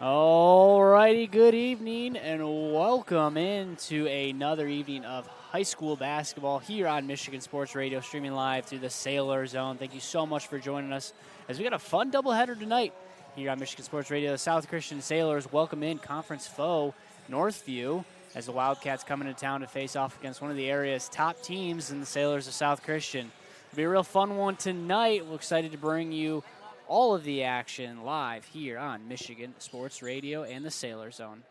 All righty, good evening and welcome into another evening of high school basketball here on Michigan Sports Radio, streaming live through the Sailor Zone. Thank you so much for joining us as we got a fun doubleheader tonight here on Michigan Sports Radio. The South Christian Sailors welcome in conference foe Northview as the Wildcats come into town to face off against one of the area's top teams in the Sailors of South Christian. It'll be a real fun one tonight. We're excited to bring you all of the action live here on Michigan Sports Radio and the Sailor Zone.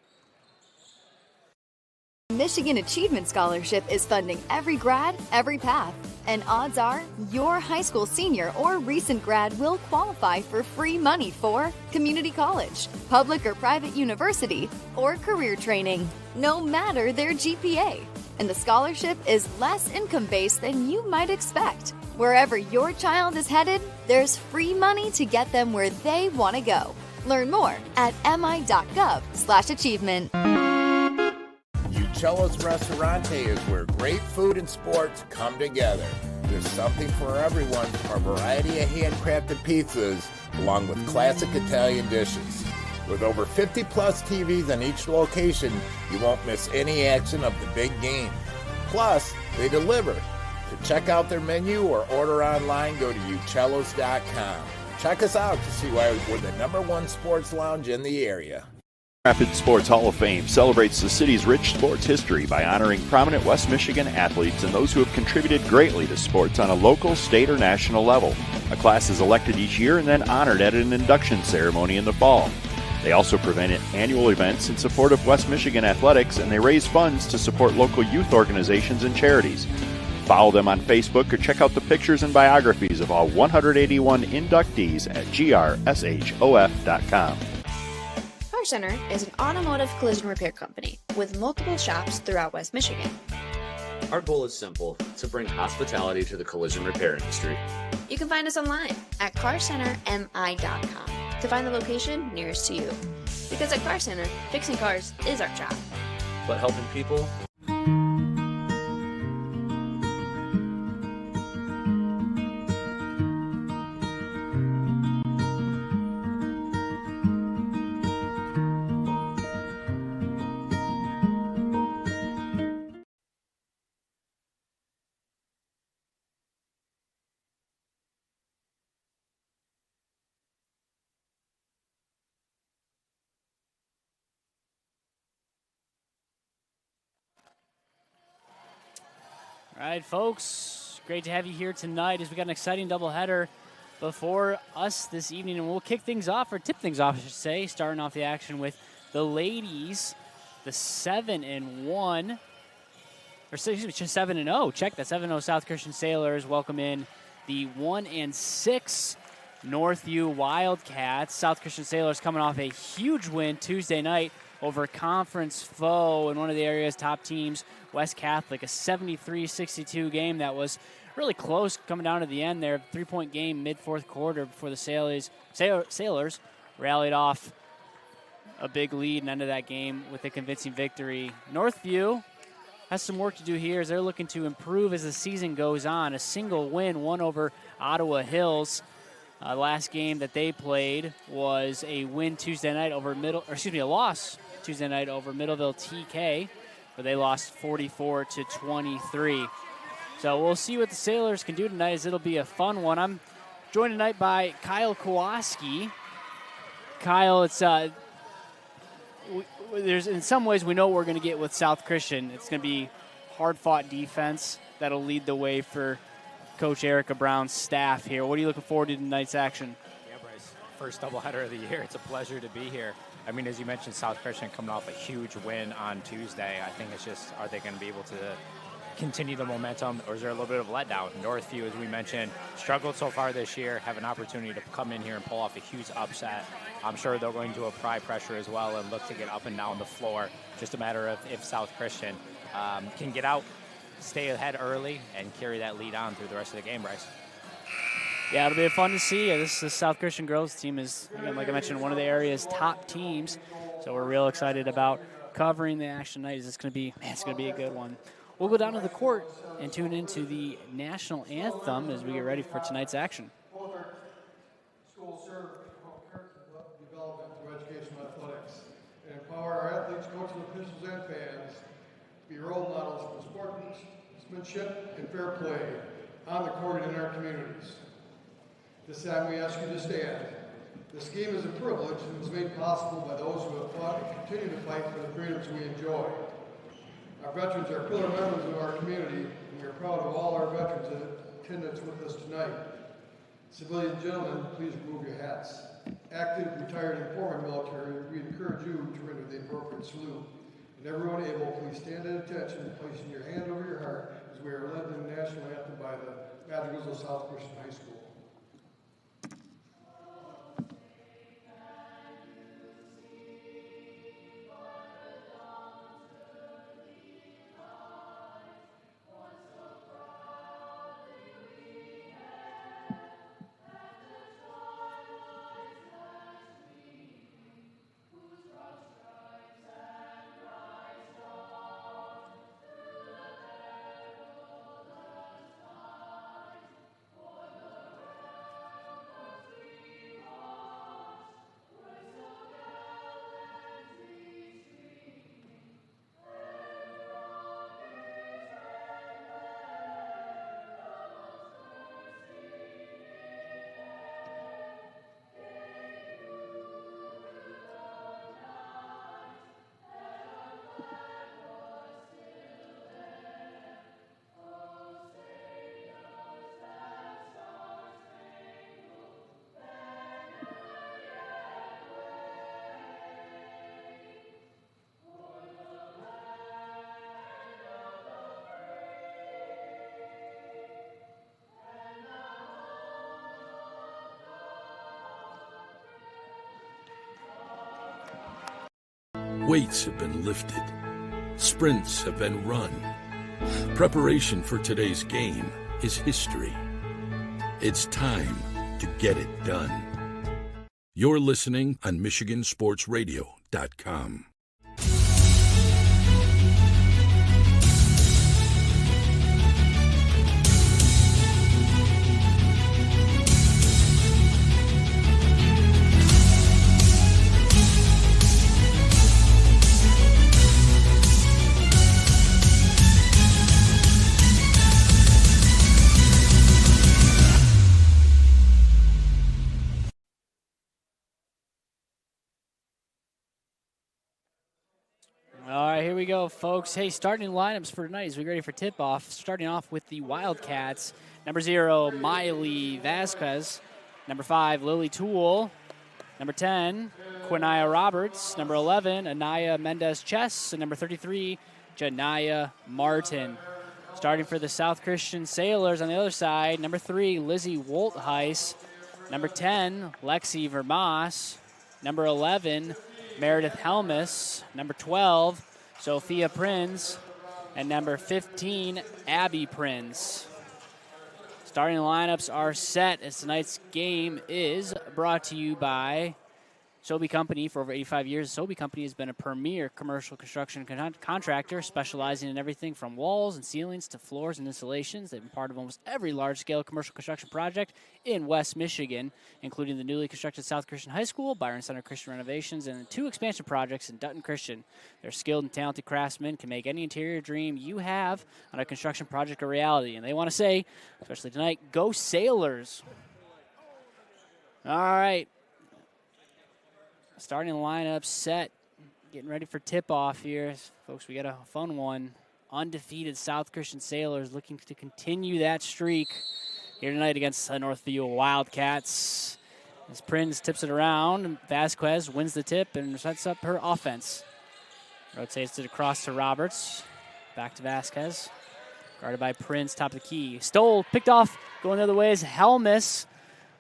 Michigan Achievement Scholarship is funding every grad, every path. And odds are your high school senior or recent grad will qualify for free money for community college, public or private university, or career training, no matter their GPA. And the scholarship is less income-based than you might expect. Wherever your child is headed, there's free money to get them where they want to go. Learn more at mi.gov/achievement. Uccello's Restaurante is where great food and sports come together. There's something for everyone from a variety of handcrafted pizzas along with classic Italian dishes. With over 50-plus TVs in each location, you won't miss any action of the big game. Plus, they deliver. To check out their menu or order online, go to uccellos.com. Check us out to see why we're the #1 sports lounge in the area. Rapid Sports Hall of Fame celebrates the city's rich sports history by honoring prominent West Michigan athletes and those who have contributed greatly to sports on a local, state, or national level. A class is elected each year and then honored at an induction ceremony in the fall. They also prevent annual events in support of West Michigan athletics, and they raise funds to support local youth organizations and charities. Follow them on Facebook or check out the pictures and biographies of all 181 inductees at grsof.com. Car Center is an automotive collision repair company with multiple shops throughout West Michigan. Our goal is simple: to bring hospitality to the collision repair industry. You can find us online at carcentermi.com to find the location nearest to you. Because at Car Center, fixing cars is our job. But helping people? All right, folks, great to have you here tonight as we got an exciting doubleheader before us this evening, and we'll kick things off, or tip things off, I should say, starting off the action with the ladies, the 7-1, or excuse me, 7-0. Check that, 7-0 South Christian Sailors welcome in the 1-6 Northview Wildcats. South Christian Sailors coming off a huge win Tuesday night over conference foe and one of the area's top teams, West Catholic, a 73-62 game that was really close coming down to the end there. 3-point game mid-fourth quarter before the Sailors rallied off a big lead and ended that game with a convincing victory. Northview has some work to do here as they're looking to improve as the season goes on. A single win, one over Ottawa Hills. Last game that they played was a win Tuesday night over a loss Tuesday night over Middleville TK, where they lost 44-23. So we'll see what the Sailors can do tonight, as it'll be a fun one. I'm joined tonight by Kyle Kowalski. Kyle, it's there's in some ways we know what we're going to get with South Christian. It's going to be hard-fought defense that'll lead the way for Coach Erica Brown's staff here. What are you looking forward to tonight's action? Yeah, Bryce, first doubleheader of the year. It's a pleasure to be here. I mean, as you mentioned, South Christian coming off a huge win on Tuesday. I think it's just, are they going to be able to continue the momentum, or is there a little bit of letdown? Northview, as we mentioned, struggled so far this year, have an opportunity to come in here and pull off a huge upset. I'm sure they're going to apply pressure as well and look to get up and down the floor. Just a matter of if South Christian can get out, stay ahead early, and carry that lead on through the rest of the game, Bryce. Yeah, it'll be fun to see. This South Christian girls team is, again, like I mentioned, one of the area's top teams. So we're real excited about covering the action tonight. It's going to be a good one. We'll go down to the court and tune into the national anthem as we get ready for tonight's action. Schools serve development through educational athletics. officials and fans to be role models for sportsmanship and fair play on the court and in our communities. This time we ask you to stand. This game is a privilege and was made possible by those who have fought and continue to fight for the freedoms we enjoy. Our veterans are pillar members of our community, and we are proud of all our veterans in attendance with us tonight. Civilian gentlemen, please remove your hats. Active, retired, and former military, we encourage you to render the appropriate salute. And everyone able, please stand at attention, placing your hand over your heart as we are led in the national anthem by the Madrigals of South Christian High School. Weights have been lifted. Sprints have been run. Preparation for today's game is history. It's time to get it done. You're listening on MichiganSportsRadio.com. All right, here we go, folks. Hey, starting lineups for tonight as we get ready for tip-off. Starting off with the Wildcats. Number 0, Miley Vasquez. Number 5, Lily Toole. Number 10, Quinaya Roberts. Number 11, Anaya Mendez-Chess. And number 33, Janaya Martin. Starting for the South Christian Sailors on the other side, number 3, Lizzie Woltheis. Number 10, Lexi Vermas. Number 11, Meredith Helmus. Number 12, Sophia Prinz. And number 15, Abby Prinz. Starting lineups are set as tonight's game is brought to you by Sobey Company. For over 85 years, Sobey Company has been a premier commercial construction contractor specializing in everything from walls and ceilings to floors and installations. They've been part of almost every large-scale commercial construction project in West Michigan, including the newly constructed South Christian High School, Byron Center Christian renovations, and 2 expansion projects in Dutton Christian. Their skilled and talented craftsmen can make any interior dream you have on a construction project a reality. And they want to say, especially tonight, go Sailors. All right. Starting lineup set, getting ready for tip-off here. Folks, we got a fun one. Undefeated South Christian Sailors looking to continue that streak here tonight against the Northview Wildcats. As Prinz tips it around, Vasquez wins the tip and sets up her offense. Rotates it across to Roberts. Back to Vasquez. Guarded by Prinz, top of the key. Stole, picked off, going the other way is Helmus.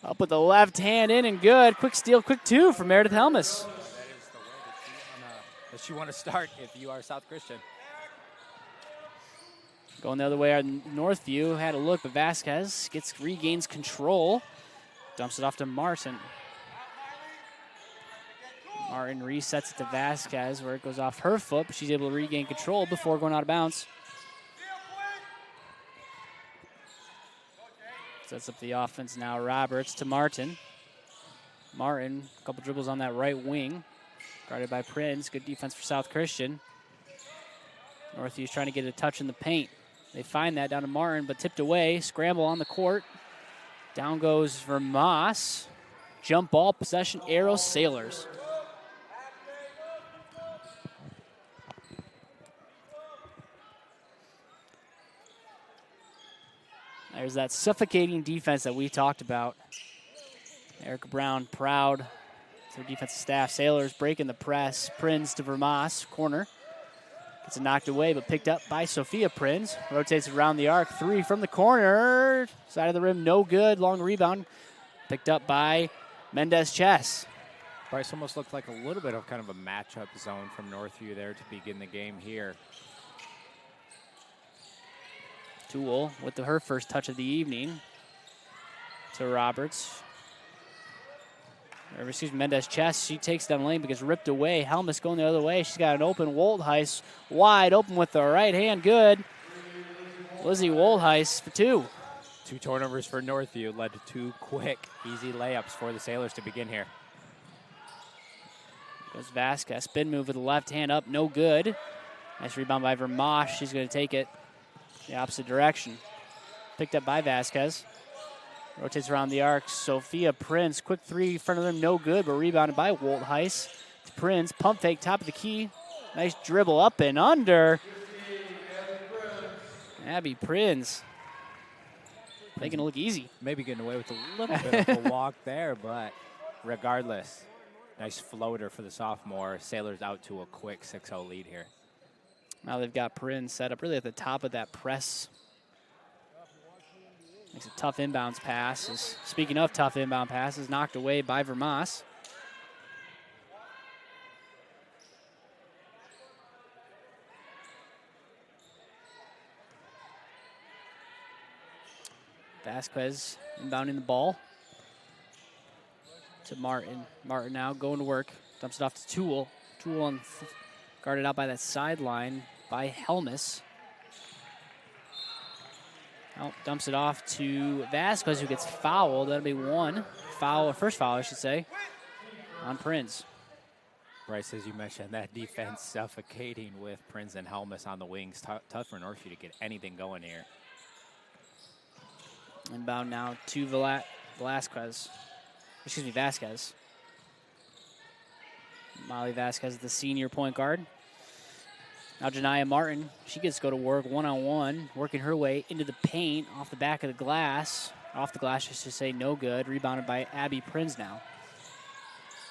Up with the left hand in and good. Quick steal, quick 2 for Meredith Helmus. That is the way that you want to start if you are South Christian. Going the other way, our Northview had a look, but Vasquez regains control. Dumps it off to Martin. Martin resets it to Vasquez where it goes off her foot, but she's able to regain control before going out of bounds. Sets up the offense now. Roberts to Martin. Martin, a couple dribbles on that right wing. Guarded by Prinz. Good defense for South Christian. Northview's trying to get a touch in the paint. They find that down to Martin, but tipped away. Scramble on the court. Down goes Vermas. Jump ball, possession, arrow, Sailors. There's that suffocating defense that we talked about. Erica Brown proud of their defensive staff. Sailors breaking the press. Prinz to Vermas, corner. Gets it knocked away, but picked up by Sophia Prinz. Rotates around the arc. 3 from the corner. Side of the rim, no good. Long rebound. Picked up by Mendez Chess. Bryce almost looked like a little bit of kind of a matchup zone from Northview there to begin the game here. Toole with her first touch of the evening to Roberts. Or excuse me, Mendez Chess. She takes down lane because ripped away. Helmus going the other way. She's got an open Woldheis wide open with the right hand. Good. Lizzie Woldheis for 2. 2 turnovers for Northview led to 2 quick, easy layups for the Sailors to begin here. Goes Vasquez. Spin move with the left hand up. No good. Nice rebound by Vermosh. She's going to take it the opposite direction. Picked up by Vasquez. Rotates around the arc. Sophia Prinz. Quick 3 in front of them. No good, but rebounded by Woldheis. To Prinz. Pump fake. Top of the key. Nice dribble up and under. Abby Prinz. Making it look easy. Maybe getting away with a little bit of a walk there, but regardless, nice floater for the sophomore. Sailors out to a quick 6-0 lead here. Now they've got Prinz set up really at the top of that press. Makes a tough inbounds pass. Speaking of tough inbound passes, knocked away by Vermas. Vasquez inbounding the ball to Martin. Martin now going to work. Dumps it off to Toole. Toole guarded out by that sideline by Helmus. Dumps it off to Vasquez, who gets fouled. That'll be 1 foul, or first foul, I should say, on Prinz. Bryce, as you mentioned, that defense suffocating with Prinz and Helmus on the wings. Tough for Northview to get anything going here. Inbound now to Vasquez. Molly Vasquez, the senior point guard. Now Janiyah Martin, she gets to go to work one-on-one, working her way into the paint, off the back of the glass. Off the glass, just to say no good. Rebounded by Abby Prinz now.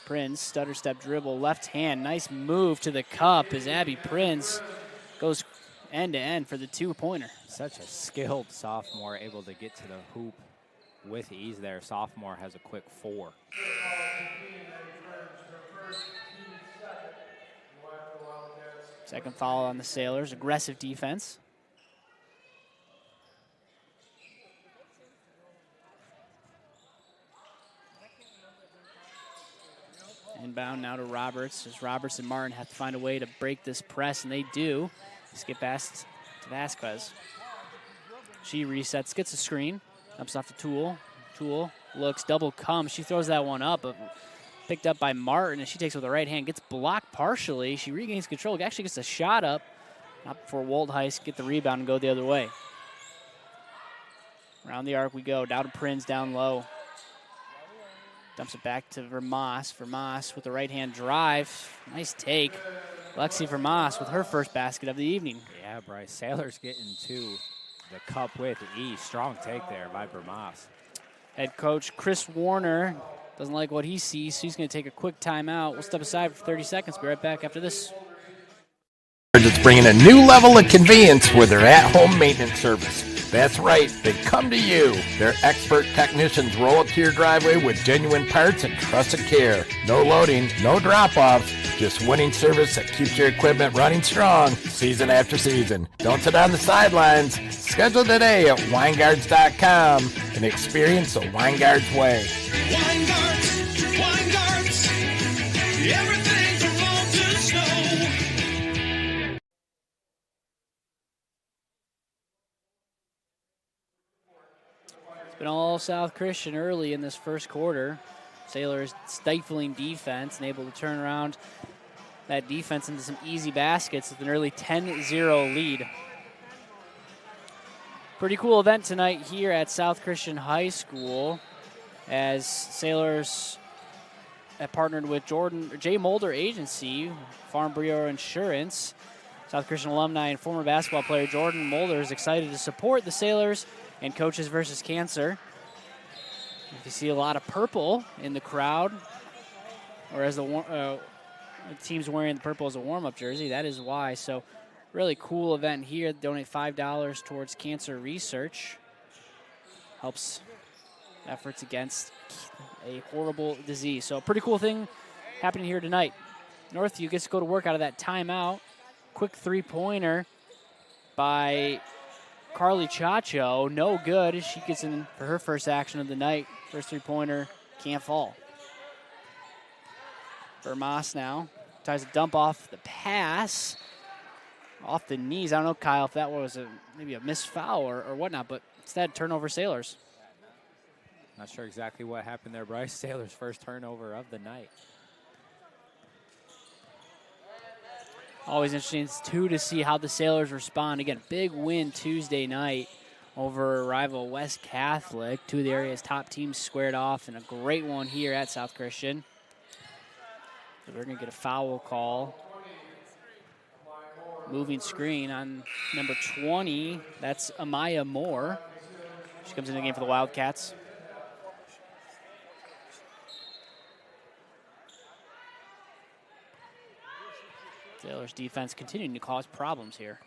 Prinz, stutter step dribble, left hand. Nice move to the cup as Abby Prinz goes end-to-end for the 2-pointer. Such a skilled sophomore, able to get to the hoop with ease there. Sophomore has a quick 4. Second foul on the Sailors. Aggressive defense. Inbound now to Roberts, as Roberts and Martin have to find a way to break this press, and they do. Skip past to Vasquez. She resets, gets a screen, dumps off to Toole. Toole looks, double comes. She throws that one up, but picked up by Martin, and she takes it with the right hand, gets blocked partially. She regains control, actually gets a shot up. Not before Woldheis get the rebound and go the other way. Around the arc we go, down to Prinz, down low. Dumps it back to Vermas. Vermas with the right hand drive. Nice take. Lexi Vermas with her first basket of the evening. Yeah, Bryce. Sailors getting to the cup with ease. Strong take there by Vermas. Head coach Chris Warner doesn't like what he sees, so he's going to take a quick timeout. We'll step aside for 30 seconds. Be right back after this. It's bringing a new level of convenience with their at-home maintenance service. That's right, they come to you. Their expert technicians roll up to your driveway with genuine parts and trusted care. No loading, no drop-offs, just winning service that keeps your equipment running strong season after season. Don't sit on the sidelines. Schedule today at Weingarts.com and experience the Weingarts way. Weingarts, everything from lawn to snow. It's been all South Christian early in this first quarter. Sailors stifling defense and able to turn around that defense into some easy baskets with an early 10-0 lead. Pretty cool event tonight here at South Christian High School as Sailors have partnered with J. Mulder Agency, Farm Bureau Insurance. South Christian alumni and former basketball player Jordan Mulder is excited to support the Sailors and Coaches versus Cancer. If you see a lot of purple in the crowd, whereas the team's wearing the purple as a warm-up jersey, that is why. So really cool event here. Donate $5 towards cancer research. Helps efforts against a horrible disease. So a pretty cool thing happening here tonight. Northview gets to go to work out of that timeout. Quick three-pointer by Carly Chacho. No good. She gets in for her first action of the night. First three-pointer can't fall. Vermas now tries to dump off the pass. Off the knees. I don't know, Kyle, if that was maybe a missed foul or whatnot, but instead turnover Sailors. Not sure exactly what happened there, Bryce. Sailors' first turnover of the night. Always interesting, too, to see how the Sailors respond. Again, big win Tuesday night over rival West Catholic. Two of the area's top teams squared off, and a great one here at South Christian. So we're going to get a foul call. Moving screen on number 20. That's Amaya Moore. She comes in the game for the Wildcats. Sailors defense continuing to cause problems here.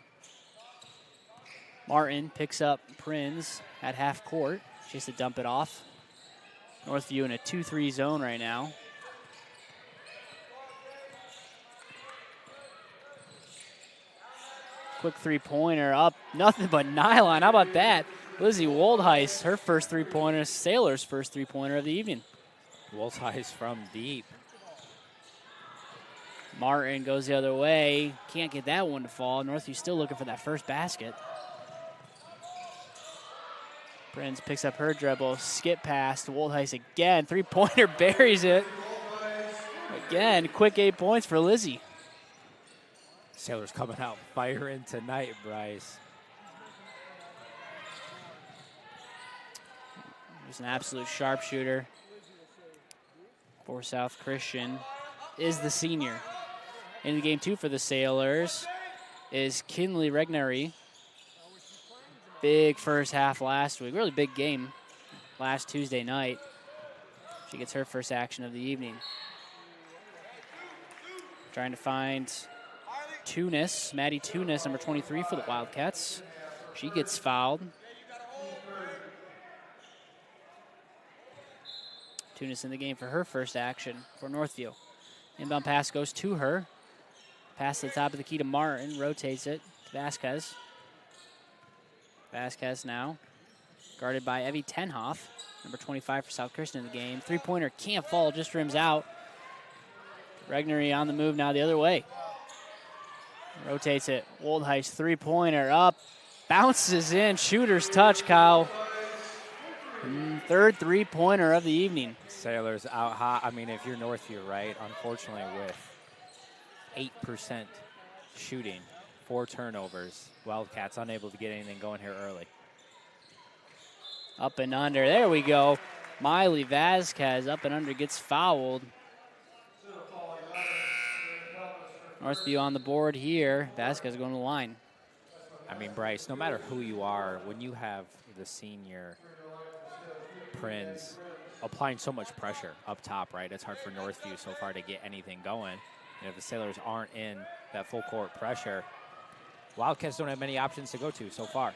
Martin picks up Prinz at half court. She has to dump it off. Northview in a 2-3 zone right now. Quick three-pointer up. Nothing but nylon. How about that? Lizzie Woldheis, her first three-pointer. Sailors' first three-pointer of the evening. Woldheis from deep. Martin goes the other way. Can't get that one to fall. Northview still looking for that first basket. Prinz picks up her dribble. Skip pass to Woldheis again. Three-pointer buries it. Again, quick 8 points for Lizzie. Sailors coming out firing tonight, Bryce. He's an absolute sharpshooter for South Christian. Is the senior. In the game, too, for the Sailors is Kinley Regnary. Big first half last week. Really big game last Tuesday night. She gets her first action of the evening. Trying to find Tunis, Maddie Tunis, number 23 for the Wildcats. She gets fouled. Tunis in the game for her first action for Northview. Inbound pass goes to her. Pass to the top of the key to Martin, rotates it to Vasquez. Vasquez now guarded by Evie Tenhoff, number 25 for South Christian in the game. Three-pointer can't fall, just rims out. Regnary on the move now the other way. Rotates it. Woldheis three-pointer up. Bounces in. Shooter's touch, Kyle. Third three-pointer of the evening. Sailors out hot. I mean, if you're Northview, right, unfortunately with 8% shooting, 4 turnovers, Wildcats unable to get anything going here early. Up and under. There we go. Miley Vasquez up and under gets fouled. Northview on the board here. Vasquez going to the line. I mean, Bryce, no matter who you are, when you have the senior Prinz applying so much pressure up top, right, it's hard for Northview so far to get anything going. You know, if the Sailors aren't in that full court pressure, Wildcats don't have many options to go to so far.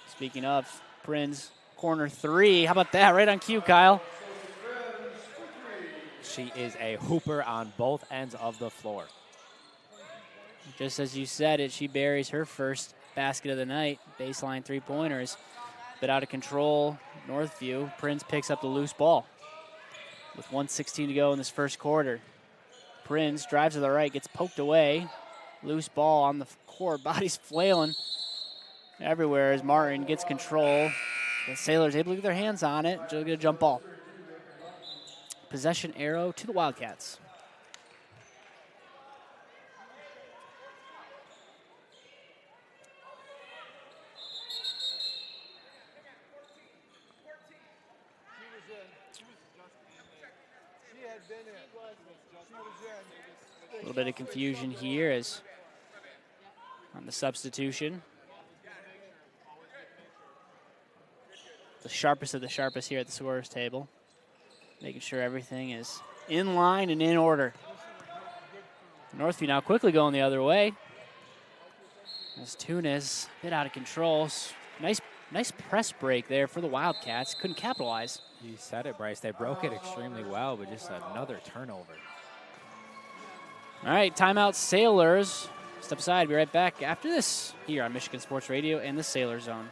Speaking of, Prinz, corner three. How about that? Right on cue, Kyle. She is a hooper on both ends of the floor. Just as you said it, she buries her first basket of the night. Baseline three-pointers. Bit out of control, Northview. Prinz picks up the loose ball with 1:16 to go in this first quarter. Prinz drives to the right, gets poked away. Loose ball on the court, body's flailing everywhere as Martin gets control. The Sailors able to get their hands on it. Just get a jump ball. Possession arrow to the Wildcats. A little bit of confusion here as on the substitution. The sharpest of the sharpest here at the scorer's table. Making sure everything is in line and in order. Northview now quickly going the other way. As Tunis a bit out of control. Nice press break there for the Wildcats. Couldn't capitalize. You said it, Bryce. They broke it extremely well, but just another turnover. All right, timeout Sailors. Step aside, be right back after this here on Michigan Sports Radio and the Sailor Zone.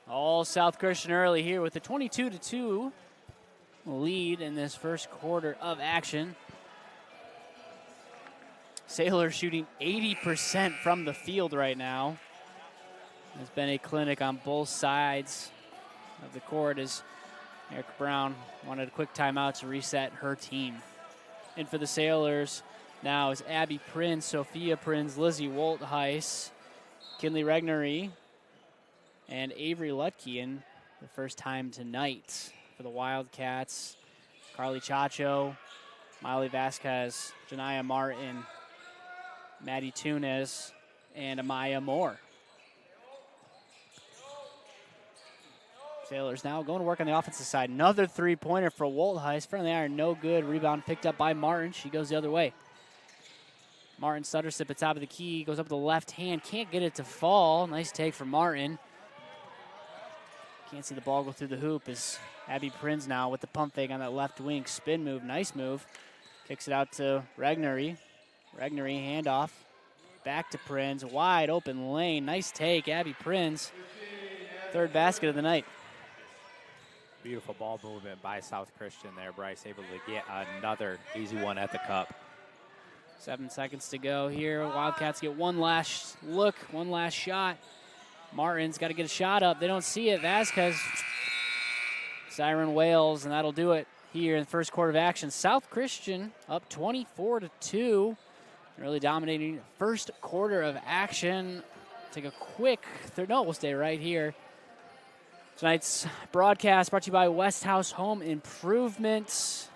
All South Christian early here with a 22-2 lead in this first quarter of action. Sailors shooting 80% from the field right now. There's been a clinic on both sides of the court as Erica Brown wanted a quick timeout to reset her team. In for the Sailors now is Abby Prinz, Sophia Prinz, Lizzie Woltheis, Kinley Regnery, and Avery Lutkian, the first time tonight for the Wildcats. Carly Chacho, Miley Vasquez, Janiyah Martin, Maddie Tunis, and Amaya Moore. Sailors now going to work on the offensive side. Another three-pointer for Woltheis. Front of the iron, no good. Rebound picked up by Martin. She goes the other way. Martin stutter step at top of the key, goes up with the left hand, can't get it to fall. Nice take for Martin. Can't see the ball go through the hoop as Abby Prinz now with the pump fake on that left wing. Spin move, nice move. Kicks it out to Regnery. Regnery handoff. Back to Prinz, wide open lane. Nice take, Abby Prinz. Third basket of the night. Beautiful ball movement by South Christian there, Bryce. Able to get another easy one at the cup. 7 seconds to go here. Wildcats get one last look, one last shot. Martin's got to get a shot up. They don't see it. Vasquez, siren wails, and that'll do it here in the first quarter of action. South Christian up 24-2. Really dominating first quarter of action. Take a quick third. No, we'll stay right here. Tonight's broadcast brought to you by West House Home Improvement.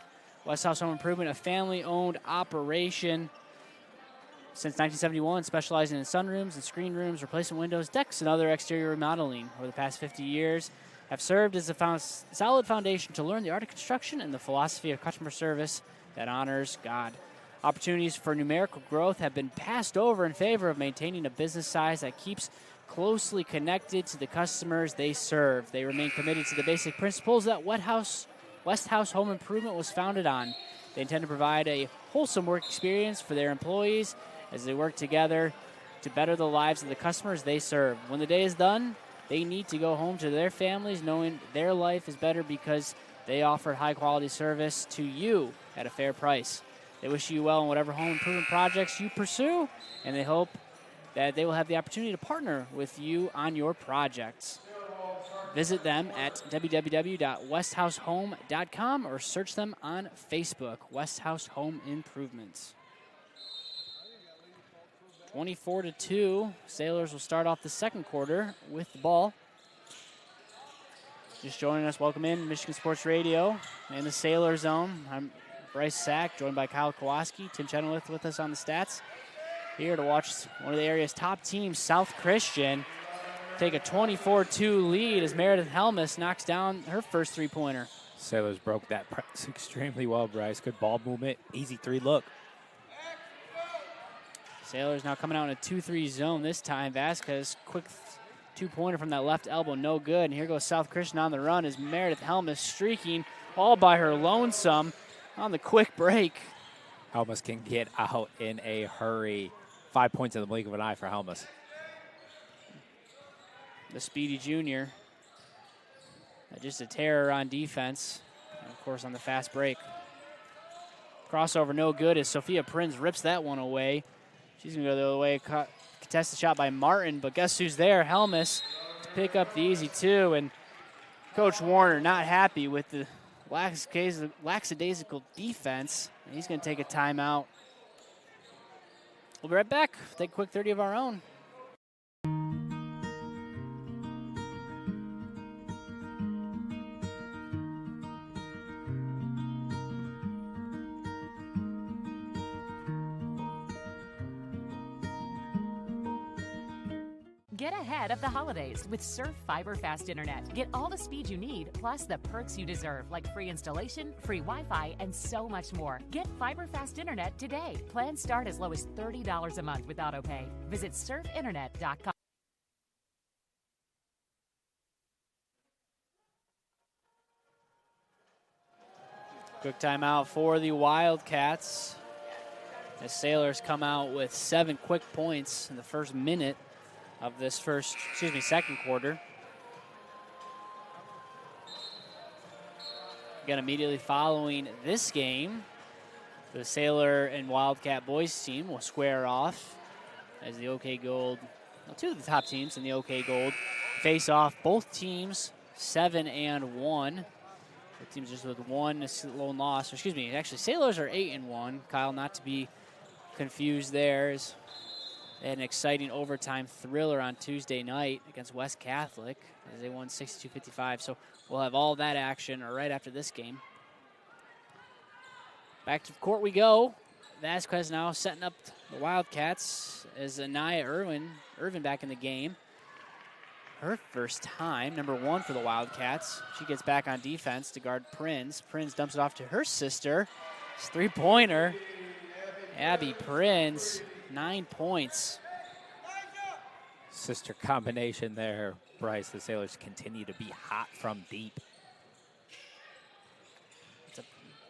West House Home Improvement, a family-owned operation since 1971, specializing in sunrooms and screen rooms, replacement windows, decks, and other exterior remodeling. Over the past 50 years, have served as a solid foundation to learn the art of construction and the philosophy of customer service that honors God. Opportunities for numerical growth have been passed over in favor of maintaining a business size that keeps closely connected to the customers they serve. They remain committed to the basic principles that West House Home Improvement was founded on. They intend to provide a wholesome work experience for their employees as they work together to better the lives of the customers they serve. When the day is done, they need to go home to their families knowing their life is better because they offer high-quality service to you at a fair price. They wish you well in whatever home improvement projects you pursue, and they hope that they will have the opportunity to partner with you on your projects. Visit them at www.westhousehome.com or search them on Facebook, West House Home Improvements. 24-2. Sailors will start off the second quarter with the ball. Just joining us, welcome in Michigan Sports Radio and the Sailor Zone. I'm Bryce Sack, joined by Kyle Kowalski. Tim Chenoweth with us on the stats. Here to watch one of the area's top teams, South Christian, take a 24-2 lead as Meredith Helmus knocks down her first three-pointer. Sailors broke that press extremely well, Bryce. Good ball movement, easy three look. Sailors now coming out in a 2-3 zone this time. Vasquez, quick two-pointer from that left elbow, no good. And here goes South Christian on the run as Meredith Helmus streaking all by her lonesome on the quick break. Helmus can get out in a hurry. 5 points in the blink of an eye for Helmus. the speedy junior. Just a terror on defense, and of course on the fast break. Crossover no good as Sophia Prinz rips that one away. She's going to go the other way. Contested shot by Martin, but guess who's there? Helmus to pick up the easy two, and Coach Warner not happy with the lackadaisical defense. And he's going to take a timeout. We'll be right back. Take a quick 30 of our own. Get ahead of the holidays with Surf Fiber Fast Internet. Get all the speed you need, plus the perks you deserve, like free installation, free Wi-Fi, and so much more. Get Fiber Fast Internet today. Plans start as low as $30 a month with AutoPay. Visit surfinternet.com. Quick timeout for the Wildcats. The Sailors come out with 7 quick points in the first minute of this second quarter. Again, immediately following this game, the Sailor and Wildcat boys team will square off as the OK Gold, well, 2 of the top teams in the OK Gold face off. Both teams 7-1. Both teams just with 1 lone loss. Excuse me, actually Sailors are 8-1. Kyle, not to be confused there. They had an exciting overtime thriller on Tuesday night against West Catholic as they won 62-55. So we'll have all that action right after this game. Back to the court we go. Vasquez now setting up the Wildcats as Anaya Irvin back in the game. Her first time, number 1 for the Wildcats. She gets back on defense to guard Prinz. Prinz dumps it off to her sister. It's 3-pointer. Abby Prinz. 9 points. Sister combination there, Bryce. The Sailors continue to be hot from deep. It's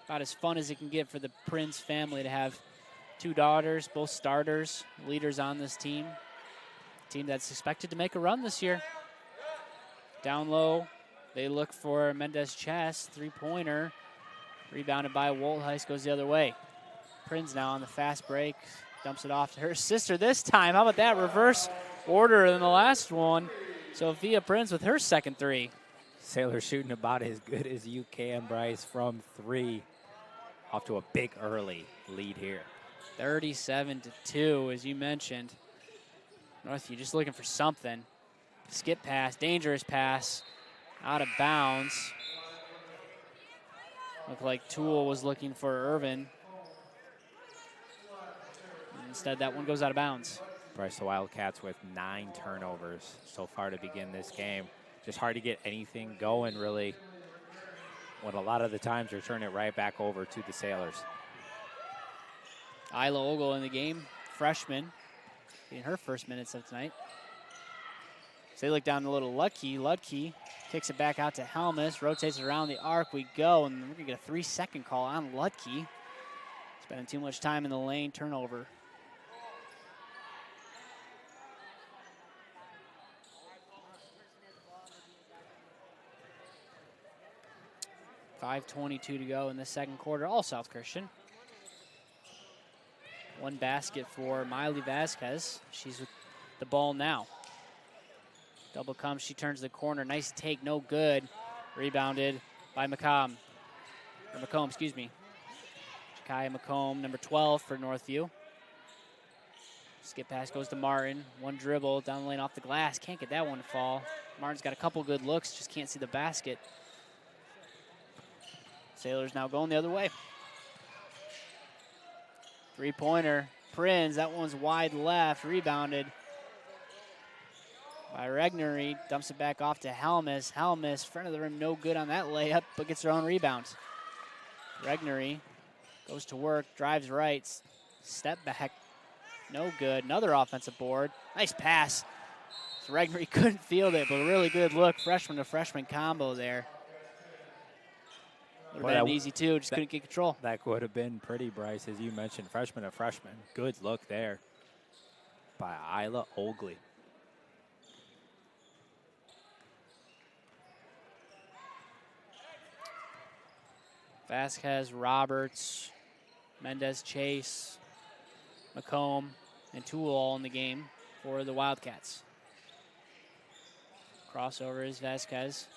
about as fun as it can get for the Prinz family to have 2 daughters, both starters, leaders on this team. Team that's expected to make a run this year. Down low, they look for Mendez Chess, 3-pointer. Rebounded by Woltheis, goes the other way. Prinz now on the fast break. Dumps it off to her sister this time. How about that? Reverse order than the last one. Sophia Prinz with her second 3. Sailors shooting about as good as you can, Bryce, from 3. Off to a big early lead here. 37-2, as you mentioned. Northview just looking for something. Skip pass, dangerous pass, out of bounds. Looked like Toole was looking for Irvin. Instead, that one goes out of bounds. Bryce, the Wildcats with 9 turnovers so far to begin this game. Just hard to get anything going, really, when a lot of the times they're turning it right back over to the Sailors. Isla Ogle in the game, freshman, getting her first minutes of tonight. So they look down a little Ludke. Ludke kicks it back out to Helmus, rotates it around the arc. We go, and we're going to get a 3-second call on Ludke. Spending too much time in the lane, turnover. 5:22 to go in the second quarter, all South Christian. 1 basket for Miley Vasquez. She's with the ball now. Double comes, she turns the corner. Nice take, no good. Rebounded by McComb. Excuse me. Jakaya McComb, number 12 for Northview. Skip pass goes to Martin. 1 dribble, down the lane off the glass. Can't get that one to fall. Martin's got a couple good looks, just can't see the basket. Sailors now going the other way. 3-pointer, Prinz, that one's wide left, rebounded by Regnery, dumps it back off to Helmus. Helmus, front of the rim, no good on that layup, but gets her own rebound. Regnery goes to work, drives right, step back, no good. Another offensive board, nice pass. So Regnery couldn't field it, but a really good look, freshman to freshman combo there. Would have been easy too, just couldn't get control. That would have been pretty, Bryce, as you mentioned, freshman to freshman. Good look there by Isla Ogley. Vasquez, Roberts, Mendez, Chase, McComb, and Toole all in the game for the Wildcats. Crossover is Vasquez.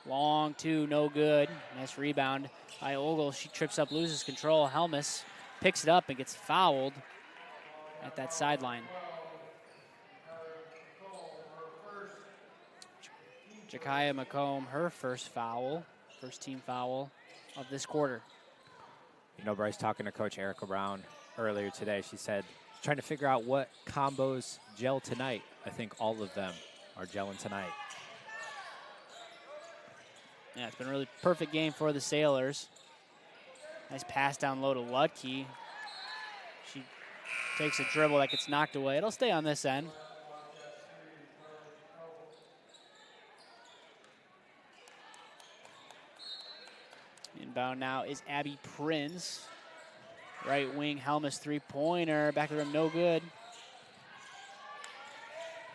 Long two, no good. Nice rebound by Ogle. She trips up, loses control. Helmus picks it up and gets fouled at that sideline. Jakaya McComb, her first foul, first team foul of this quarter. You know, Bryce, talking to Coach Erica Brown earlier today, she said, trying to figure out what combos gel tonight. I think all of them are gelling tonight. Yeah, it's been a really perfect game for the Sailors. Nice pass down low to Lutke. She takes a dribble that gets knocked away. It'll stay on this end. Inbound now is Abby Prinz. Right wing, Helmus three-pointer. Back of the rim, no good.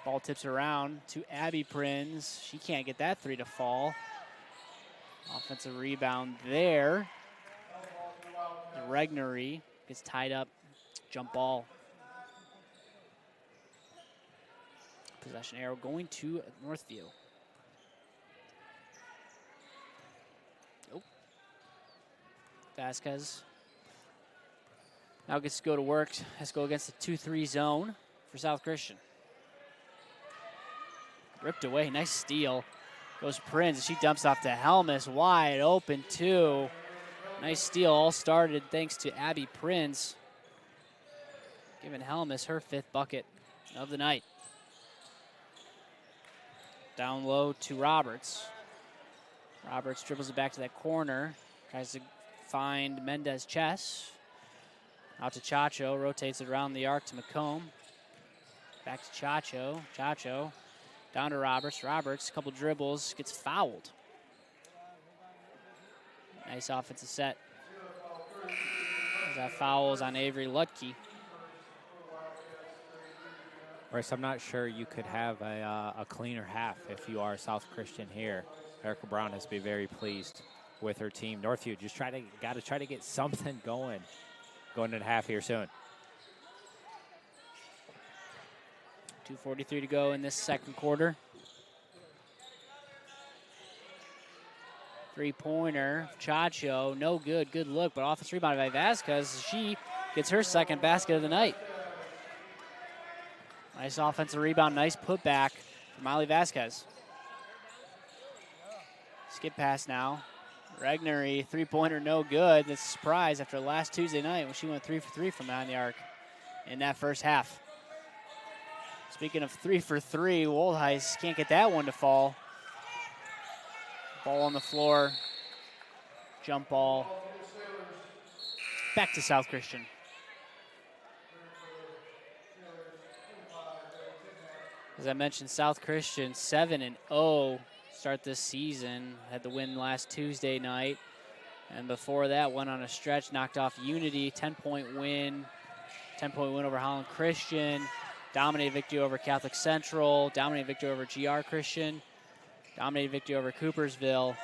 Ball tips around to Abby Prinz. She can't get that three to fall. Offensive rebound there. Regnery gets tied up. Jump ball. Possession arrow going to Northview. Oh. Vasquez now gets to go to work. Has to go against the 2-3 zone for South Christian. Ripped away. Nice steal. Goes Prinz. She dumps off to Helmus. Wide open, too. Nice steal. All started thanks to Abby Prinz. Giving Helmus her 5th bucket of the night. Down low to Roberts. Roberts dribbles it back to that corner. Tries to find Mendez Chess. Out to Chacho. Rotates it around the arc to McComb. Back to Chacho. Chacho. Down to Roberts. Roberts, a couple dribbles, gets fouled. Nice offensive set. That foul is on Avery Lutke. Bryce, I'm not sure you could have a cleaner half if you are South Christian here. Erica Brown has to be very pleased with her team. Northview just got to try to get something going into half here soon. 2:43 to go in this second quarter. Three-pointer, Chacho, no good. Good look, but offensive rebound by Vasquez. She gets her 2nd basket of the night. Nice offensive rebound, nice putback from Molly Vasquez. Skip pass now. Regnery, three-pointer, no good. That's a surprise after last Tuesday night when she went 3 for 3 from behind the arc in that first half. Speaking of 3 for 3, Woldheis can't get that one to fall. Ball on the floor. Jump ball. Back to South Christian. As I mentioned, South Christian 7-0 start this season. Had the win last Tuesday night. And before that, went on a stretch, knocked off Unity, 10-point win. 10-point win over Holland Christian. Dominated victory over Catholic Central. Dominated victory over GR Christian. Dominated victory over Coopersville.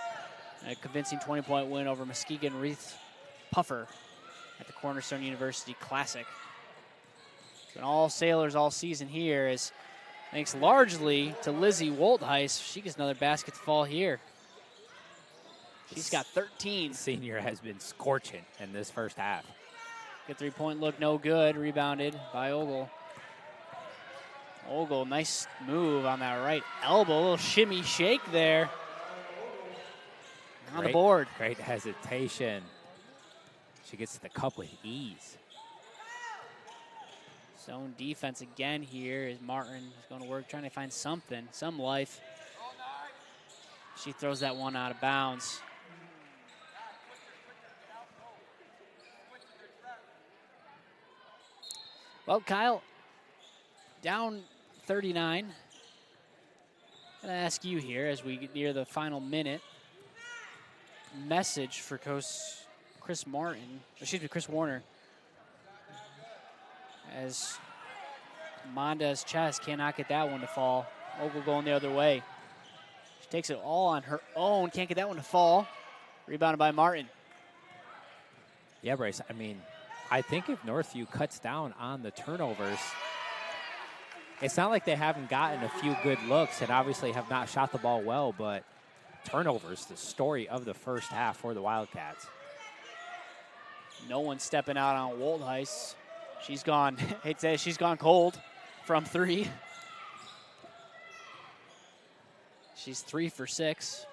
And a convincing 20-point win over Muskegon Reith Puffer at the Cornerstone University Classic. So all Sailors all season here is thanks largely to Lizzie Woldheis. She gets another basket to fall here. She's got 13. Senior has been scorching in this first half. Good three-point look, no good. Rebounded by Ogle. Ogle, nice move on that right elbow. A little shimmy shake there. On the board. Great hesitation. She gets to the cup with ease. Zone defense again here as Martin is going to work, trying to find something, some life. She throws that one out of bounds. Well, Kyle, down 39. I'm going to ask you here as we get near the final minute. Message for Coach Chris Warner. As Monda's chest cannot get that one to fall. Ogle going the other way. She takes it all on her own. Can't get that one to fall. Rebounded by Martin. Yeah, Bryce, I mean, I think if Northview cuts down on the turnovers, it's not like they haven't gotten a few good looks and obviously have not shot the ball well, but turnovers, the story of the first half for the Wildcats. No one stepping out on Woldheis. She's gone, hate to say, she's gone cold from 3. She's 3 for 6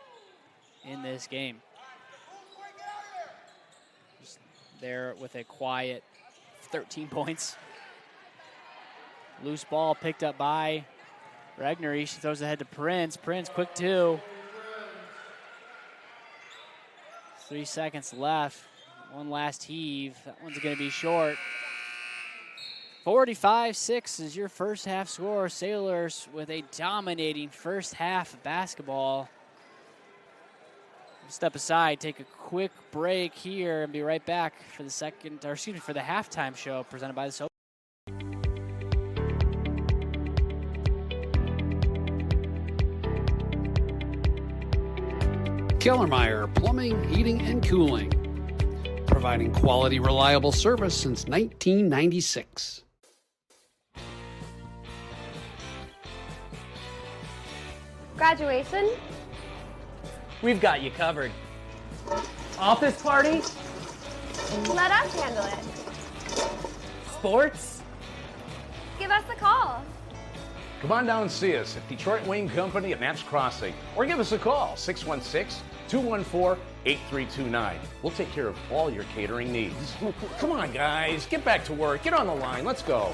in this game. Just there with a quiet 13 points. Loose ball picked up by Regnery. She throws ahead to Prince. Prince, quick 2. 3 seconds left. One last heave. That one's going to be short. 45-6 is your first half score. Sailors with a dominating first half of basketball. Step aside, take a quick break here, and be right back for the for the halftime show presented by the Soap. Kellermeyer Plumbing, Heating, and Cooling. Providing quality, reliable service since 1996. Graduation? We've got you covered. Office party? Let us handle it. Sports? Give us a call. Come on down and see us at Detroit Wing Company at Knapp's Crossing, or give us a call, 616-214-8329. We'll take care of all your catering needs. Come on, guys, get back to work. Get on the line. Let's go.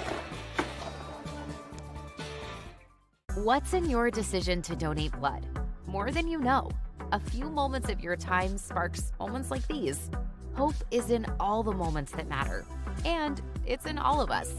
What's in your decision to donate blood? More than you know. A few moments of your time sparks moments like these. Hope is in all the moments that matter, and it's in all of us.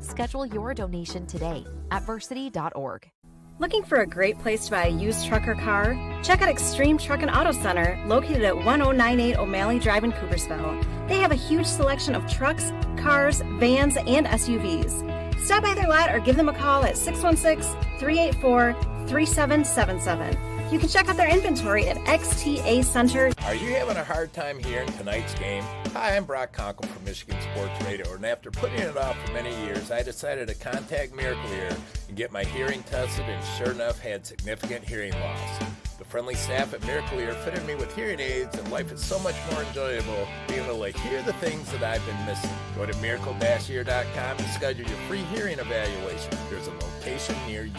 Schedule your donation today at varsity.org. Looking for a great place to buy a used truck or car? Check out Extreme Truck and Auto Center, located at 1098 O'Malley Drive in Coopersville. They have a huge selection of trucks, cars, vans, and SUVs. Stop by their lot or give them a call at 616-384-3777. You can check out their inventory at XTA Center. Are you having a hard time hearing tonight's game? Hi, I'm Brock Conkle from Michigan Sports Radio, and after putting it off for many years, I decided to contact Miracle Ear and get my hearing tested, and sure enough, had significant hearing loss. The friendly staff at Miracle Ear fitted me with hearing aids, and life is so much more enjoyable being able to hear the things that I've been missing. Go to miracle-ear.com and schedule your free hearing evaluation. There's a location near you.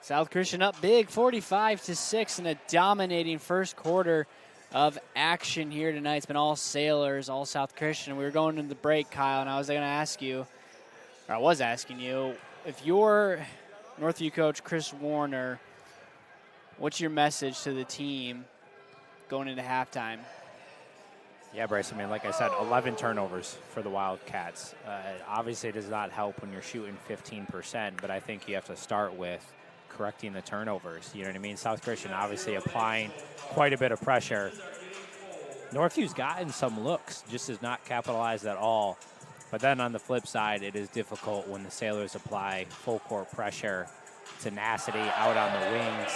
South Christian up big, 45-6 in a dominating first quarter of action here tonight. It's been all Sailors, all South Christian. We were going into the break, Kyle, and I was going to ask you, or I was asking you, if you're Northview coach Chris Warner, what's your message to the team going into halftime? Yeah, Bryce, I mean, like I said, 11 turnovers for the Wildcats. Obviously, it does not help when you're shooting 15%, but I think you have to start with correcting the turnovers. You know what I mean? South Christian obviously applying quite a bit of pressure. Northview's gotten some looks, just has not capitalized at all. But then on the flip side, it is difficult when the Sailors apply full court pressure, tenacity out on the wings,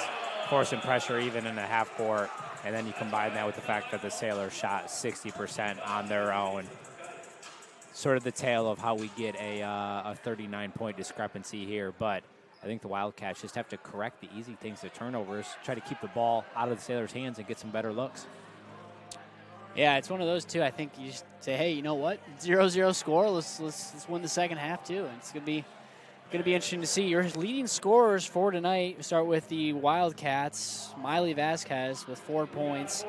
forcing pressure even in the half court. And then you combine that with the fact that the Sailors shot 60% on their own. Sort of the tale of how we get a 39-point discrepancy here. But I think the Wildcats just have to correct the easy things, the turnovers, try to keep the ball out of the Sailors' hands and get some better looks. Yeah, it's one of those two. I think you just say, hey, you know what? 0-0 score. Let's win the second half too. And it's gonna be interesting to see. Your leading scorers for tonight. We start with the Wildcats. Miley Vasquez with 4 points.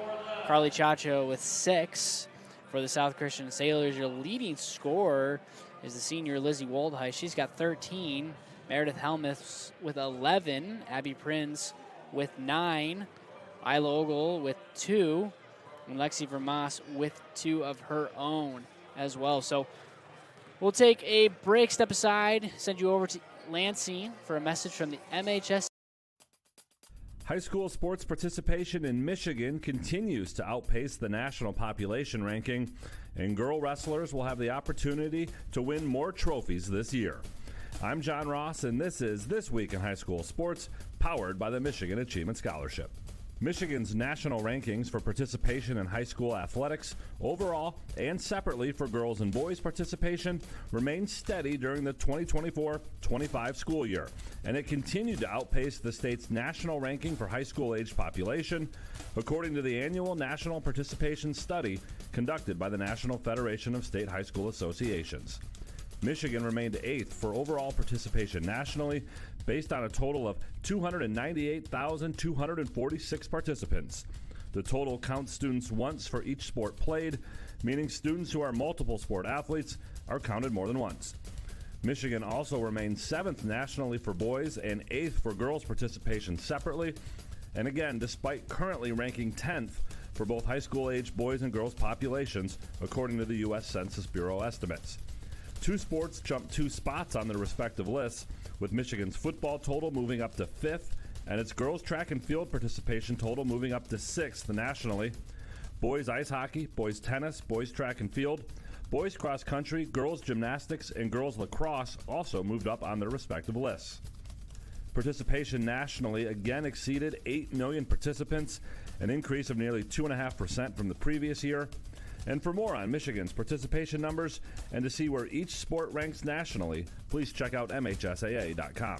Carly Chacho with 6 for the South Christian Sailors. Your leading scorer is the senior Lizzie Woldheis. She's got 13. Meredith Helmuth with 11. Abby Prinz with 9. Isla Ogle with 2. And Lexi Vermas with 2 of her own as well. So we'll take a break, step aside, send you over to Lansing for a message from the MHS. High school sports participation in Michigan continues to outpace the national population ranking, and girl wrestlers will have the opportunity to win more trophies this year. I'm John Ross, and this is This Week in High School Sports, powered by the Michigan Achievement Scholarship. Michigan's national rankings for participation in high school athletics, overall and separately for girls and boys participation, remained steady during the 2024-25 school year, and it continued to outpace the state's national ranking for high school-aged population, according to the annual National Participation Study conducted by the National Federation of State High School Associations. Michigan remained 8th for overall participation nationally, based on a total of 298,246 participants. The total counts students once for each sport played, meaning students who are multiple sport athletes are counted more than once. Michigan also remained 7th nationally for boys and 8th for girls participation separately, and again, despite currently ranking 10th for both high school-aged boys and girls populations, according to the U.S. Census Bureau estimates. Two sports jumped 2 spots on their respective lists, with Michigan's football total moving up to 5th and its girls track and field participation total moving up to 6th nationally. Boys ice hockey, boys tennis, boys track and field, boys cross country, girls gymnastics, and girls lacrosse also moved up on their respective lists. Participation nationally again exceeded 8 million participants, an increase of nearly 2.5% from the previous year. And for more on Michigan's participation numbers and to see where each sport ranks nationally, please check out MHSAA.com.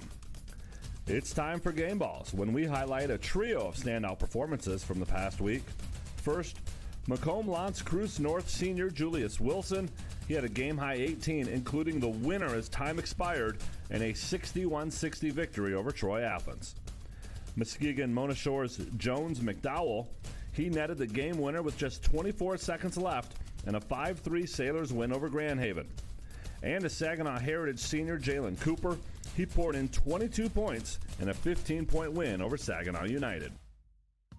It's time for Game Balls, when we highlight a trio of standout performances from the past week. First, Macomb L'Anse Creuse North senior Julius Wilson. He had a game-high 18, including the winner as time expired, and a 61-60 victory over Troy Athens. Muskegon Mona Shore's Jones McDowell. He netted the game winner with just 24 seconds left and a 5-3 Sailors win over Grand Haven. And a Saginaw Heritage senior Jalen Cooper, he poured in 22 points and a 15-point win over Saginaw United.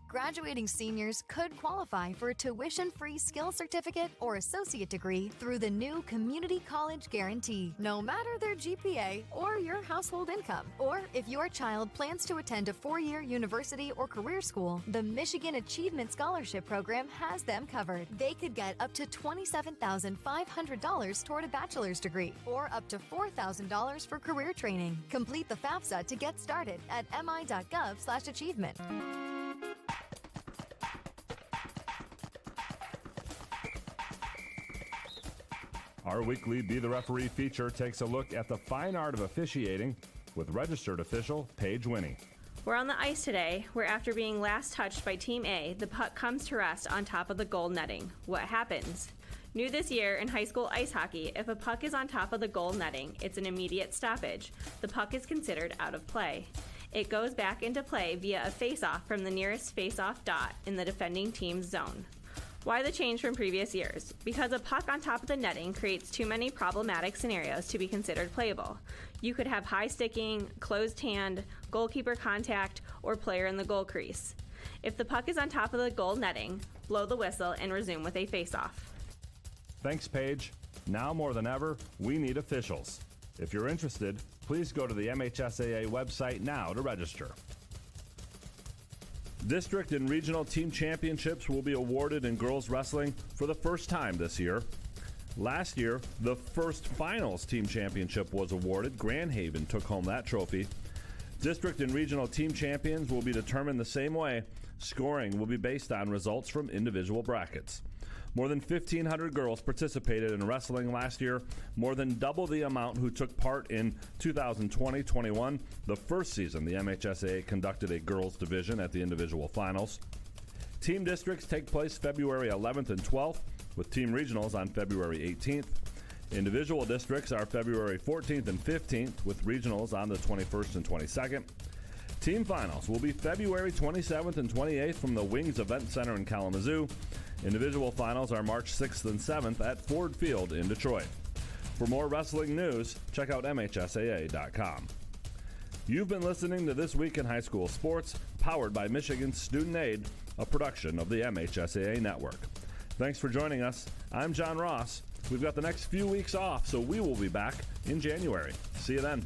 Graduating seniors could qualify for a tuition-free skill certificate or associate degree through the new Community College Guarantee, no matter their GPA or your household income. Or if your child plans to attend a 4-year university or career school, the Michigan Achievement Scholarship Program has them covered. They could get up to $27,500 toward a bachelor's degree or up to $4,000 for career training. Complete the FAFSA to get started at mi.gov/achievement. Our weekly Be the Referee feature takes a look at the fine art of officiating with registered official Paige Winnie. We're on the ice today, where after being last touched by Team A, the puck comes to rest on top of the goal netting. What happens? New this year in high school ice hockey, if a puck is on top of the goal netting, it's an immediate stoppage. The puck is considered out of play. It goes back into play via a face-off from the nearest face-off dot in the defending team's zone. Why the change from previous years? Because a puck on top of the netting creates too many problematic scenarios to be considered playable. You could have high sticking, closed hand, goalkeeper contact, or player in the goal crease. If the puck is on top of the goal netting, blow the whistle and resume with a face-off. Thanks, Paige. Now more than ever, we need officials. If you're interested, please go to the MHSAA website now to register. District and regional team championships will be awarded in girls wrestling for the first time this year. Last year, the first finals team championship was awarded. Grand Haven took home that trophy. District and regional team champions will be determined the same way. Scoring will be based on results from individual brackets. More than 1,500 girls participated in wrestling last year, more than double the amount who took part in 2020-21, the first season the MHSAA conducted a girls division at the individual finals. Team districts take place February 11th and 12th, with team regionals on February 18th. Individual districts are February 14th and 15th, with regionals on the 21st and 22nd. Team finals will be February 27th and 28th from the Wings Event Center in Kalamazoo. Individual finals are March 6th and 7th at Ford Field in Detroit. For more wrestling news, check out MHSAA.com. You've been listening to This Week in High School Sports, powered by Michigan Student Aid, a production of the MHSAA Network. Thanks for joining us. I'm John Ross. We've got the next few weeks off, so we will be back in January. See you then.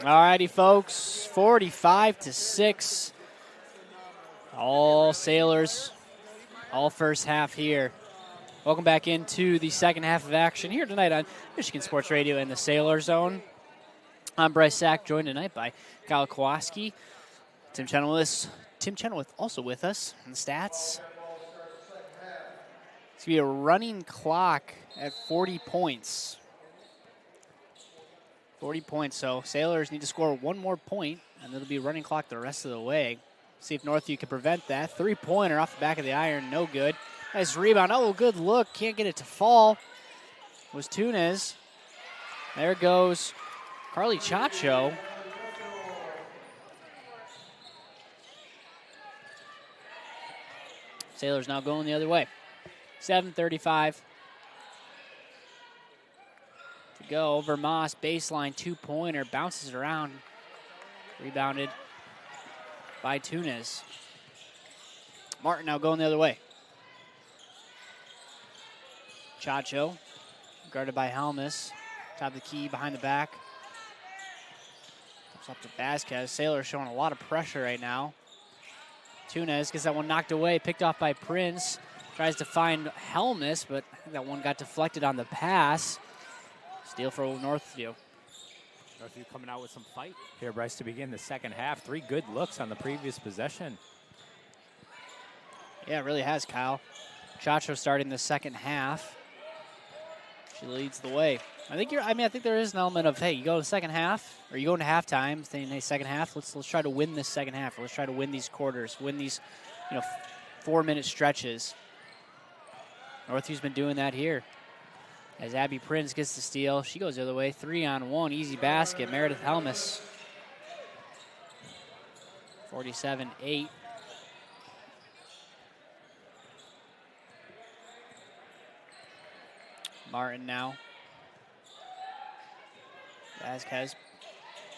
Alrighty, folks, 45-6. All Sailors, all first half here. Welcome back into the second half of action here tonight on Michigan Sports Radio in the Sailor Zone. I'm Bryce Sack, joined tonight by Kyle Kowalski. Tim Chenoweth also with us in the stats. It's going to be a running clock at 40 points. 40 points, so Sailors need to score one more point, and it'll be running clock the rest of the way. See if Northview can prevent that. Three-pointer off the back of the iron, no good. Nice rebound. Oh, good look. Can't get it to fall. It was Tunez. There goes Carly Chacho. Sailors now going the other way. 7:35 to go. Vermas, baseline two-pointer, bounces around. Rebounded by Tunez. Martin now going the other way. Chacho, guarded by Helmus. Top of the key, behind the back. It's up to Vasquez. Sailor showing a lot of pressure right now. Tunez gets that one knocked away, picked off by Prince. Tries to find Helmus, but that one got deflected on the pass. Steal for Northview. Northview coming out with some fight here, Bryce, to begin the second half. 3 good looks on the previous possession. Yeah, it really has, Kyle. Chacho starting the second half. She leads the way. I think there is an element of, hey, you go to the second half, or you go into halftime, saying, hey, second half, let's try to win this second half. Let's try to win these quarters, win these, 4-minute stretches. Northview's been doing that here. As Abby Prince gets the steal, she goes the other way. 3-on-1, easy basket. Meredith Helmus. 47-8. Martin now. Vasquez,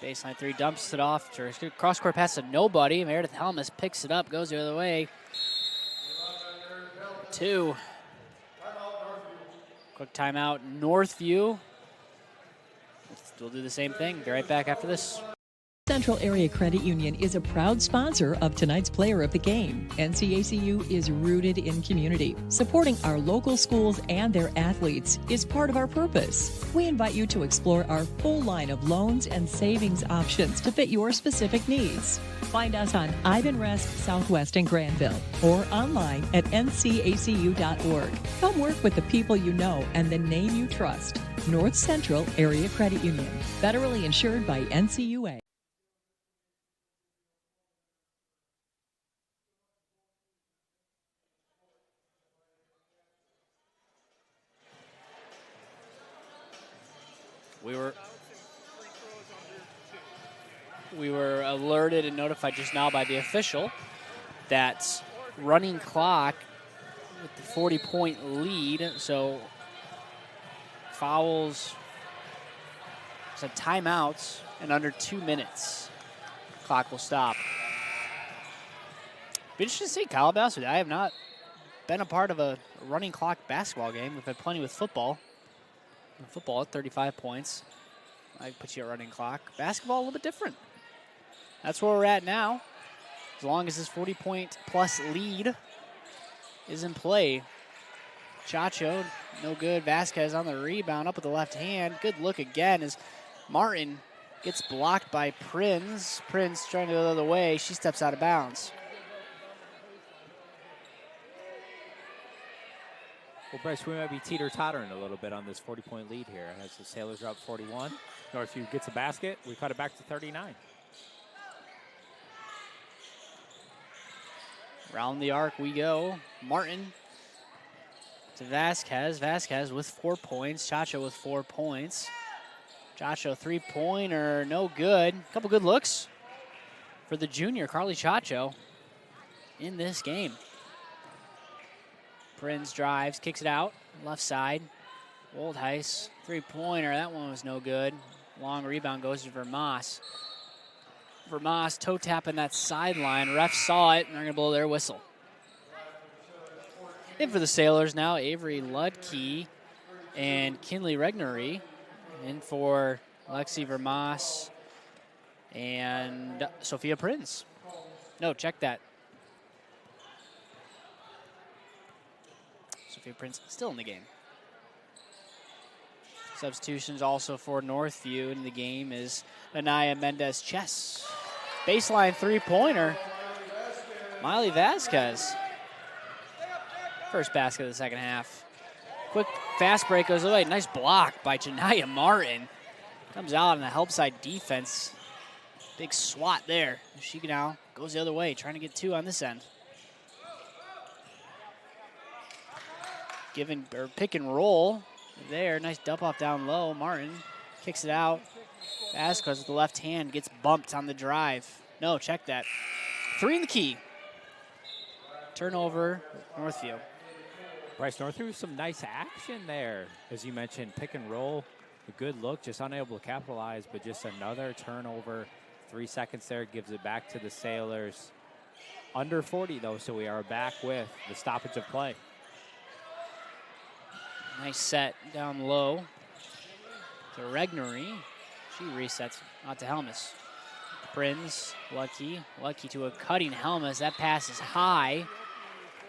baseline three, dumps it off. Cross-court pass to nobody. Meredith Helmus picks it up, goes the other way. 2. Quick timeout, Northview. We'll do the same thing. Be right back after this. Central Area Credit Union is a proud sponsor of tonight's Player of the Game. NCACU is rooted in community. Supporting our local schools and their athletes is part of our purpose. We invite you to explore our full line of loans and savings options to fit your specific needs. Find us on Ivan Rest Southwest in Granville or online at ncacu.org. Come work with the people you know and the name you trust. North Central Area Credit Union, federally insured by NCUA. We were alerted and notified just now by the official that running clock with the 40-point lead, so fouls, so timeouts, and under 2 minutes, clock will stop. Be interesting to see, Kyle, to be honest with you. I have not been a part of a running clock basketball game. We've had plenty with football. Football at 35 points. I put you at running clock. Basketball a little bit different. That's where we're at now. As long as this 40-point plus lead is in play. Chacho, no good. Vasquez on the rebound, up with the left hand. Good look again as Martin gets blocked by Prince. Prince trying to go the other way. She steps out of bounds. Well, Bryce, we might be teeter-tottering a little bit on this 40-point lead here. As the Sailors are up 41. Northview gets a basket. We cut it back to 39. Round the arc we go. Martin to Vasquez. Vasquez with 4 points. Chacho with 4 points. Chacho three-pointer, no good. A couple good looks for the junior, Carly Chacho, in this game. Prinz drives, kicks it out, left side. Woldheis, three-pointer, that one was no good. Long rebound goes to Vermas. Vermas toe tapping that sideline. Refs saw it, and they're going to blow their whistle. In for the Sailors now, Avery Ludke and Kinley Regnery. In for Lexi Vermas And Sophia Prinz. No, check that. Sophia Prinz still in the game. Substitutions also for Northview in the game is Anaya Mendez-Chess. Baseline three-pointer. Miley Vasquez. First basket of the second half. Quick fast break goes away. Nice block by Janiyah Martin. Comes out on the help side defense. Big swat there. She now goes the other way, trying to get 2 on this end. Pick and roll there. Nice dump off down low. Martin kicks it out. Vasquez with the left hand gets bumped on the drive. No, check that. 3 in the key. Turnover, Northview. Bryce, Northview, some nice action there. As you mentioned, pick and roll, a good look, just unable to capitalize, but just another turnover. 3 seconds there, gives it back to the Sailors. Under 40, though, so we are back with the stoppage of play. Nice set down low to Regnery. She resets out to Helmus. Prinz, Lucky to a cutting Helmus. That pass is high.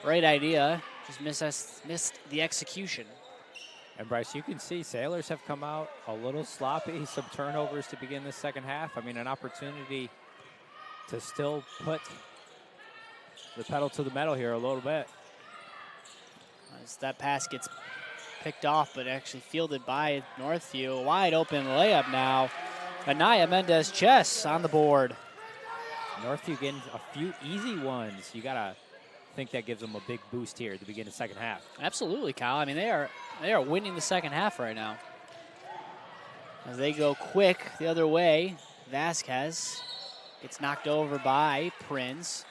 Great idea. Just missed the execution. And Bryce, you can see Sailors have come out a little sloppy. Some turnovers to begin the second half. I mean, an opportunity to still put the pedal to the metal here a little bit. As that pass gets picked off, but actually fielded by Northview. Wide open layup now. Anaya Mendez-Chess on the board. Northview getting a few easy ones. You gotta think that gives them a big boost here at the beginning of the second half. Absolutely, Kyle. I mean, they are winning the second half right now. As they go quick the other way, Vasquez gets knocked over by Prinz.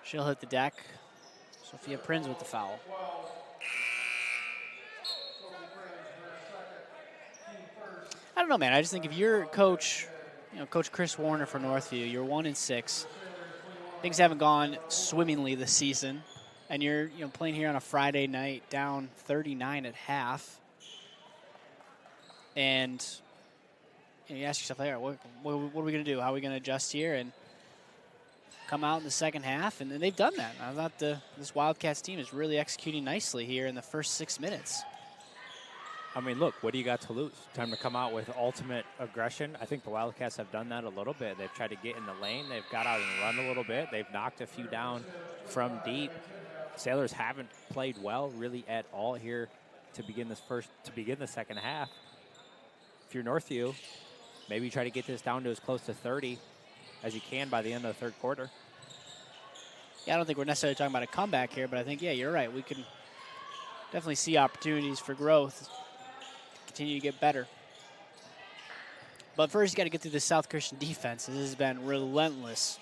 She'll hit the deck. Sophia Prinz with the foul. I don't know, man. I just think if you're Coach Chris Warner for Northview, you're 1-6. Things haven't gone swimmingly this season, and you're playing here on a Friday night, down 39 at half, and you ask yourself, hey, what are we going to do? How are we going to adjust here and come out in the second half? And they've done that. I thought this Wildcats team is really executing nicely here in the first 6 minutes. I mean, look, what do you got to lose? Time to come out with ultimate aggression. I think the Wildcats have done that a little bit. They've tried to get in the lane. They've got out and run a little bit. They've knocked a few down from deep. Sailors haven't played well really at all here to begin the second half. If you're Northview, maybe try to get this down to as close to 30 as you can by the end of the third quarter. Yeah, I don't think we're necessarily talking about a comeback here, but I think, yeah, you're right. We can definitely see opportunities for growth. Continue to get better. But first, you got to get through the South Christian defense. This has been relentless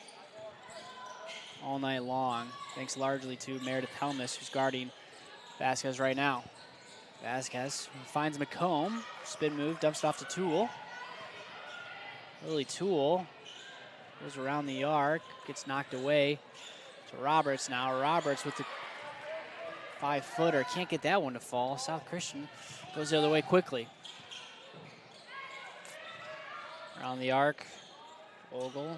all night long, thanks largely to Meredith Helmus, who's guarding Vasquez right now. Vasquez finds McComb. Spin move, dumps it off to Toole. Lily Toole goes around the arc, gets knocked away to Roberts now. Roberts with the 5-footer. Can't get that one to fall. South Christian goes the other way quickly. Around the arc. Ogle.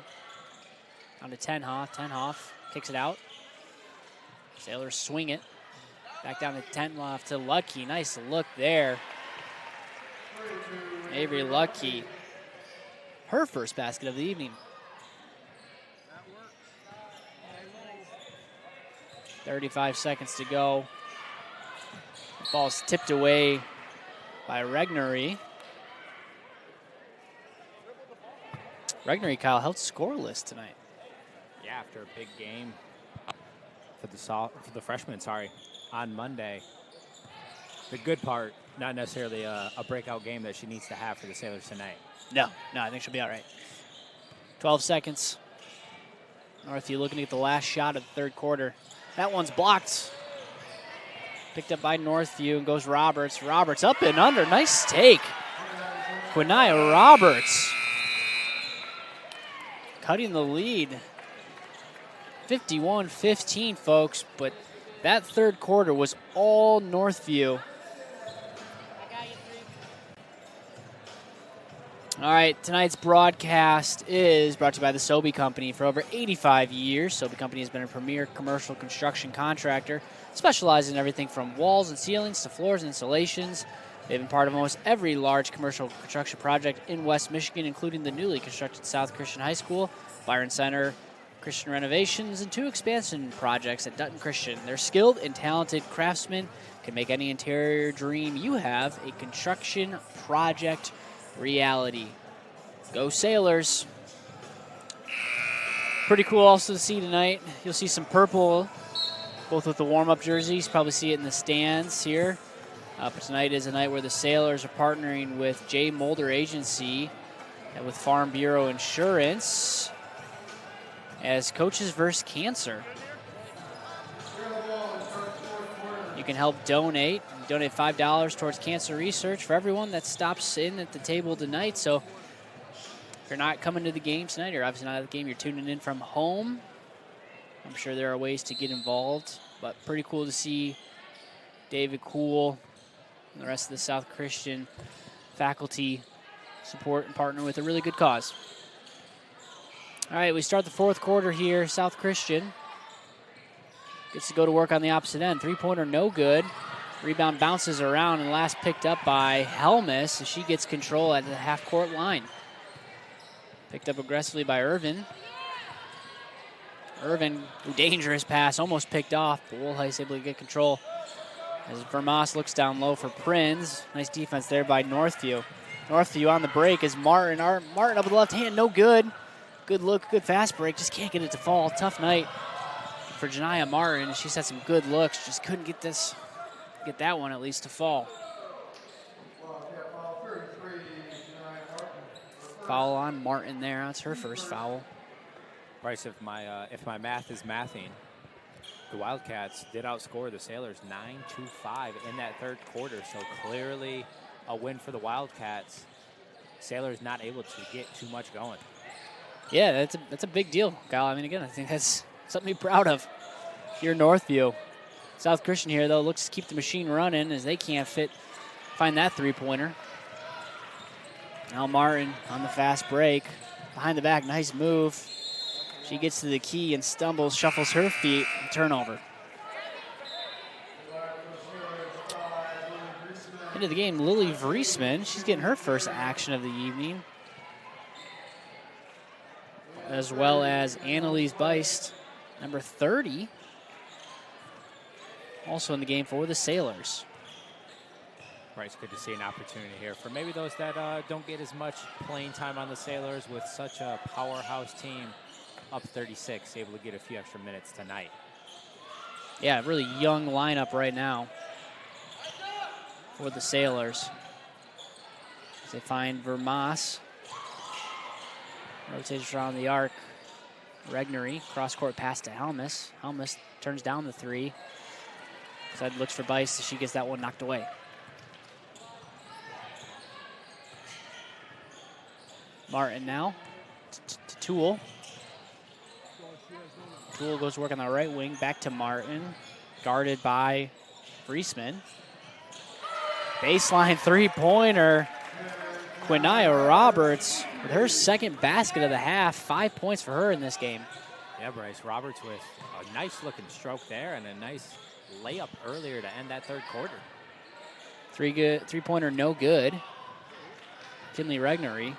Down to Tenhoff. Tenhoff kicks it out. Sailors swing it. Back down to Tenhoff to Lucky. Nice look there. Avery Lucky. Her first basket of the evening. 35 seconds to go. The ball's tipped away by Regnery. Regnery, Kyle, held scoreless tonight. Yeah, after a big game for the freshmen, on Monday. The good part, not necessarily a breakout game that she needs to have for the Sailors tonight. No, I think she'll be all right. 12 seconds. Northview looking to get the last shot of the third quarter. That one's blocked. Picked up by Northview and goes Roberts. Roberts up and under. Nice take. Quinaya Roberts cutting the lead. 51-15, folks. But that third quarter was all Northview. All right, tonight's broadcast is brought to you by the Sobey Company. For over 85 years, Sobey Company has been a premier commercial construction contractor, specializing in everything from walls and ceilings to floors and installations. They've been part of almost every large commercial construction project in West Michigan, including the newly constructed South Christian High School, Byron Center, Christian renovations, and 2 expansion projects at Dutton Christian. Their skilled and talented craftsmen can make any interior dream you have a construction project reality. Go Sailors. Pretty cool also to see tonight. You'll see some purple, both with the warm-up jerseys. Probably see it in the stands here. But tonight is a night where the Sailors are partnering with J. Mulder Agency and with Farm Bureau Insurance as Coaches vs. Cancer. You can help donate. Donate $5 towards cancer research for everyone that stops in at the table tonight. So if you're not coming to the game tonight, you're obviously not at the game, you're tuning in from home. I'm sure there are ways to get involved, but pretty cool to see David Kuhl and the rest of the South Christian faculty support and partner with a really good cause. All right, we start the 4th quarter here. South Christian gets to go to work on the opposite end. 3-pointer, no good. Rebound bounces around and last picked up by Helmus as she gets control at the half-court line. Picked up aggressively by Irvin. Irvin, dangerous pass, almost picked off, but Woolheis able to get control as Vermas looks down low for Prinz. Nice defense there by Northview. Northview on the break is Martin. Martin up with the left hand, no good. Good look, good fast break, just can't get it to fall. Tough night for Janiyah Martin. She's had some good looks, just couldn't get that one at least to fall. Foul on Martin there. That's her first foul. Bryce, if my math is mathing, the Wildcats did outscore the Sailors 9-5 in that 3rd quarter. So clearly a win for the Wildcats. Sailors not able to get too much going. Yeah, that's a big deal, Kyle. I mean, again, I think that's something to be proud of here in Northview. South Christian here, though, looks to keep the machine running as they can't find that 3-pointer. Now Martin on the fast break. Behind the back, nice move. She gets to the key and stumbles, shuffles her feet, and turnover. Into the game, Lily Vriesman. She's getting her first action of the evening. As well as Annalise Beist, number 30. Also in the game for the Sailors. Right, it's good to see an opportunity here for maybe those that don't get as much playing time on the Sailors with such a powerhouse team. Up 36, able to get a few extra minutes tonight. Yeah, really young lineup right now for the Sailors. As they find Vermas. Rotates around the arc. Regnery, cross-court pass to Helmus. Helmus turns down the 3. Side looks for Beist as she gets that one knocked away. Martin now to Toole. Toole goes to work on the right wing, back to Martin. Guarded by Vriesman. Baseline 3-pointer. Quinaya Roberts with her 2nd basket of the half. 5 points for her in this game. Yeah, Bryce Roberts with a nice looking stroke there and a nice layup earlier to end that 3rd quarter. 3-pointer, no good. Kinley Regnery.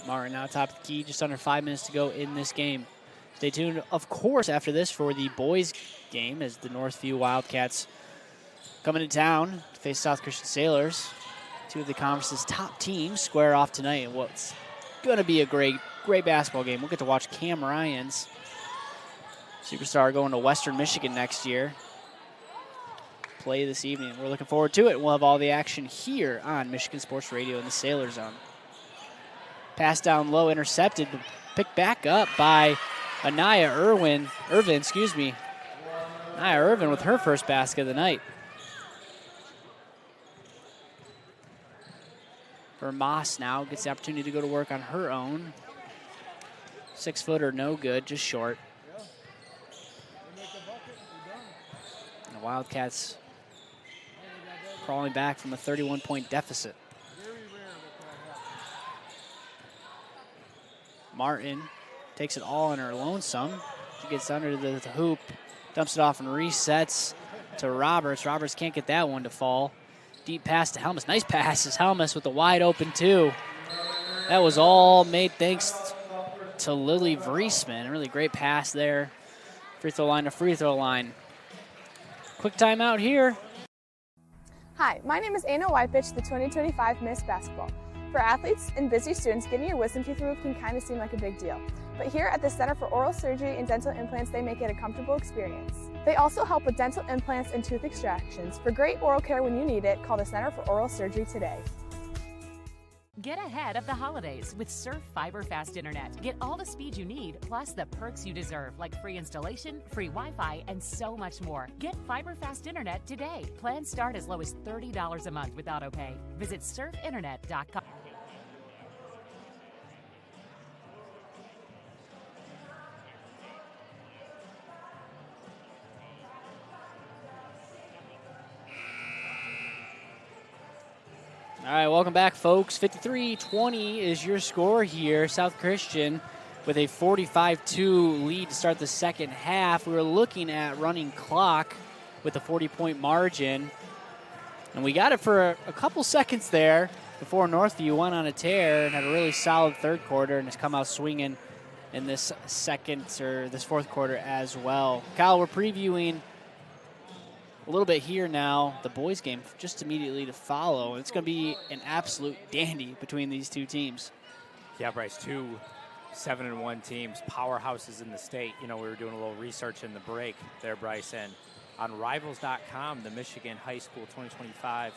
Martin now top of the key, just under 5 minutes to go in this game. Stay tuned, of course, after this for the boys game as the Northview Wildcats coming to town to face South Christian Sailors. 2 of the conference's top teams square off tonight in what's going to be a great basketball game. We'll get to watch Cam Ryan's superstar going to Western Michigan next year play this evening. We're looking forward to it. We'll have all the action here on Michigan Sports Radio in the Sailor Zone. Pass down low, intercepted, picked back up by Anaya Irvin. Anaya Irvin with her first basket of the night. Vermas now gets the opportunity to go to work on her own. 6-footer, no good, just short. Wildcats crawling back from a 31-point deficit. Martin takes it all on her lonesome. She gets under the hoop, dumps it off and resets to Roberts. Roberts can't get that one to fall. Deep pass to Helmus. Nice passes. Helmus with the wide open two. That was all made thanks to Lily Vriesman. A really great pass there. Free throw line to free throw line. Quick timeout here. Hi, my name is Anna Wypich, the 2025 Miss Basketball. For athletes and busy students, getting your wisdom teeth removed can kind of seem like a big deal. But here at the Center for Oral Surgery and Dental Implants, they make it a comfortable experience. They also help with dental implants and tooth extractions. For great oral care when you need it, call the Center for Oral Surgery today. Get ahead of the holidays with Surf Fiber Fast Internet. Get all the speed you need, plus the perks you deserve, like free installation, free Wi-Fi, and so much more. Get Fiber Fast Internet today. Plans start as low as $30 a month with AutoPay. Visit surfinternet.com. All right, welcome back, folks. 53-20 is your score here. South Christian with a 45-2 lead to start the second half. We were looking at running clock with a 40-point margin, and we got it for a couple seconds there before Northview went on a tear and had a really solid third quarter and has come out swinging in this fourth quarter as well. Kyle, we're previewing a little bit here now, the boys game just immediately to follow. It's going to be an absolute dandy between these two teams. Yeah, Bryce, two 7-1 teams, powerhouses in the state. You know, we were doing a little research in the break there, Bryce, and on Rivals.com, the Michigan High School 2025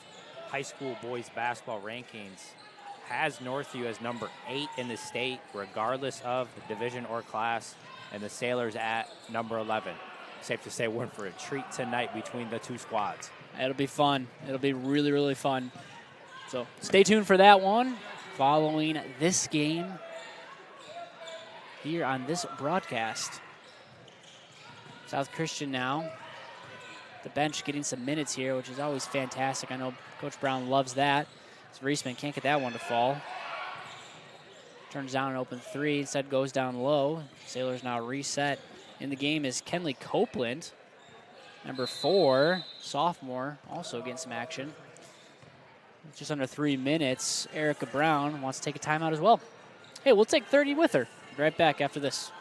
high school boys basketball rankings has Northview as number 8 in the state, regardless of the division or class, and the Sailors at number 11. Safe to say we're in for a treat tonight between the two squads. It'll be fun. It'll be really, really fun. So stay tuned for that one following this game here on this broadcast. South Christian now. The bench getting some minutes here, which is always fantastic. I know Coach Brown loves that. So Reisman can't get that one to fall. Turns down an open three. Instead goes down low. Sailors now reset. In the game is Kenley Copeland, number 4, sophomore, also getting some action. Just under 3 minutes, Erica Brown wants to take a timeout as well. Hey, we'll take 30 with her. Right back after this.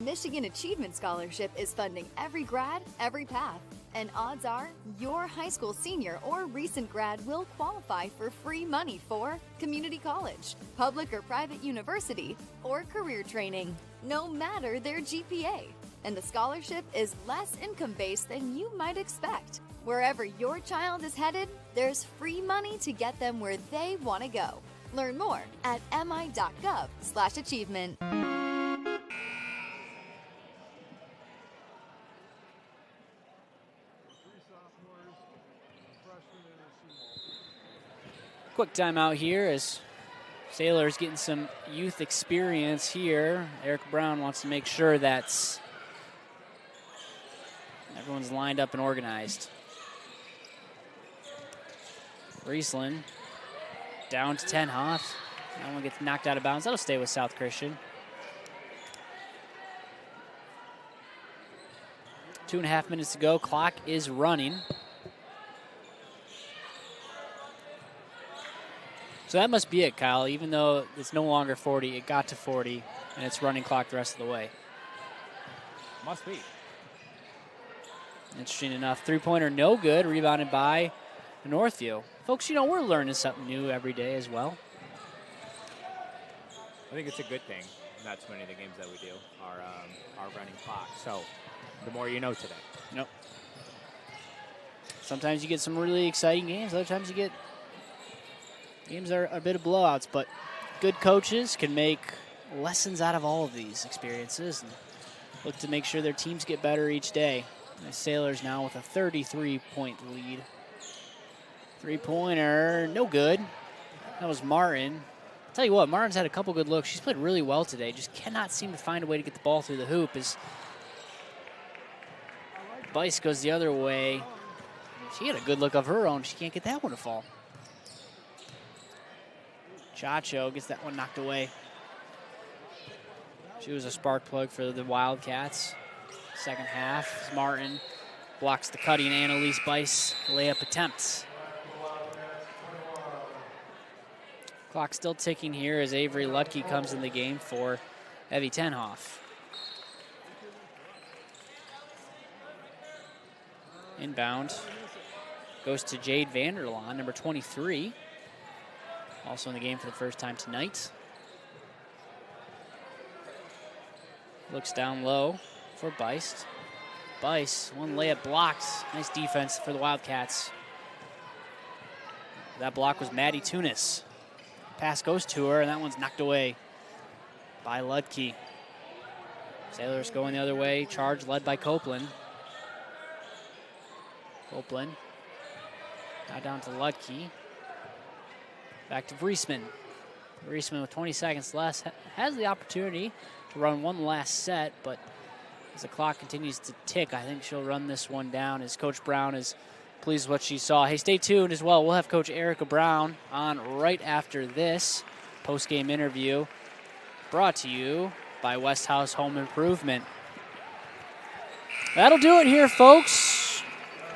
Michigan Achievement Scholarship is funding every grad, every path. And odds are your high school senior or recent grad will qualify for free money for community college, public or private university, or career training, no matter their GPA. And the scholarship is less income-based than you might expect. Wherever your child is headed, there's free money to get them where they want to go. Learn more at mi.gov/achievement. Quick timeout here as Sailors getting some youth experience here. Eric Brown wants to make sure that everyone's lined up and organized. Riesland down to 10 Hoff. That one gets knocked out of bounds. That'll stay with South Christian. 2.5 minutes to go. Clock is running. So that must be it, Kyle. Even though it's no longer 40, it got to 40, and it's running clock the rest of the way. Must be. Interesting enough. Three-pointer no good, rebounded by Northview. Folks, you know, we're learning something new every day as well. I think it's a good thing. Not too many of the games that we do are running clock. So the more you know today. Yep. Sometimes you get some really exciting games. Other times you get games that are a bit of blowouts. But good coaches can make lessons out of all of these experiences and look to make sure their teams get better each day. The Sailors now with a 33-point lead. Three-pointer, no good. That was Martin. I'll tell you what, Martin's had a couple good looks. She's played really well today. Just cannot seem to find a way to get the ball through the hoop. As Bice goes the other way. She had a good look of her own. She can't get that one to fall. Chacho gets that one knocked away. She was a spark plug for the Wildcats. Second half, Martin blocks the cutting Annalise Bice layup attempts. Clock still ticking here as Avery Lutke comes in the game for Evie Tenhoff. Inbound goes to Jade Vanderlaan, number 23. Also in the game for the first time tonight. Looks down low for Bice. Bice, one layup blocked. Nice defense for the Wildcats. That block was Maddie Tunis. Pass goes to her, and that one's knocked away by Ludke. Sailors going the other way. Charge led by Copeland. Copeland. Now down to Ludke. Back to Vriesman. Vriesman with 20 seconds left has the opportunity to run one last set, but as the clock continues to tick, I think she'll run this one down as Coach Brown is pleased with what she saw. Hey, stay tuned as well. We'll have Coach Erica Brown on right after this post-game interview brought to you by West House Home Improvement. That'll do it here, folks.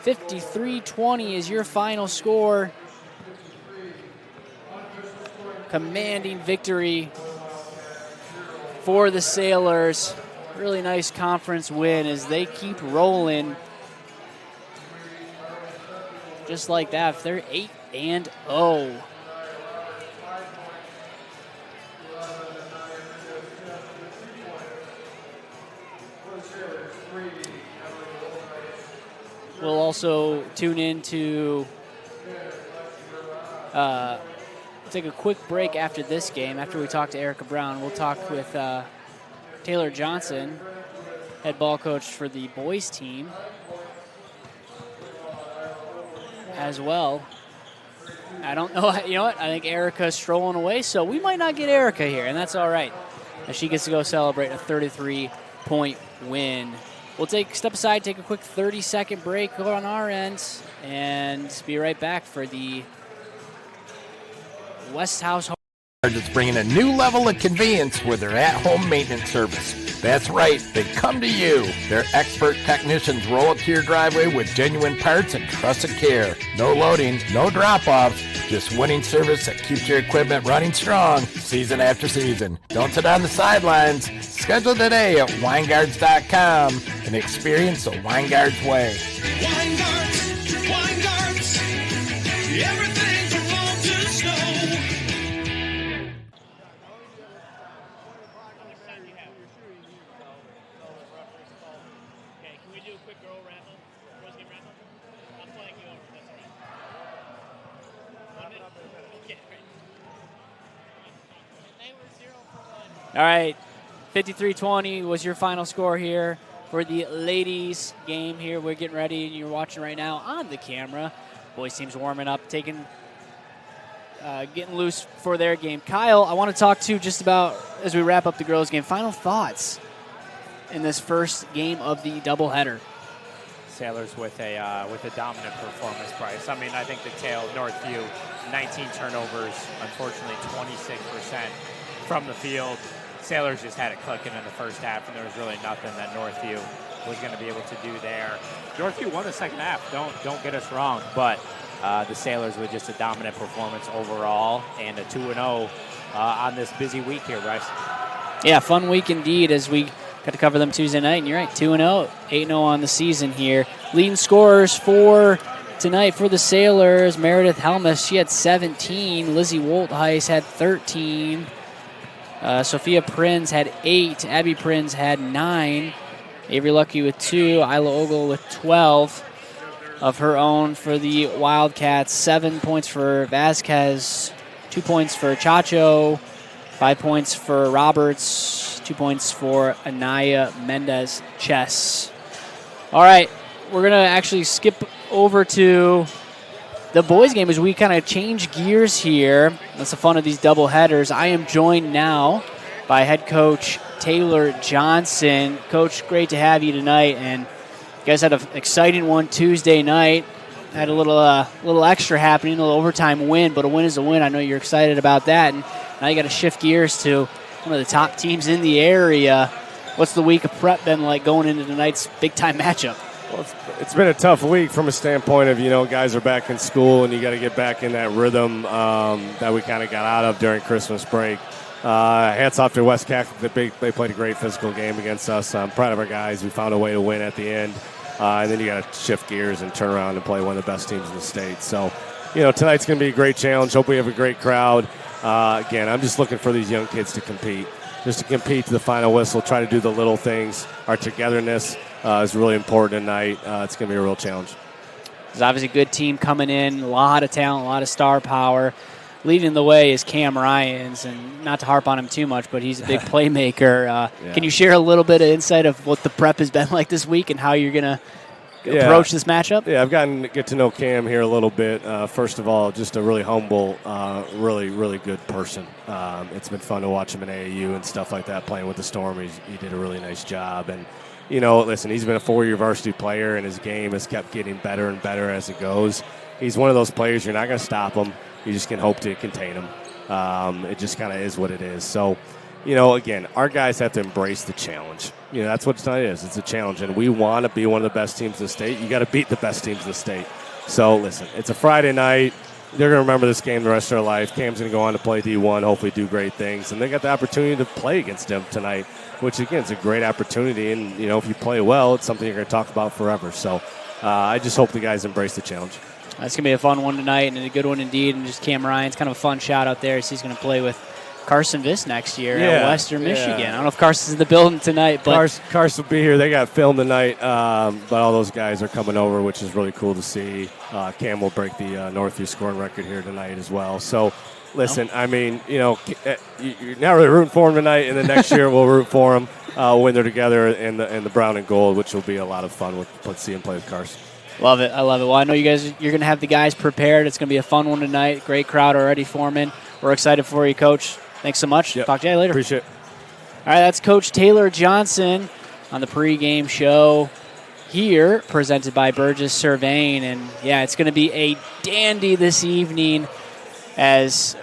53-20 is your final score. Commanding victory for the Sailors. Really nice conference win as they keep rolling. Just like that, if they're 8-0. We'll also tune in to take a quick break after this game. After we talk to Erica Brown, we'll talk with Taylor Johnson, head ball coach for the boys team, as well. I don't know, you know what? I think Erica's strolling away, so we might not get Erica here, and that's all right, as she gets to go celebrate a 33-point win. We'll step aside, take a quick 30-second break on our end, and be right back for the West House Home. It's bringing a new level of convenience with their at-home maintenance service. That's right, they come to you. Their expert technicians roll up to your driveway with genuine parts and trusted care. No loading, no drop-offs, just winning service that keeps your equipment running strong season after season. Don't sit on the sidelines. Schedule today at Weingarts.com and experience the Weingarts way. Weingarts, everything from lawn to snow. All right, 53-20 was your final score here for the ladies game here. We're getting ready, and you're watching right now on the camera. Boys team's warming up, getting loose for their game. Kyle, I want to talk to just about, as we wrap up the girls game, final thoughts in this first game of the doubleheader. Sailors with a dominant performance, Bryce. I mean, I think the tail, Northview, 19 turnovers, unfortunately 26% from the field. Sailors just had it clicking in the first half, and there was really nothing that Northview was going to be able to do there. Northview won the second half. Don't get us wrong, but the Sailors with just a dominant performance overall and a 2-0 on this busy week here, Bryce. Yeah, fun week indeed as we got to cover them Tuesday night. And you're right, 2-0, 8-0 on the season here. Leading scorers for tonight for the Sailors, Meredith Helmus, she had 17. Lizzie Woltheis had 13. Sophia Prinz had 8. Abby Prinz had 9. Avery Lucky with 2. Isla Ogle with 12 of her own for the Wildcats. 7 points for Vasquez. 2 points for Chacho. 5 points for Roberts. 2 points for Anaya Mendez Chess. All right, we're going to actually skip over to the boys' game as we kind of change gears here. That's the fun of these double headers. I am joined now by head coach Taylor Johnson. Coach, great to have you tonight, and guys had an exciting one Tuesday night. Had a little extra happening, a little overtime win, but a win is a win. I know you're excited about that. And now you got to shift gears to one of the top teams in the area. What's the week of prep been like going into tonight's big-time matchup? Well, it's been a tough week from a standpoint of, guys are back in school and you got to get back in that rhythm that we kind of got out of during Christmas break. Hats off to West Catholic. They played a great physical game against us. I'm proud of our guys. We found a way to win at the end. And then you got to shift gears and turn around and play one of the best teams in the state. So, tonight's going to be a great challenge. Hope we have a great crowd. Again, I'm just looking for these young kids to compete. Just to compete to the final whistle, try to do the little things. Our togetherness is really important tonight. It's going to be a real challenge. There's obviously a good team coming in, a lot of talent, a lot of star power. Leading the way is Cam Ryans, and not to harp on him too much, but he's a big playmaker. Yeah. Can you share a little bit of insight of what the prep has been like this week and how you're going to approach this matchup? Yeah, I've gotten to get to know Cam here a little bit. First of all, just a really humble, really, really good person. It's been fun to watch him in AAU and stuff like that, playing with the Storm. He did a really nice job. And, listen, he's been a 4-year varsity player, and his game has kept getting better and better as it goes. He's one of those players, you're not going to stop him. You just can hope to contain him. It just kind of is what it is. So, again, our guys have to embrace the challenge. That's what tonight is. It's a challenge, and we want to be one of the best teams in the state. You got to beat the best teams in the state. So, listen, it's a Friday night. They're going to remember this game the rest of their life. Cam's going to go on to play D1, hopefully do great things. And they got the opportunity to play against them tonight, which, again, is a great opportunity. And, if you play well, it's something you're going to talk about forever. So I just hope the guys embrace the challenge. That's going to be a fun one tonight and a good one indeed. And just Cam Ryan's kind of a fun shout out there as he's going to play with Carson Viss next year at Western Michigan. I don't know if Carson's in the building tonight, but Carson will be here. They got film tonight, but all those guys are coming over, which is really cool to see. Cam will break the Northview scoring record here tonight as well. So, listen, I mean, you're not really rooting for them tonight, and then next year we'll root for them when they're together in the brown and gold, which will be a lot of fun. Let's see him play with Carson. Love it. I love it. Well, I know you're going to have the guys prepared. It's going to be a fun one tonight. Great crowd already forming. We're excited for you, Coach. Thanks so much. Yep. Talk to you later. Appreciate it. All right, that's Coach Taylor Johnson on the pregame show here, presented by Burgess Surveying. And, yeah, it's going to be a dandy this evening as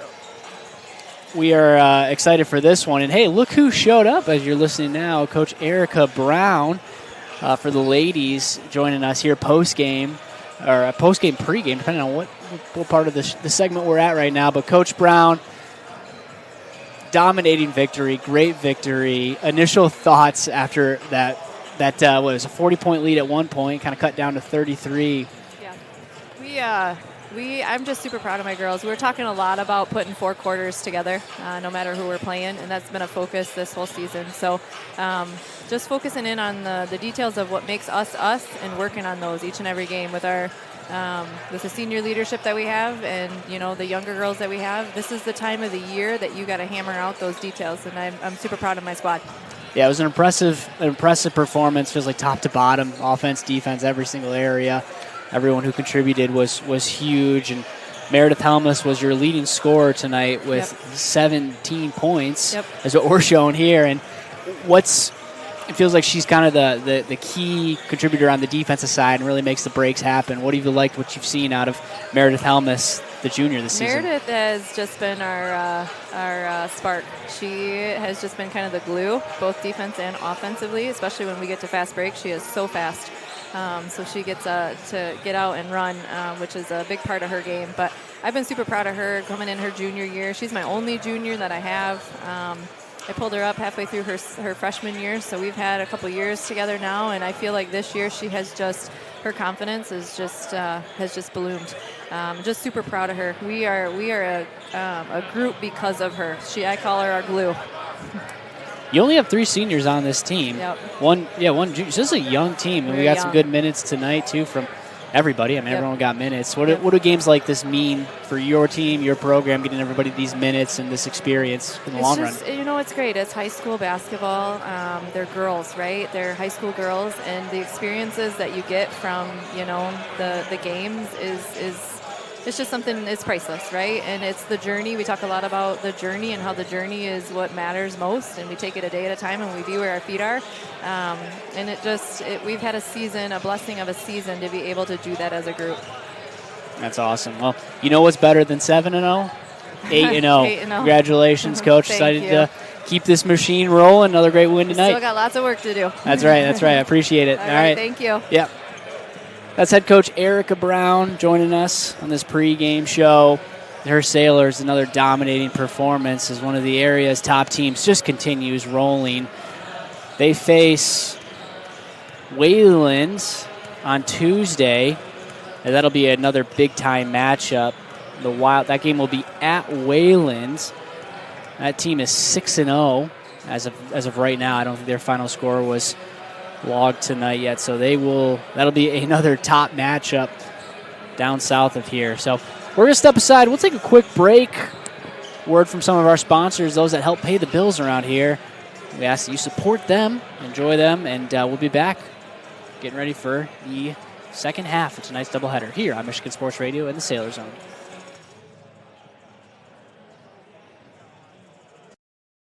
we are excited for this one. And, hey, look who showed up as you're listening now. Coach Erica Brown for the ladies joining us here post-game, or post-game, pregame, depending on what part of the segment we're at right now. But Coach Brown, dominating victory, great victory. Initial thoughts after that was a 40-point lead at one point, kind of cut down to 33. Yeah, I'm just super proud of my girls. We were talking a lot about putting 4 quarters together, no matter who we're playing, and that's been a focus this whole season. So just focusing in on the details of what makes us us and working on those each and every game with our with the senior leadership that we have and, the younger girls that we have. This is the time of the year that you got to hammer out those details, and I'm super proud of my squad. Yeah, it was an impressive performance. Feels like top to bottom, offense, defense, every single area. Everyone who contributed was huge, and Meredith Helmus was your leading scorer tonight with 17 points. Yep. Is what we're showing here. And it feels like she's kind of the key contributor on the defensive side and really makes the breaks happen. What have you liked what you've seen out of Meredith Helmus, the junior, this season? Meredith has just been our spark. She has just been kind of the glue, both defense and offensively, especially when we get to fast breaks. She is so fast. So she gets to get out and run, which is a big part of her game. But I've been super proud of her coming in her junior year. She's my only junior that I have. I pulled her up halfway through her freshman year, so we've had a couple years together now, and I feel like this year she has her confidence is has just ballooned. Just super proud of her. We are a group because of her. I call her our glue. You only have 3 seniors on this team. Yep. One junior. So this is a young team, and we got some good minutes tonight too from everybody. I mean, everyone got minutes. What do games like this mean for your team, your program, getting everybody these minutes and this experience in the long run? It's great. It's high school basketball. They're girls, right? They're high school girls, and the experiences that you get from the games is it's just something, it's priceless, right? And it's the journey. We talk a lot about the journey and how the journey is what matters most, and we take it a day at a time and we be where our feet are. And we've had a blessing of a season to be able to do that as a group. That's awesome. Well, you know what's better than 7-0? 8-0. 8-0. Congratulations, Coach. Thank Excited you. to keep this machine rolling. Another great win tonight. Still got lots of work to do. That's right. I appreciate it. All right. Thank you. Yep. That's head coach Erica Brown joining us on this pregame show. Her Sailors, another dominating performance as one of the area's top teams, just continues rolling. They face Wayland on Tuesday, and that'll be another big-time matchup. That game will be at Wayland. That team is 6-0 as of right now. I don't think their final score was logged tonight yet, so that'll be another top matchup down south of here. So we're going to step aside. We'll take a quick break. Word from some of our sponsors, those that help pay the bills around here. We ask that you support them, enjoy them, and we'll be back getting ready for the second half of tonight's doubleheader here on Michigan Sports Radio and the Sailor Zone.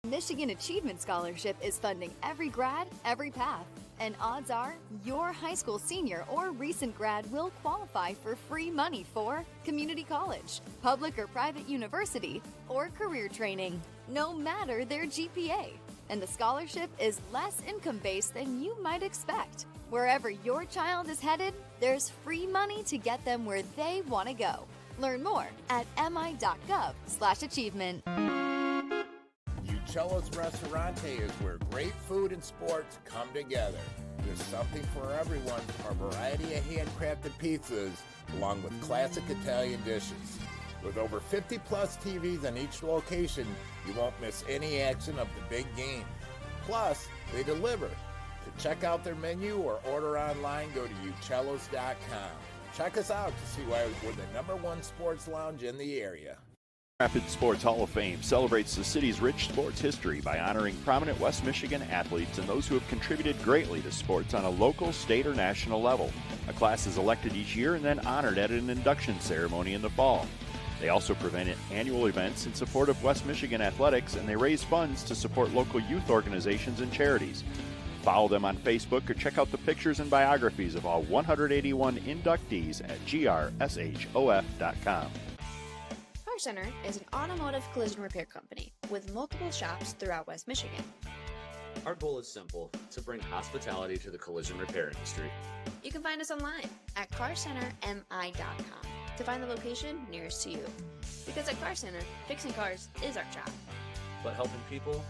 Michigan Achievement Scholarship is funding every grad, every path. And odds are your high school senior or recent grad will qualify for free money for community college, public or private university, or career training, no matter their GPA. And the scholarship is less income-based than you might expect. Wherever your child is headed, there's free money to get them where they want to go. Learn more at mi.gov/achievement. Uccello's Restaurante is where great food and sports come together. There's something for everyone from a variety of handcrafted pizzas along with classic Italian dishes. With over 50-plus TVs on each location, you won't miss any action of the big game. Plus, they deliver. To check out their menu or order online, go to uccellos.com. Check us out to see why we're the #1 sports lounge in the area. Rapid Sports Hall of Fame celebrates the city's rich sports history by honoring prominent West Michigan athletes and those who have contributed greatly to sports on a local, state, or national level. A class is elected each year and then honored at an induction ceremony in the fall. They also prevent annual events in support of West Michigan athletics, and they raise funds to support local youth organizations and charities. Follow them on Facebook or check out the pictures and biographies of all 181 inductees at grshof.com. Car Center is an automotive collision repair company with multiple shops throughout West Michigan. Our goal is simple: to bring hospitality to the collision repair industry. You can find us online at carcentermi.com to find the location nearest to you. Because at Car Center, fixing cars is our job. But helping people?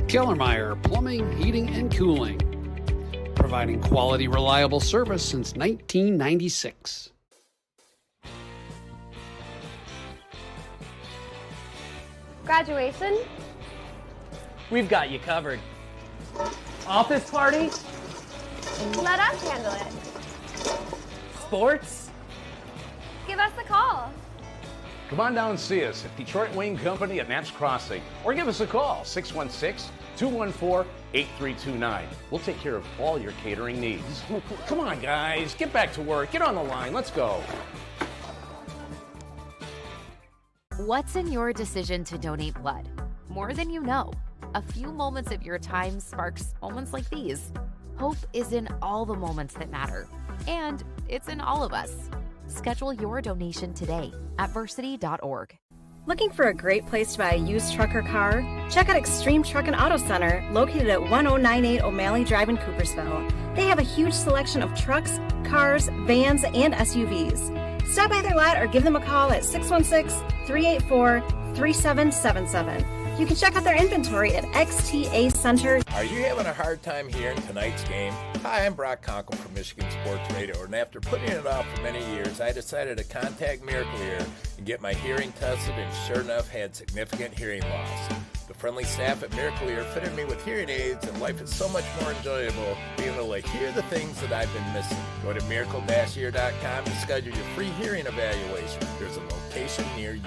Kellermeyer Plumbing, Heating, and Cooling. Providing quality, reliable service since 1996. Graduation? We've got you covered. Office party? Let us handle it. Sports? Give us a call. Come on down and see us at Detroit Wing Company at Knapp's Crossing, or give us a call, 616-214-8329. We'll take care of all your catering needs. Come on, guys, get back to work. Get on the line. Let's go. What's in your decision to donate blood? More than you know. A few moments of your time sparks moments like these. Hope is in all the moments that matter, and it's in all of us. Schedule your donation today at varsity.org. Looking for a great place to buy a used truck or car? Check out Extreme Truck and Auto Center, located at 1098 O'Malley Drive in Coopersville. They have a huge selection of trucks, cars, vans, and SUVs. Stop by their lot or give them a call at 616-384-3777. You can check out their inventory at XTA Center. Are you having a hard time hearing tonight's game? Hi, I'm Brock Conkle from Michigan Sports Radio, and after putting it off for many years, I decided to contact Miracle Ear and get my hearing tested, and sure enough, had significant hearing loss. The friendly staff at Miracle Ear fitted me with hearing aids, and life is so much more enjoyable being able to hear the things that I've been missing. Go to miracle-ear.com to schedule your free hearing evaluation. There's a location near you.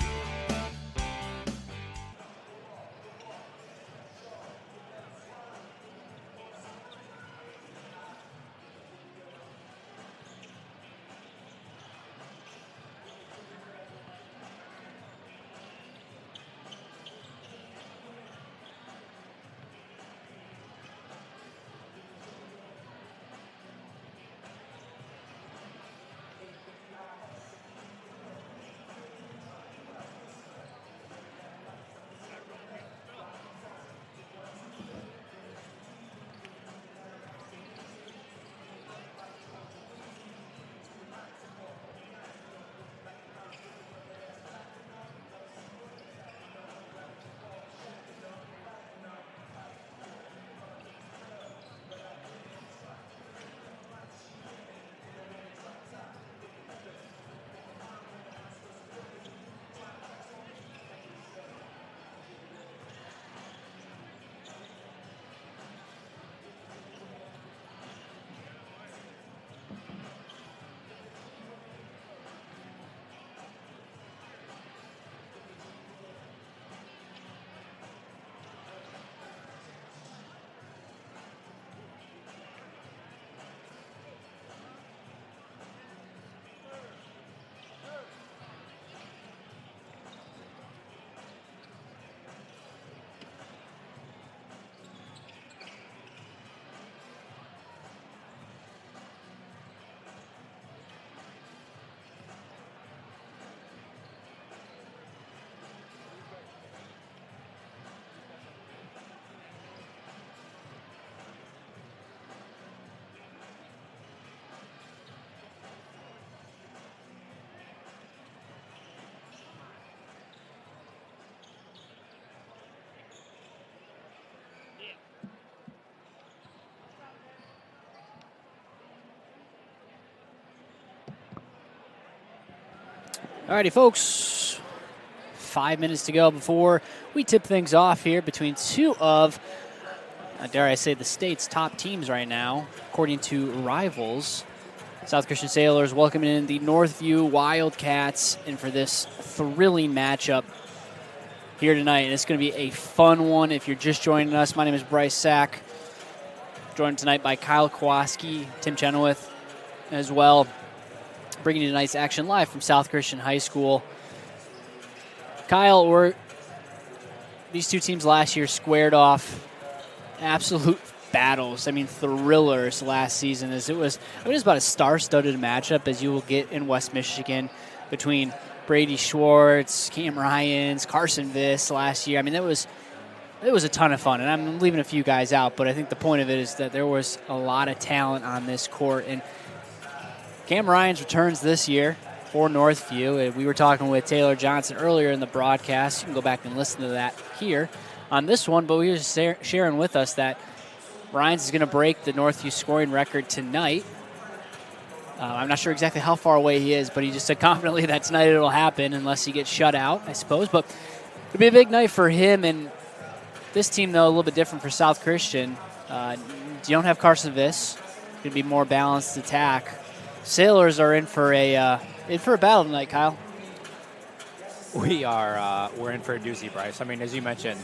Alrighty, folks. 5 minutes to go before we tip things off here between two of, dare I say, the state's top teams right now, according to Rivals. South Christian Sailors welcoming in the Northview Wildcats, and for this thrilling matchup here tonight. And it's going to be a fun one if you're just joining us. My name is Bryce Sack, joined tonight by Kyle Kowalski, Tim Chenoweth as well, bringing you tonight's action live from South Christian High School. Kyle, these two teams last year squared off absolute battles. I mean, thrillers last season. It was about as star-studded matchup as you will get in West Michigan between Brady Schwartz, Cam Ryans, Carson Viss last year. I mean, it was a ton of fun, and I'm leaving a few guys out, but I think the point of it is that there was a lot of talent on this court, and Cam Ryans returns this year for Northview. We were talking with Taylor Johnson earlier in the broadcast. You can go back and listen to that here on this one, but he was sharing with us that Ryans is going to break the Northview scoring record tonight. I'm not sure exactly how far away he is, but he just said confidently that tonight it'll happen unless he gets shut out, I suppose. But it'll be a big night for him. And this team, though, a little bit different for South Christian. You don't have Carson Viss. Going to be more balanced attack. Sailors are in for a battle tonight, Kyle. We're in for a doozy, Bryce. I mean, as you mentioned,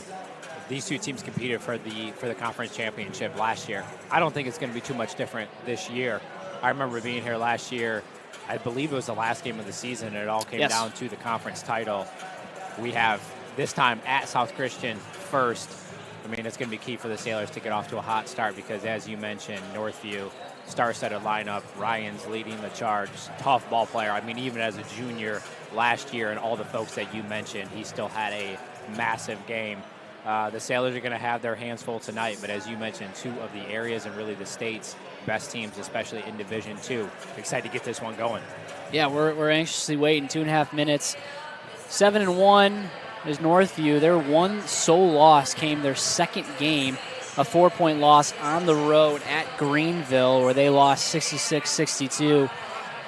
these two teams competed for the conference championship last year. I don't think it's going to be too much different this year. I remember being here last year. I believe it was the last game of the season, and it all came down to the conference title. We have this time at South Christian first. I mean, it's going to be key for the Sailors to get off to a hot start because, as you mentioned, Northview, star-studded lineup, Ryan's leading the charge, tough ball player. I mean, even as a junior last year and all the folks that you mentioned, he still had a massive game. The Sailors are going to have their hands full tonight, but as you mentioned, two of the areas and really the state's best teams, especially in Division II. Excited to get this one going. Yeah, we're anxiously waiting. 2.5 minutes. 7-1 is Northview. Their one sole loss came their second game, a 4-point loss on the road at Greenville, where they lost 66-62.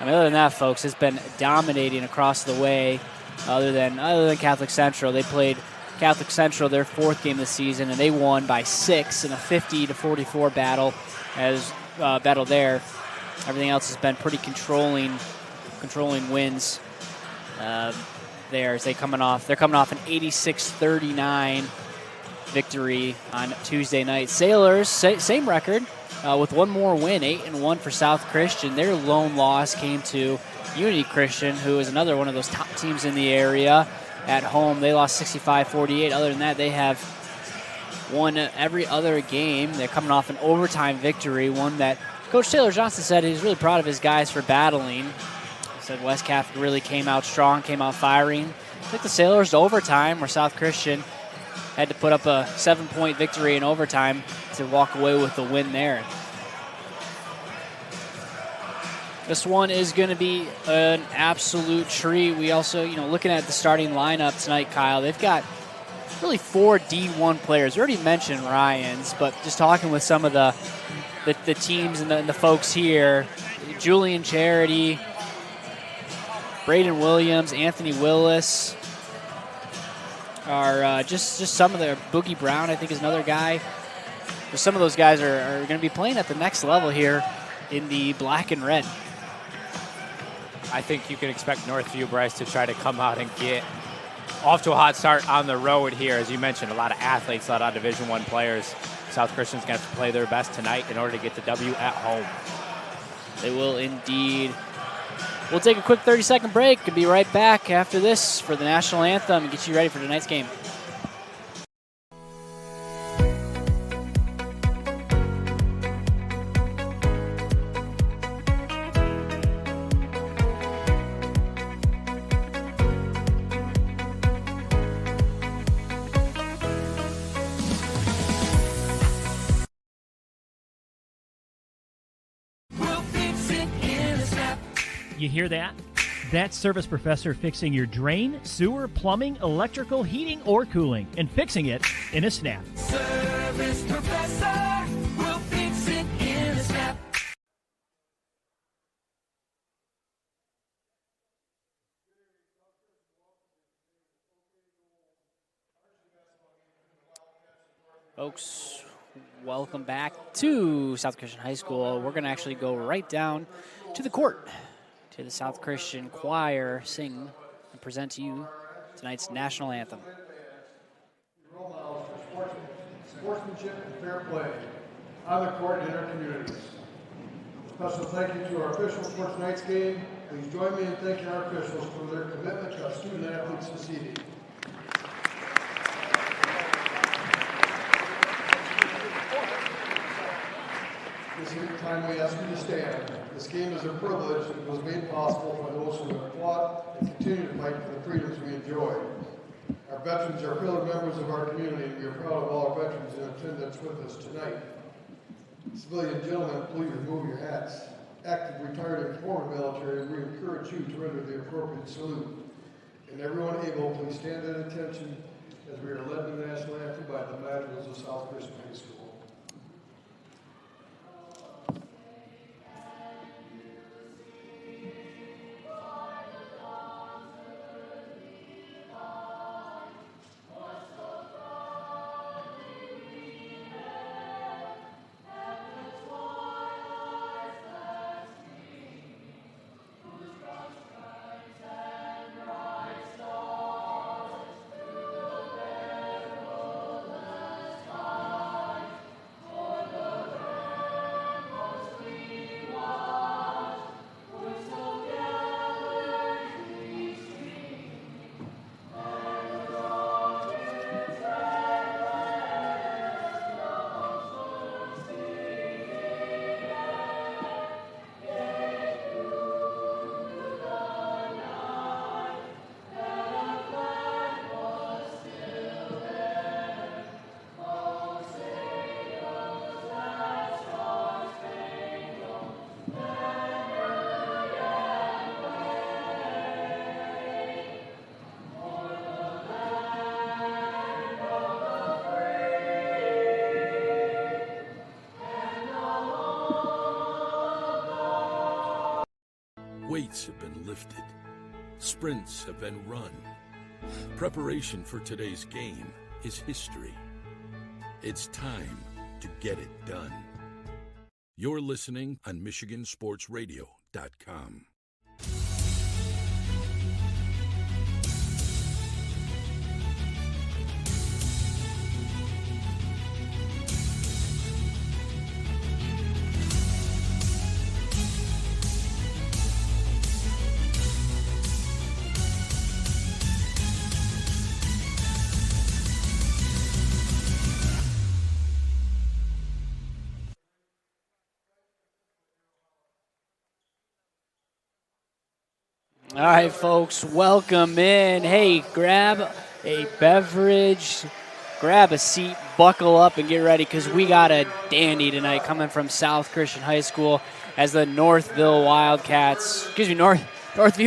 I mean, other than that, folks, it's been dominating across the way. Other than Catholic Central, they played Catholic Central their fourth game this season, and they won by 6 in a 50-44 battle. Battle there. Everything else has been pretty controlling wins there as they're coming off an 86-39 victory on Tuesday night. Sailors, same record with one more win, 8-1 for South Christian. Their lone loss came to Unity Christian, who is another one of those top teams in the area. At home, they lost 65-48. Other than that, they have won every other game. They're coming off an overtime victory, one that Coach Taylor Johnson said he's really proud of his guys for battling. He said West Catholic really came out strong, came out firing. Took the Sailors to overtime, where South Christian had to put up a 7-point victory in overtime to walk away with the win there. This one is going to be an absolute treat. We also, looking at the starting lineup tonight, Kyle, they've got really 4 D1 players. We already mentioned Ryan's, but just talking with some of the teams and the folks here, Julian Charity, Braden Williams, Anthony Willis are just some of the Boogie Brown, I think, is another guy. Some of those guys are going to be playing at the next level here in the black and red. I think you can expect Northview, Bryce, to try to come out and get off to a hot start on the road here. As you mentioned, a lot of athletes, a lot of Division I players. South Christian's going to have to play their best tonight in order to get the W at home. They will indeed. We'll take a quick 30-second break and be right back after this for the national anthem and get you ready for tonight's game. You hear that? That's Service Professor fixing your drain, sewer, plumbing, electrical, heating, or cooling, and fixing it in a snap. Service Professor will fix it in a snap. Folks, welcome back to South Christian High School. We're going to actually go right down to the court to the South Christian Choir sing and present to you tonight's national anthem. Role models for sportsmanship and fair play on the court and in our communities. Special thank you to our officials for tonight's game. Please join me in thanking our officials for their commitment to our student athletes this evening. This time we ask you to stand. This game is a privilege and was made possible by those who have fought and continue to fight for the freedoms we enjoy. Our veterans are pillar members of our community, and we are proud of all our veterans in attendance with us tonight. Civilian gentlemen, please remove your hats. Active, retired, and former military, we encourage you to render the appropriate salute. And everyone able, please stand at attention as we are led in the national anthem by the Madrigals of South Christian High School. Weights have been lifted. Sprints have been run. Preparation for today's game is history. It's time to get it done. You're listening on MichiganSportsRadio.com. All right, folks, welcome in. Hey, grab a beverage, grab a seat, buckle up, and get ready because we got a dandy tonight coming from South Christian High School as the Northview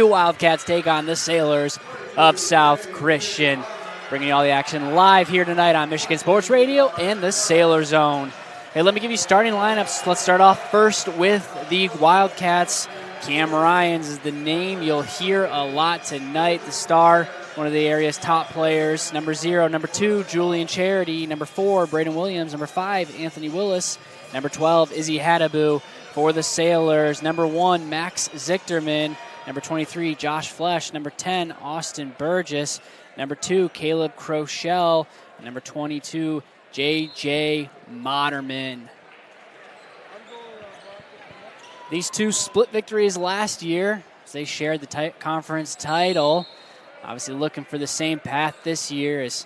Wildcats take on the Sailors of South Christian. Bringing you all the action live here tonight on Michigan Sports Radio and the Sailor Zone. Hey, let me give you starting lineups. Let's start off first with the Wildcats. Cam Ryans is the name you'll hear a lot tonight. The star, one of the area's top players. Number 0, number 2, Julian Charity. Number 4, Braden Williams. Number 5, Anthony Willis. Number 12, Izzy Hadabu for the Sailors. Number 1, Max Zichterman. Number 23, Josh Flesch. Number 10, Austin Burgess. Number 2, Caleb Crochelle. And number 22, J.J. Moderman. These two split victories last year as they shared the conference title. Obviously looking for the same path this year as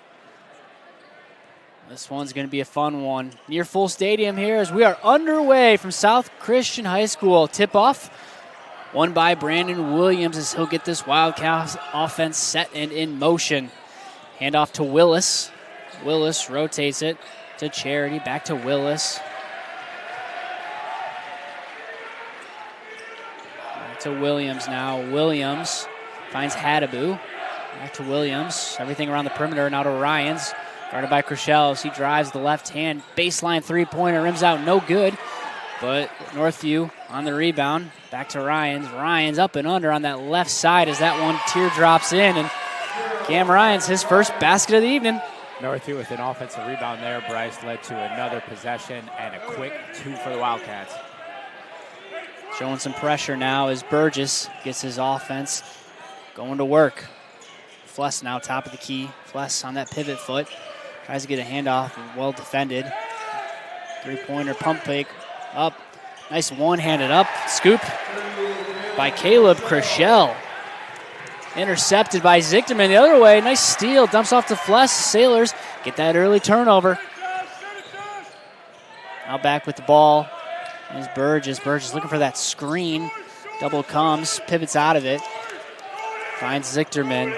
this one's going to be a fun one. Near full stadium here as we are underway from South Christian High School. Tip-off won by Brandon Williams as he'll get this Wildcats offense set and in motion. Handoff to Willis. Willis rotates it to Charity. Back to Willis. To Williams now. Williams finds Hadabu. Back to Williams. Everything around the perimeter. Now to Ryans. Guarded by Crochelle as he drives the left hand. Baseline three-pointer. Rims out. No good. But Northview on the rebound. Back to Ryans. Ryans up and under on that left side as that one teardrops in. And Cam Ryans, his first basket of the evening. Northview with an offensive rebound there. Bryce led to another possession and a quick 2 for the Wildcats. Showing some pressure now as Burgess gets his offense going to work. Fless now top of the key. Fless on that pivot foot. Tries to get a handoff, well defended. Three-pointer pump fake up. Nice one-handed up. Scoop by Caleb Crochelle. Intercepted by Zichterman the other way. Nice steal. Dumps off to Fless. Sailors get that early turnover. Now back with the ball. There's Burgess. Burgess looking for that screen. Double comes, pivots out of it. Finds Zichterman.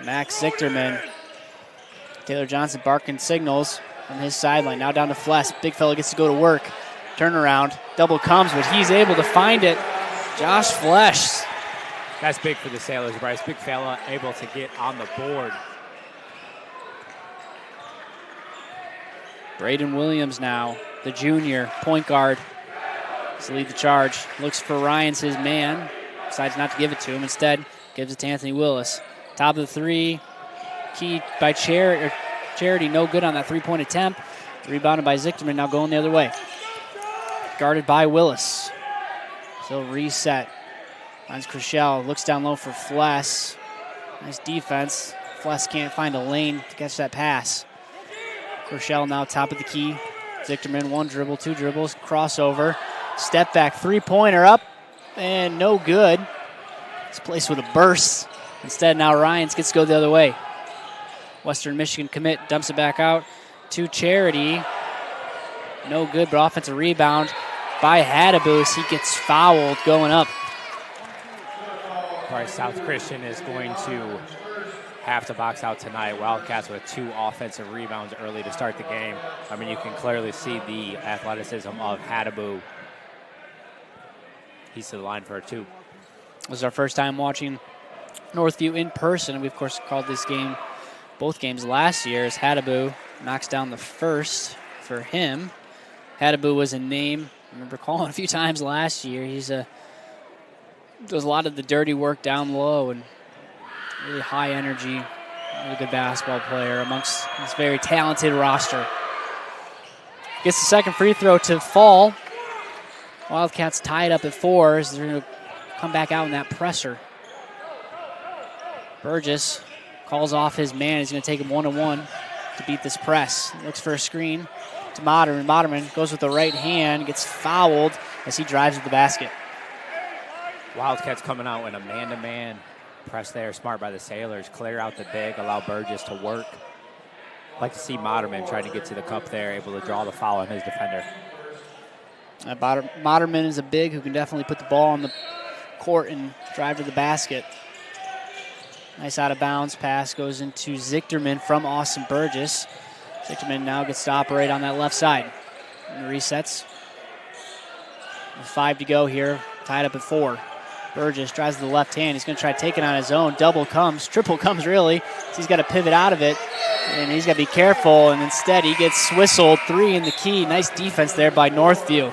Max Zichterman. Taylor Johnson barking signals from his sideline. Now down to Fless. Big fella gets to go to work. Turnaround. Double comes, but he's able to find it. Josh Flesch. That's big for the Sailors, Bryce. Big fella able to get on the board. Braden Williams now, the junior point guard. To lead the charge. Looks for Ryans, his man. Decides not to give it to him. Instead, gives it to Anthony Willis. Top of the three. Key by Charity. No good on that three-point attempt. Rebounded by Zichterman. Now going the other way. Guarded by Willis. So reset. Finds Crochelle. Looks down low for Fless. Nice defense. Fless can't find a lane to catch that pass. Crochelle now top of the key. Zichterman, 1 dribble, 2 dribbles. Crossover. Step back, three-pointer up, and no good. It's placed with a burst. Instead, now Ryans gets to go the other way. Western Michigan commit, dumps it back out to Charity. No good, but offensive rebound by Hadabu as he gets fouled going up. All right, South Christian is going to have to box out tonight. Wildcats with 2 offensive rebounds early to start the game. I mean, you can clearly see the athleticism of Hadabu. He's to the line for a 2. This is our first time watching Northview in person. We, of course, called this game, both games last year, as Hadabu knocks down the first for him. Hadabu was a name I remember calling a few times last year. He's a Does a lot of the dirty work down low and really high energy. Really good basketball player amongst this very talented roster. Gets the second free throw to fall. Wildcats tied up at 4 as they're going to come back out in that presser. Burgess calls off his man. He's going to take him 1-on-1 to beat this press. Looks for a screen to Moderman. Moderman goes with the right hand, gets fouled as he drives to the basket. Wildcats coming out in a man-to-man press there. Smart by the Sailors. Clear out the big, allow Burgess to work. Like to see Moderman trying to get to the cup there, able to draw the foul on his defender. Moderman is a big who can definitely put the ball on the court and drive to the basket. Nice out of bounds pass goes into Zichterman from Austin Burgess. Zichterman now gets to operate on that left side. And resets. With 5 to go here, tied up at 4. Burgess drives to the left hand. He's going to try to take it on his own. Double comes, triple comes really. So he's got to pivot out of it. And he's got to be careful. And instead he gets whistled. 3 in the key. Nice defense there by Northview.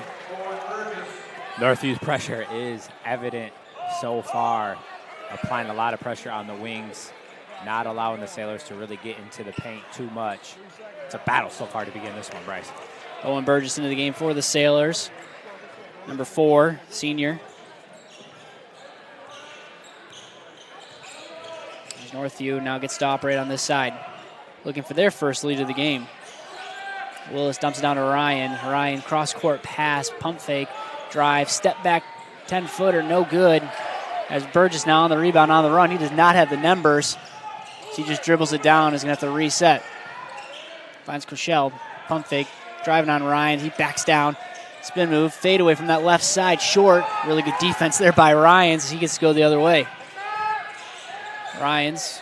Northview's pressure is evident so far. Applying a lot of pressure on the wings. Not allowing the Sailors to really get into the paint too much. It's a battle so far to begin this one, Bryce. Owen Burgess into the game for the Sailors. Number 4, senior. Northview now gets to operate on this side. Looking for their first lead of the game. Willis dumps it down to Ryan. Ryan cross-court pass, pump fake, drive, step back, 10-footer, no good. As Burgess now on the rebound, on the run. He does not have the numbers. So he just dribbles it down. He's going to have to reset. Finds Chriselle, pump fake, driving on Ryan. He backs down. Spin move, fade away from that left side, short. Really good defense there by Ryans. He gets to go the other way. Ryans,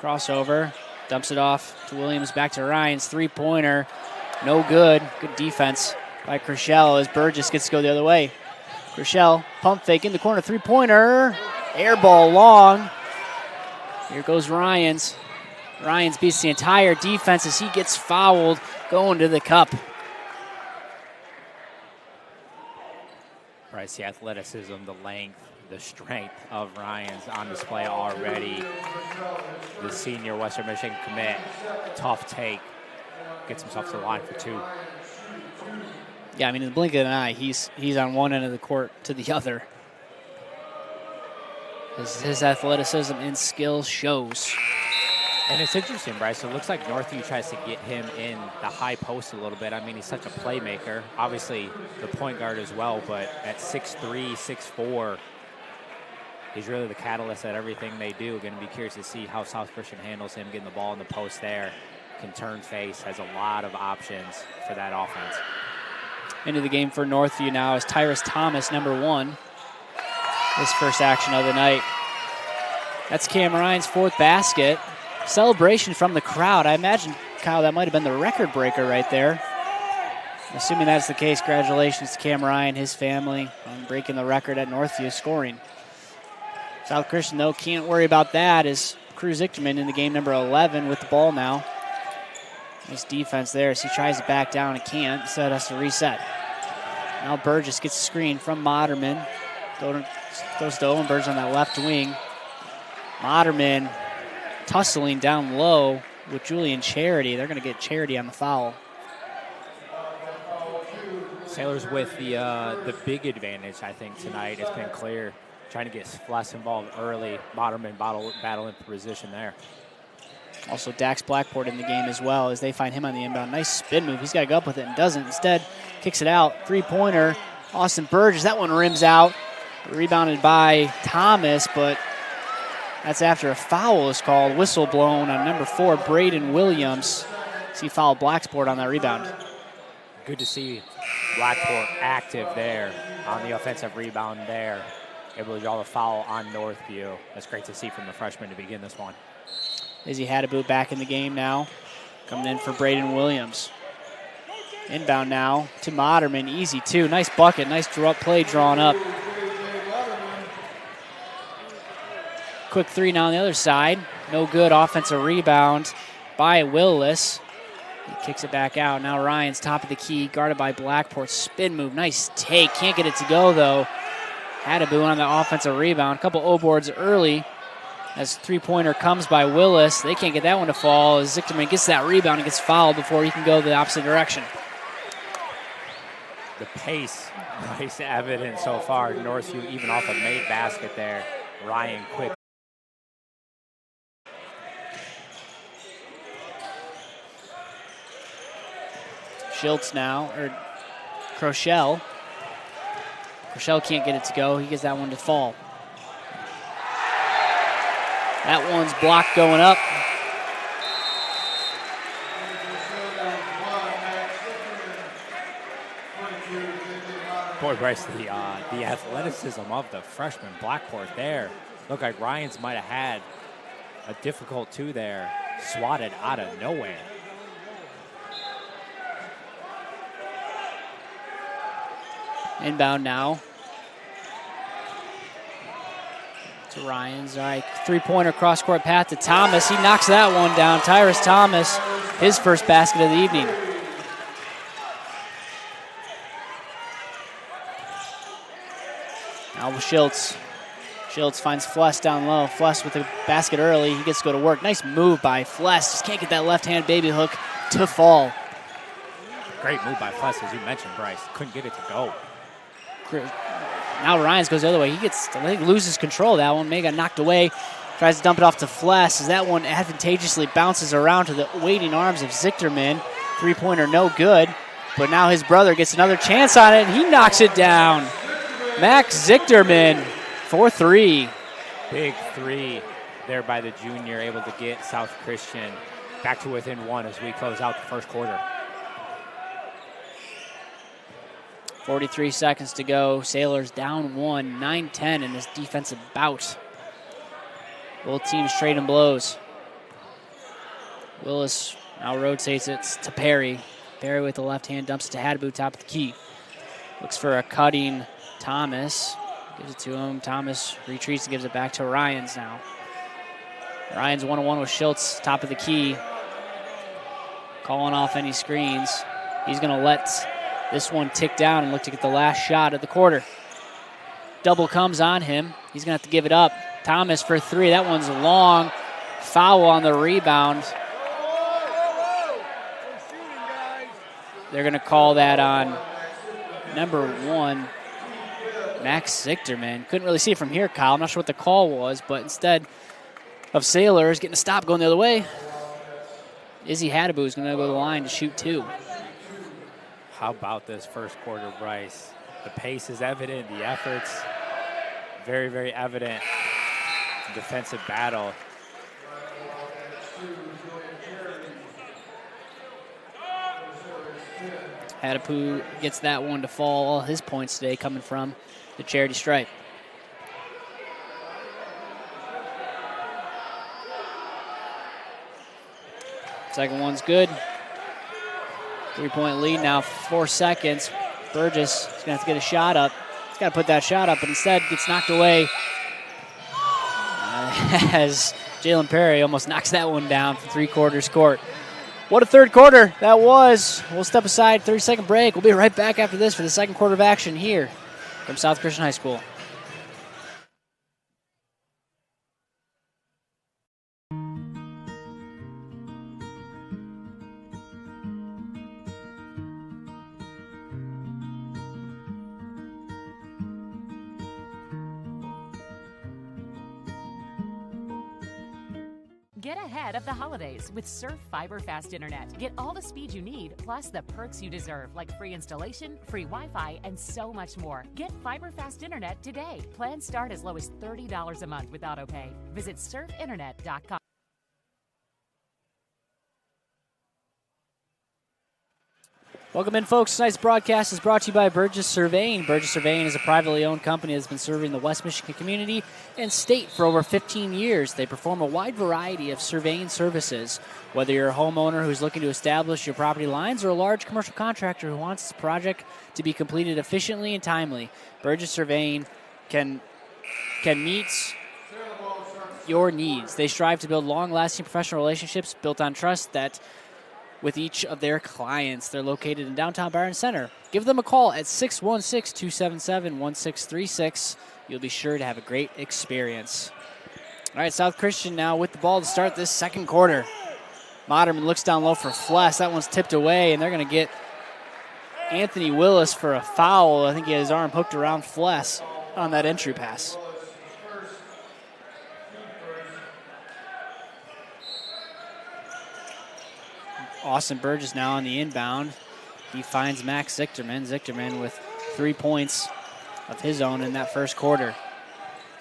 crossover, dumps it off to Williams, back to Ryans. Three-pointer, no good. Good defense by Chriselle as Burgess gets to go the other way. Chriselle, pump fake in the corner, three-pointer, air ball long. Here goes Ryans. Ryans beats the entire defense as he gets fouled going to the cup. Bryce, the athleticism, the length, the strength of Ryans on display already. The senior Western Michigan commit, tough take, gets himself to the line for 2. Yeah, I mean, in the blink of an eye, he's on one end of the court to the other. His athleticism and skill shows. And it's interesting, Bryce. It looks like Northview tries to get him in the high post a little bit. I mean, he's such a playmaker. Obviously, the point guard as well, but at 6'3", 6'4", he's really the catalyst at everything they do. Going to be curious to see how South Christian handles him getting the ball in the post there. Can turn face, has a lot of options for that offense. Into the game for Northview now is Tyrus Thomas, number 1. His first action of the night. That's Cam Ryan's 4th basket. Celebration from the crowd. I imagine, Kyle, that might have been the record breaker right there. Assuming that's the case, congratulations to Cam Ryan, his family, on breaking the record at Northview scoring. South Christian, though, can't worry about that as Cruz Zichterman in the game, number 11, with the ball now. Nice defense there as he tries to back down and can't, instead has to reset. Now Burgess gets a screen from Moderman. Goes to Owen Burgess on that left wing. Moderman tussling down low with Julian Charity. They're going to get Charity on the foul. Sailors with the big advantage, I think, tonight. It's been clear. Trying to get Fless involved early. Moderman battling for position there. Also, Dax Blackport in the game as well as they find him on the inbound. Nice spin move. He's got to go up with it and doesn't. Instead, kicks it out. Three-pointer. Austin Burgess. That one rims out. Rebounded by Thomas, but that's after a foul is called. Whistle blown on number 4, Braden Williams. He fouled Blackport on that rebound. Good to see Blackport active there on the offensive rebound there. Able to draw the foul on Northview. That's great to see from the freshman to begin this one. Izzy Hadaboo back in the game now. Coming in for Braden Williams. Inbound now to Moderman. Easy, too. Nice bucket. Nice play drawn up. Quick 3 now on the other side. No good. Offensive rebound by Willis. He kicks it back out. Now Ryan's top of the key, guarded by Blackport. Spin move. Nice take. Can't get it to go, though. Hadaboo on the offensive rebound. A couple O-boards early as three-pointer comes by Willis. They can't get that one to fall as Zichterman gets that rebound and gets fouled before he can go the opposite direction. The pace, nice evident so far. Northview even off a made basket there. Ryan quick. Schultz now, or Crochelle. Crochelle can't get it to go. He gets that one to fall. That one's blocked going up. Boy, Bryce, the athleticism of the freshman backcourt there. Looked like Ryans might have had a difficult two there, swatted out of nowhere. Inbound now to Ryans. All right, three-pointer cross-court path to Thomas. He knocks that one down. Tyrus Thomas, his first basket of the evening. Now Schultz. Schultz finds Fless down low. Fless with the basket early. He gets to go to work. Nice move by Fless. Just can't get that left-hand baby hook to fall. Great move by Fless, as you mentioned, Bryce. Couldn't get it to go. Now Ryans goes the other way. I think loses control of that one. May got knocked away. Tries to dump it off to Fless as that one advantageously bounces around to the waiting arms of Zichterman. Three-pointer no good. But now his brother gets another chance on it, and he knocks it down. Max Zichterman, 4-3. Big three there by the junior, able to get South Christian back to within one as we close out the first quarter. 43 seconds to go. Sailors down 1, 9-10 in this defensive bout. Both teams trading blows. Willis now rotates it to Perry. Perry with the left hand dumps it to Hadaboo, top of the key. Looks for a cutting Thomas. Gives it to him. Thomas retreats and gives it back to Ryans now. Ryans 1-on-1 with Schultz, top of the key. Calling off any screens. He's going to let this one tick down and look to get the last shot of the quarter. Double comes on him. He's going to have to give it up. Thomas for three. That one's long. Foul on the rebound. They're going to call that on number 1, Max Zichterman. Couldn't really see it from here, Kyle. I'm not sure what the call was, but instead of Sailors getting a stop going the other way, Izzy Hadaboo is going to go to the line to shoot 2. How about this first quarter, Bryce? The pace is evident, the efforts very, very evident. Defensive battle. Hadapoo gets that one to fall. All his points today coming from the charity stripe. Second one's good. 3-point lead now, 4 seconds. Burgess is going to have to get a shot up. He's got to put that shot up, but instead gets knocked away as Jalen Perry almost knocks that one down from three-quarters court. What a third quarter that was. We'll step aside, 30-second break. We'll be right back after this for the second quarter of action here from South Christian High School. Get ahead of the holidays with Surf Fiber Fast Internet. Get all the speed you need, plus the perks you deserve, like free installation, free Wi-Fi, and so much more. Get Fiber Fast Internet today. Plans start as low as $30 a month with AutoPay. Visit surfinternet.com. Welcome in, folks. Tonight's broadcast is brought to you by Burgess Surveying. Burgess Surveying is a privately owned company that's been serving the West Michigan community and state for over 15 years. They perform a wide variety of surveying services. Whether you're a homeowner who's looking to establish your property lines or a large commercial contractor who wants this project to be completed efficiently and timely, Burgess Surveying can meet your needs. They strive to build long-lasting professional relationships built on trust that with each of their clients. They're located in downtown Byron Center. Give them a call at 616-277-1636. You'll be sure to have a great experience. All right, South Christian now with the ball to start this second quarter. Moderman looks down low for Fless. That one's tipped away, and they're going to get Anthony Willis for a foul. I think he had his arm hooked around Fless on that entry pass. Austin Burgess now on the inbound. He finds Max Zichterman. Zichterman with 3 points of his own in that first quarter.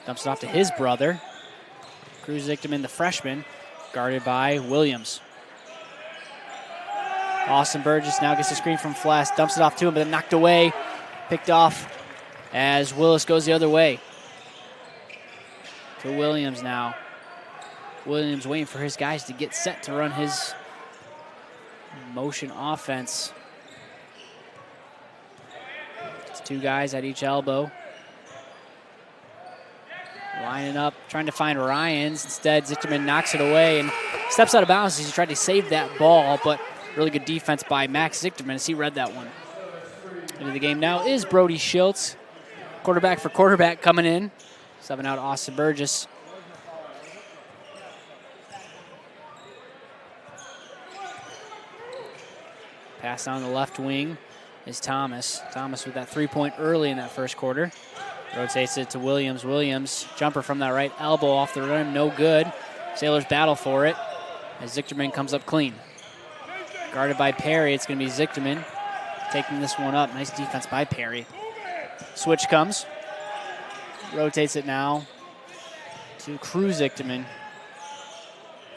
Dumps it off to his brother. Cruz Zichterman, the freshman, guarded by Williams. Austin Burgess now gets a screen from Fless. Dumps it off to him, but then knocked away. Picked off as Willis goes the other way. To Williams now. Williams waiting for his guys to get set to run his motion offense. It's 2 guys at each elbow. Lining up, trying to find Ryans. Instead, Zichterman knocks it away and steps out of bounds as he tried to save that ball, but really good defense by Max Zichterman as he read that one. Into the game now is Brody Schultz. Quarterback for quarterback coming in. Subbing out Austin Burgess. Pass down the left wing is Thomas. Thomas with that 3-point early in that first quarter. Rotates it to Williams. Williams, jumper from that right elbow off the rim, no good. Sailors battle for it as Zichterman comes up clean. Guarded by Perry, it's going to be Zichterman taking this one up. Nice defense by Perry. Switch comes. Rotates it now to Crew Zichterman.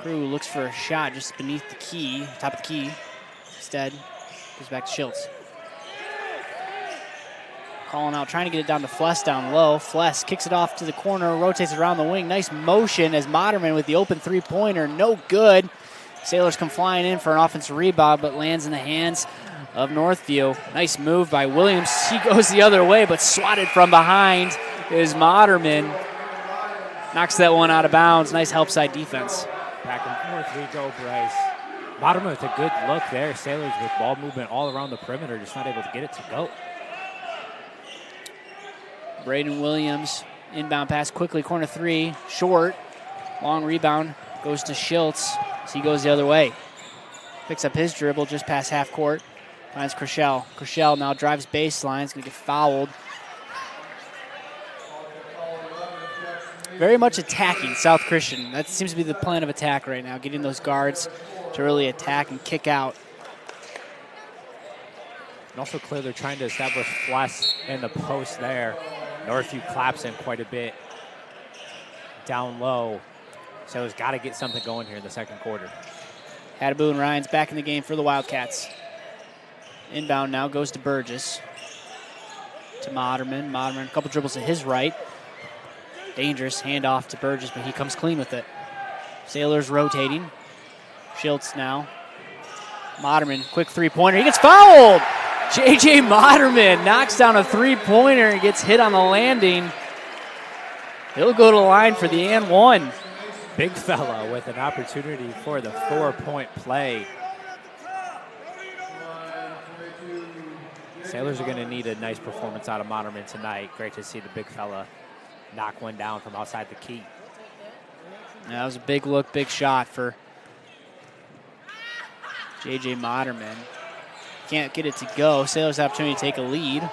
Crew looks for a shot just beneath the key, top of the key. Instead, goes back to Schultz. Calling out, trying to get it down to Fless down low. Fless kicks it off to the corner, rotates it around the wing. Nice motion as Moderman with the open 3-pointer. No good. Sailors come flying in for an offensive rebound, but lands in the hands of Northview. Nice move by Williams. He goes the other way, but swatted from behind is Moderman. Knocks that one out of bounds. Nice help side defense. Back and forth we go, Bryce. Moderman with a good look there. Sailors with ball movement all around the perimeter, just not able to get it to go. Braden Williams, inbound pass quickly, corner 3, short. Long rebound, goes to Schultz. So he goes the other way. Picks up his dribble just past half court. Finds Chrishell. Chrishell now drives baseline. He's going to get fouled. Very much attacking South Christian. That seems to be the plan of attack right now, getting those guards to really attack and kick out. And also clear they're trying to establish Fless in the post there. Northview claps in quite a bit down low. So he's got to get something going here in the second quarter. Hadaboo and Ryan's back in the game for the Wildcats. Inbound now goes to Burgess. To Moderman. Moderman, a couple dribbles to his right. Dangerous handoff to Burgess, but he comes clean with it. Sailors rotating. Schultz now. Moderman, quick 3-pointer. He gets fouled! J.J. Moderman knocks down a 3-pointer and gets hit on the landing. He'll go to the line for the and one. Big fella with an opportunity for the 4-point play. Sailors are going to need a nice performance out of Moderman tonight. Great to see the big fella knock one down from outside the key. Yeah, that was a big look, big shot for J.J. Moderman. Can't get it to go. Sailors have opportunity to take a lead.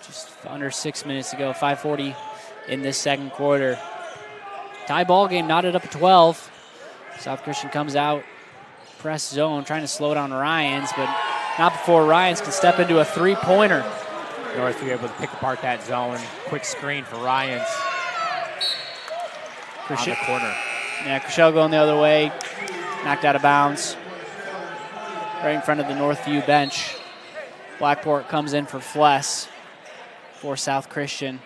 Just under 6 minutes to go. 5:40 in this second quarter. Tie ball game, knotted up at 12. South Christian comes out, press zone, trying to slow down Ryans, but not before Ryans can step into a 3-pointer. Northview able to pick apart that zone. Quick screen for Ryans on the corner. Yeah, Chrishell going the other way. Knocked out of bounds. Right in front of the Northview bench. Blackport comes in for Fless for South Christian.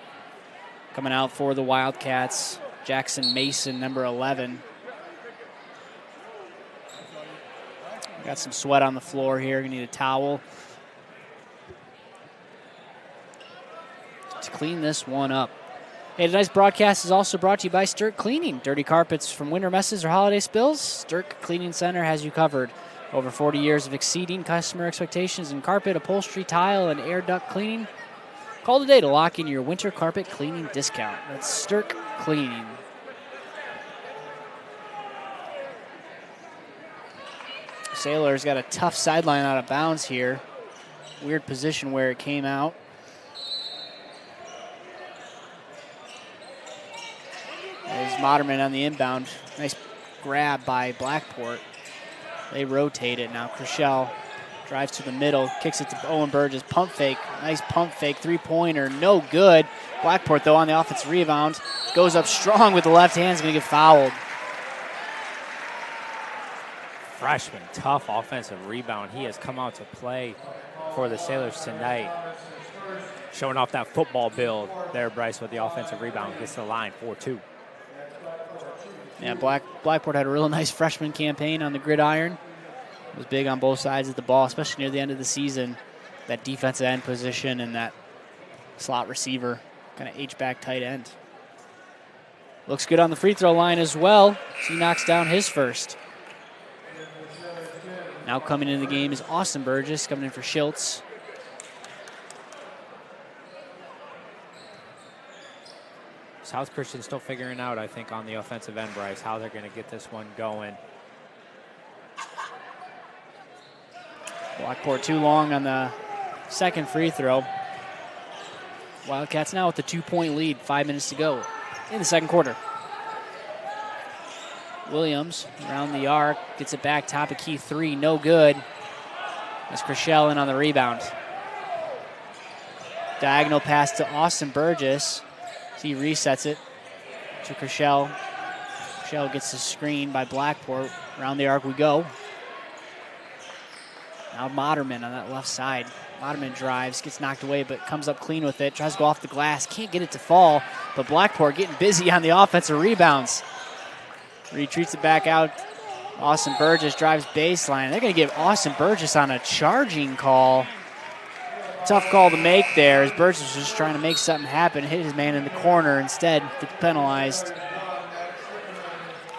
Coming out for the Wildcats, Jackson Mason, number 11. Got some sweat on the floor here. Gonna need a towel to clean this one up. Hey, tonight's broadcast is also brought to you by Stirk Cleaning. Dirty carpets from winter messes or holiday spills, Stirk Cleaning Center has you covered. Over 40 years of exceeding customer expectations in carpet, upholstery, tile, and air duct cleaning. Call today to lock in your winter carpet cleaning discount. That's Stirk Cleaning. Sailors got a tough sideline out of bounds here. Weird position where it came out. There's Moderman on the inbound. Nice grab by Blackport. They rotate it now. Chriselle drives to the middle, kicks it to Owen Burgess. Pump fake. Nice pump fake. Three-pointer. No good. Blackport, though, on the offensive rebound. Goes up strong with the left hand. Is going to get fouled. Freshman, tough offensive rebound. He has come out to play for the Sailors tonight. Showing off that football build there, Bryce, with the offensive rebound. Gets to the line, 4-2. Yeah, Blackport had a real nice freshman campaign on the gridiron. Was big on both sides of the ball, especially near the end of the season. That defensive end position and that slot receiver, kind of H-back tight end. Looks good on the free throw line as well. He knocks down his first. Now coming into the game is Austin Burgess, coming in for Schultz. South Christian still figuring out, I think, on the offensive end, Bryce, how they're going to get this one going. Blackport too long on the second free throw. Wildcats now with the 2-point lead, 5 minutes to go in the second quarter. Williams around the arc, gets it back, top of key three, no good. That's Chriselle in on the rebound. Diagonal pass to Austin Burgess. He resets it to Chriselle. Chriselle gets the screen by Blackport. Around the arc we go. Now Moderman on that left side. Moderman drives, gets knocked away, but comes up clean with it. Tries to go off the glass, can't get it to fall. But Blackport getting busy on the offensive rebounds. Retreats it back out. Austin Burgess drives baseline. They're going to give Austin Burgess on a charging call. Tough call to make there as Burgess was just trying to make something happen. Hit his man in the corner. Instead, gets penalized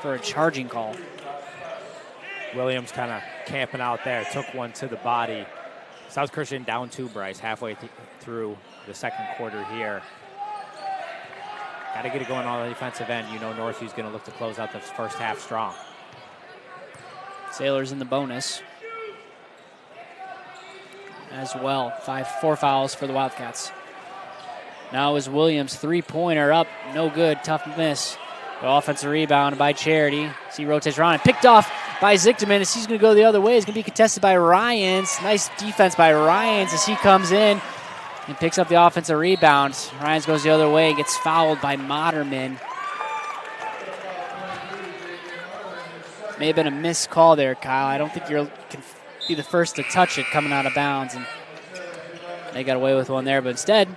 for a charging call. Williams kind of camping out there. Took one to the body. South Christian down 2, Bryce, halfway through the second quarter here. Got to get it going on the defensive end. You know Northview's going to look to close out the first half strong. Sailors in the bonus as well. 4 fouls for the Wildcats. Now is Williams, three-pointer up, no good, tough miss. The offensive rebound by Charity. He rotates around and picked off by Zichterman as he's going to go the other way. It's going to be contested by Ryans. Nice defense by Ryans as he comes in and picks up the offensive rebound. Ryans goes the other way, gets fouled by Moderman. May have been a missed call there, Kyle. I don't think you can be the first to touch it coming out of bounds. And they got away with one there, but instead,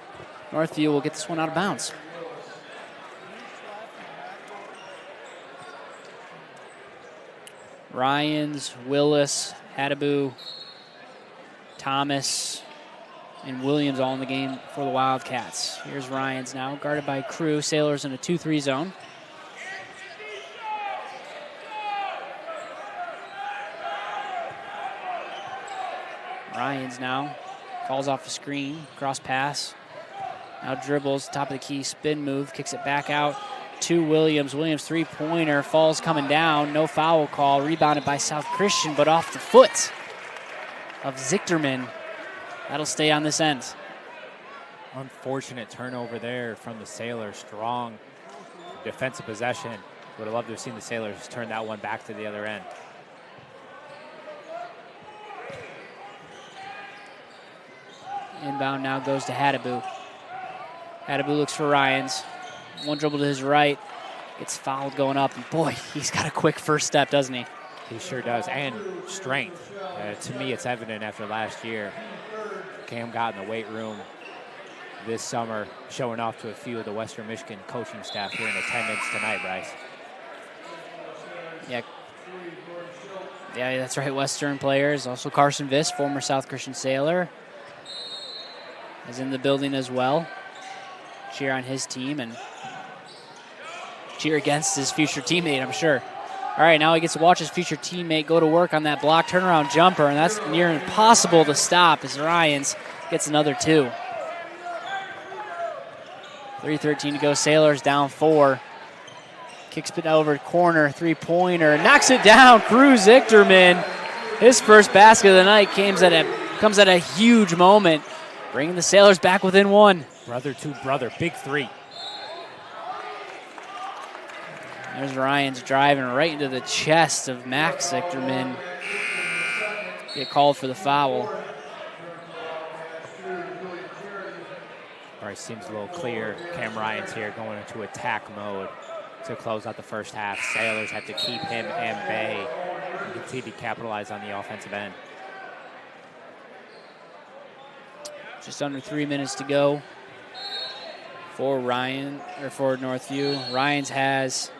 Northview will get this one out of bounds. Ryans, Willis, Hadaboo, Thomas, and Williams all in the game for the Wildcats. Here's Ryans now, guarded by Crew. Sailors in a 2-3 zone. Ryans now calls off a screen, cross pass. Now dribbles, top of the key, spin move, kicks it back out to Williams. Williams three-pointer, falls coming down, no foul call, rebounded by South Christian, but off the foot of Zichterman. That'll stay on this end. Unfortunate turnover there from the Sailors. Strong defensive possession. Would have loved to have seen the Sailors turn that one back to the other end. Inbound now goes to Hadaboo. Hadaboo looks for Ryans. One dribble to his right. Gets fouled going up. And boy, he's got a quick first step, doesn't he? He sure does. And strength. To me, it's evident after last year. Cam got in the weight room this summer, showing off to a few of the Western Michigan coaching staff here in attendance tonight, Bryce. Yeah, that's right. Western players. Also Carson Viss, former South Christian Sailor, is in the building as well. Cheer on his team, and cheer against his future teammate, I'm sure. All right, now he gets to watch his future teammate go to work on that block turnaround jumper, and that's near impossible to stop as Ryans gets another 2. 3:13 to go. Sailors down 4. Kicks it over corner, three-pointer, knocks it down. Cruz Zichterman, his first basket of the night comes at a huge moment, bringing the Sailors back within 1. Brother to brother, big 3. There's Ryans driving right into the chest of Max Zichterman. Get called for the foul. All right, seems a little clear. Cam Ryan's here going into attack mode to close out the first half. Sailors have to keep him and bay and continue to capitalize on the offensive end. Just under 3 minutes to go for Northview. Ryans has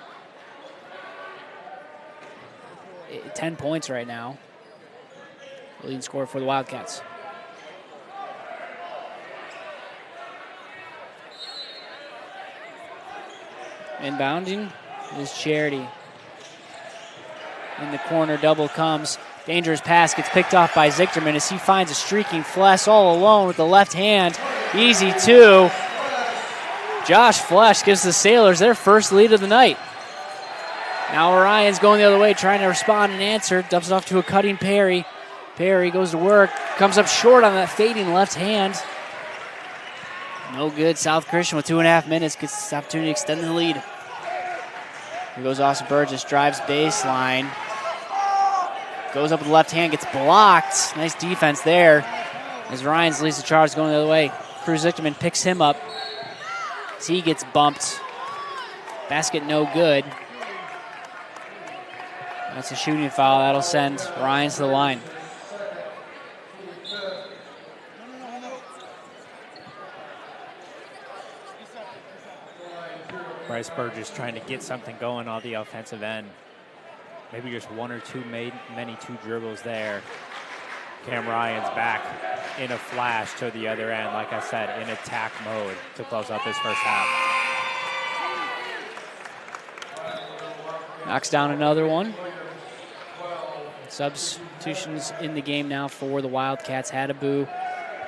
10 points right now. Leading scorer for the Wildcats. Inbounding is Charity. In the corner, double comes. Dangerous pass gets picked off by Zichterman as he finds a streaking Flesh all alone with the left hand. Easy 2. Josh Flesh gives the Sailors their first lead of the night. Now Orion's going the other way, trying to respond and answer. Dumps it off to a cutting Perry. Perry goes to work, comes up short on that fading left hand. No good. South Christian with 2.5 minutes gets this opportunity to extend the lead. Here goes Austin Burgess, drives baseline. Goes up with the left hand, gets blocked. Nice defense there. As Ryan's leads the charge going the other way. Cruz Zichterman picks him up. As he gets bumped. Basket no good. That's a shooting foul. That'll send Ryan to the line. Bryce Burgess trying to get something going on the offensive end. Maybe just one or two many two dribbles there. Cam Ryan's back in a flash to the other end, like I said, in attack mode to close out this first half. Knocks down another one. Substitutions in the game now for the Wildcats. Hadaboo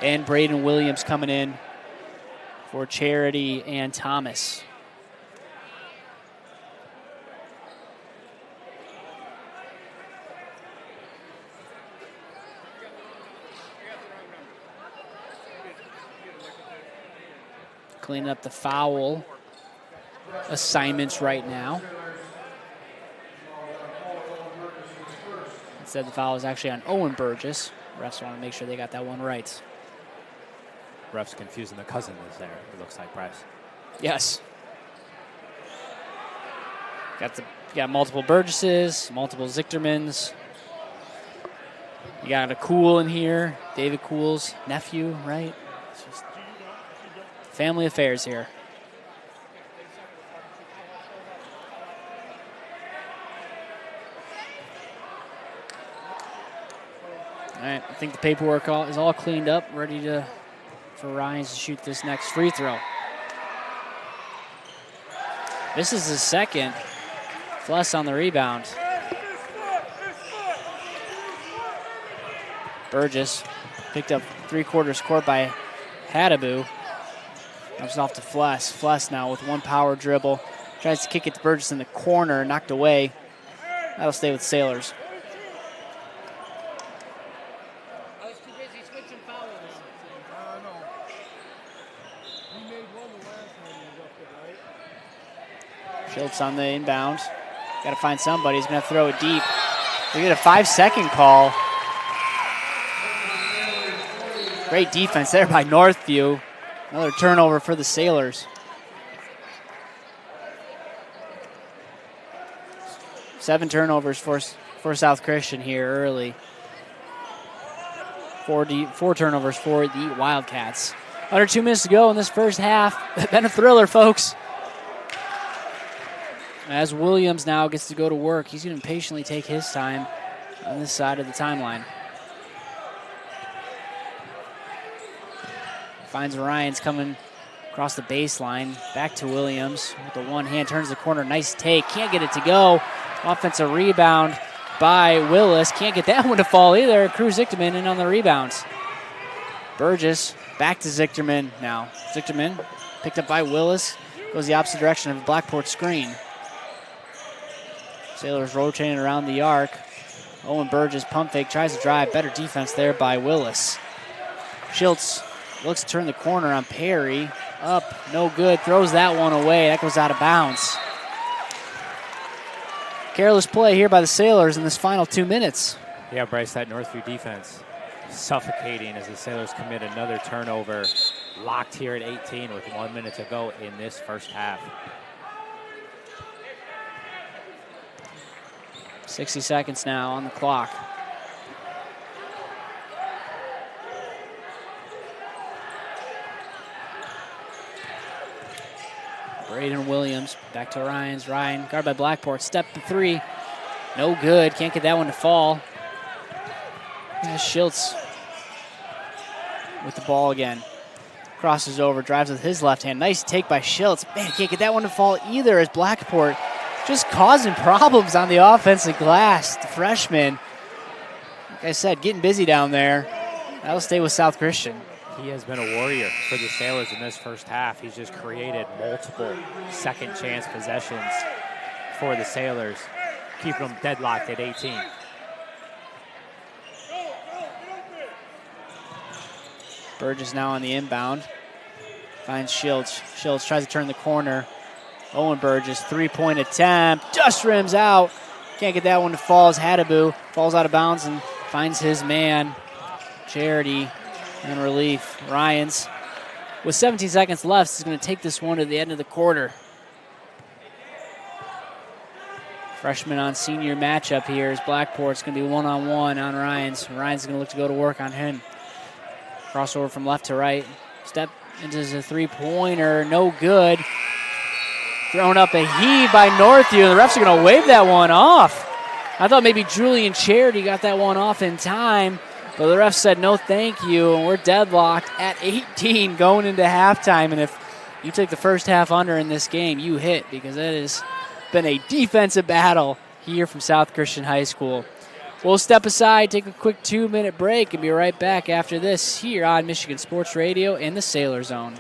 and Braden Williams coming in for Charity and Thomas. Cleaning up the foul assignments right now. Instead, the foul is actually on Owen Burgess. Refs want to make sure they got that one right. Refs confusing the cousins there, it looks like, Bryce. Yes. Got multiple Burgesses, multiple Zichtermans. You got a Cool in here, David Cool's nephew, right? It's just family affairs here. All right, I think the paperwork is all cleaned up, ready for Ryan to shoot this next free throw. This is his second. Fless on the rebound. Burgess picked up 3/4 court by Hadaboo. Comes off to Fless. Fless now with one power dribble. Tries to kick it to Burgess in the corner, knocked away. That'll stay with Sailors. Schultz on the inbound. Got to find somebody. He's going to throw it deep. We get a 5-second call. Great defense there by Northview. Another turnover for the Sailors. 7 turnovers for South Christian here early. 4 turnovers for the Wildcats. Under 2 minutes to go in this first half. Been a thriller, folks. As Williams now gets to go to work, he's going to patiently take his time on this side of the timeline. Finds Ryan's coming Across the baseline, back to Williams with the one hand, turns the corner, nice take, can't get it to go. Offensive rebound by Willis, can't get that one to fall either. Cruz Zichterman in on the rebounds. Burgess back to Zichterman now. Zichterman picked up by Willis, goes the opposite direction of the Blackport screen. Sailors rotating around the arc. Owen Burgess pump fake, tries to drive, better defense there by Willis. Schiltz looks to turn the corner on Perry. Up, no good, throws that one away. That goes out of bounds. Careless play here by the Sailors in this final 2 minutes. Yeah, Bryce, that Northview defense suffocating as the Sailors commit another turnover. Locked here at 18 with 1 minute to go in this first half. 60 seconds now on the clock. Braden Williams back to Ryan, guarded by Blackport. Step to three. No good. Can't get that one to fall. Schiltz with the ball again. Crosses over, drives with his left hand. Nice take by Schiltz. Man, can't get that one to fall either as Blackport just causing problems on the offensive glass. The freshman, like I said, getting busy down there. That'll stay with South Christian. He has been a warrior for the Sailors in this first half. He's just created multiple second chance possessions for the Sailors, keeping them deadlocked at 18. Burgess now on the inbound. Finds Schiltz. Schiltz tries to turn the corner. Owen Burgess, three-point attempt. Just rims out. Can't get that one to fall as Hadaboo falls out of bounds and finds his man, Charity, in relief. Ryans, with 17 seconds left, is going to take this one to the end of the quarter. Freshman on senior matchup here is Blackport's going to be one-on-one on Ryans. Ryans is going to look to go to work on him. Crossover from left to right. Step into the three-pointer, no good. Thrown up a heave by Northview, and the refs are going to wave that one off. I thought maybe Julian Charity got that one off in time, but the ref said no thank you, and we're deadlocked at 18 going into halftime. And if you took the first half under in this game, you hit, because it has been a defensive battle here from South Christian High School. We'll step aside, take a quick 2-minute break, and be right back after this here on Michigan Sports Radio in the Sailor Zone.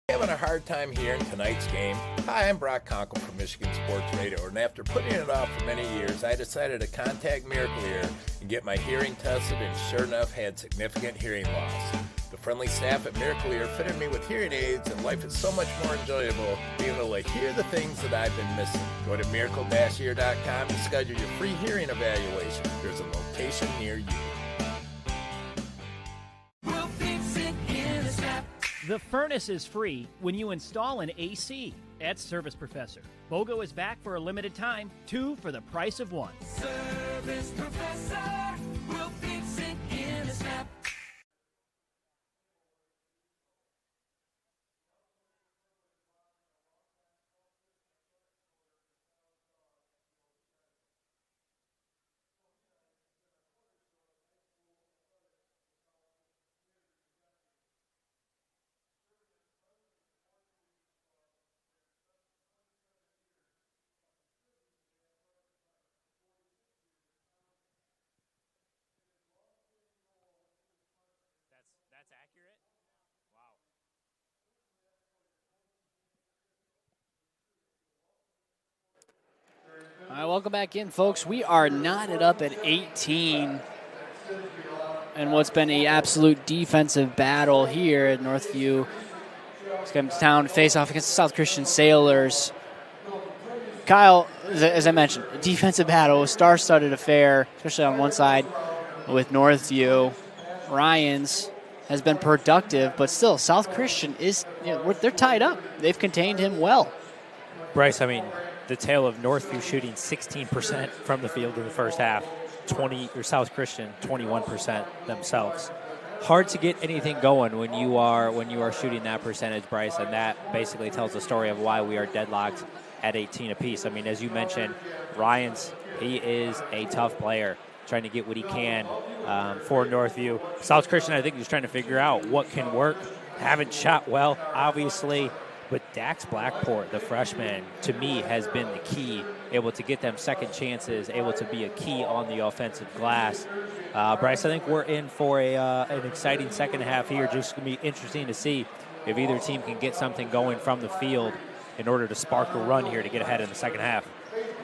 Having a hard time hearing tonight's game? Hi, I'm Brock Conkle from Michigan Sports Radio, and after putting it off for many years, I decided to contact Miracle Ear and get my hearing tested, and sure enough, had significant hearing loss. The friendly staff at Miracle Ear fitted me with hearing aids, and life is so much more enjoyable being able to hear the things that I've been missing. Go to miracle-ear.com to schedule your free hearing evaluation. There's a location near you. We'll fix it in a snap. The furnace is free when you install an AC at Service Professor. BOGO is back for a limited time, 2 for the price of 1. Service Professor, we'll fix it in a snap. That's accurate? Wow. All right, welcome back in, folks. We are knotted up at 18 and what's been an absolute defensive battle here at Northview. It's come to town to face off against the South Christian Sailors. Kyle, as I mentioned, a defensive battle, a star-studded affair, especially on one side with Northview. Ryans has been productive, but still, South Christian is, they're tied up. They've contained him well. Bryce, I mean, the tale of Northview shooting 16% from the field in the first half, South Christian 21% themselves. Hard to get anything going when you are shooting that percentage, Bryce, and that basically tells the story of why we are deadlocked at 18 apiece. I mean, as you mentioned, Ryans, he is a tough player. trying to get what he can for Northview. South Christian, I think, is trying to figure out what can work. Haven't shot well, obviously, but Dax Blackport, the freshman, to me has been the key, able to get them second chances, able to be a key on the offensive glass. Bryce, I think we're in for an exciting second half here. Just going to be interesting to see if either team can get something going from the field in order to spark a run here to get ahead in the second half.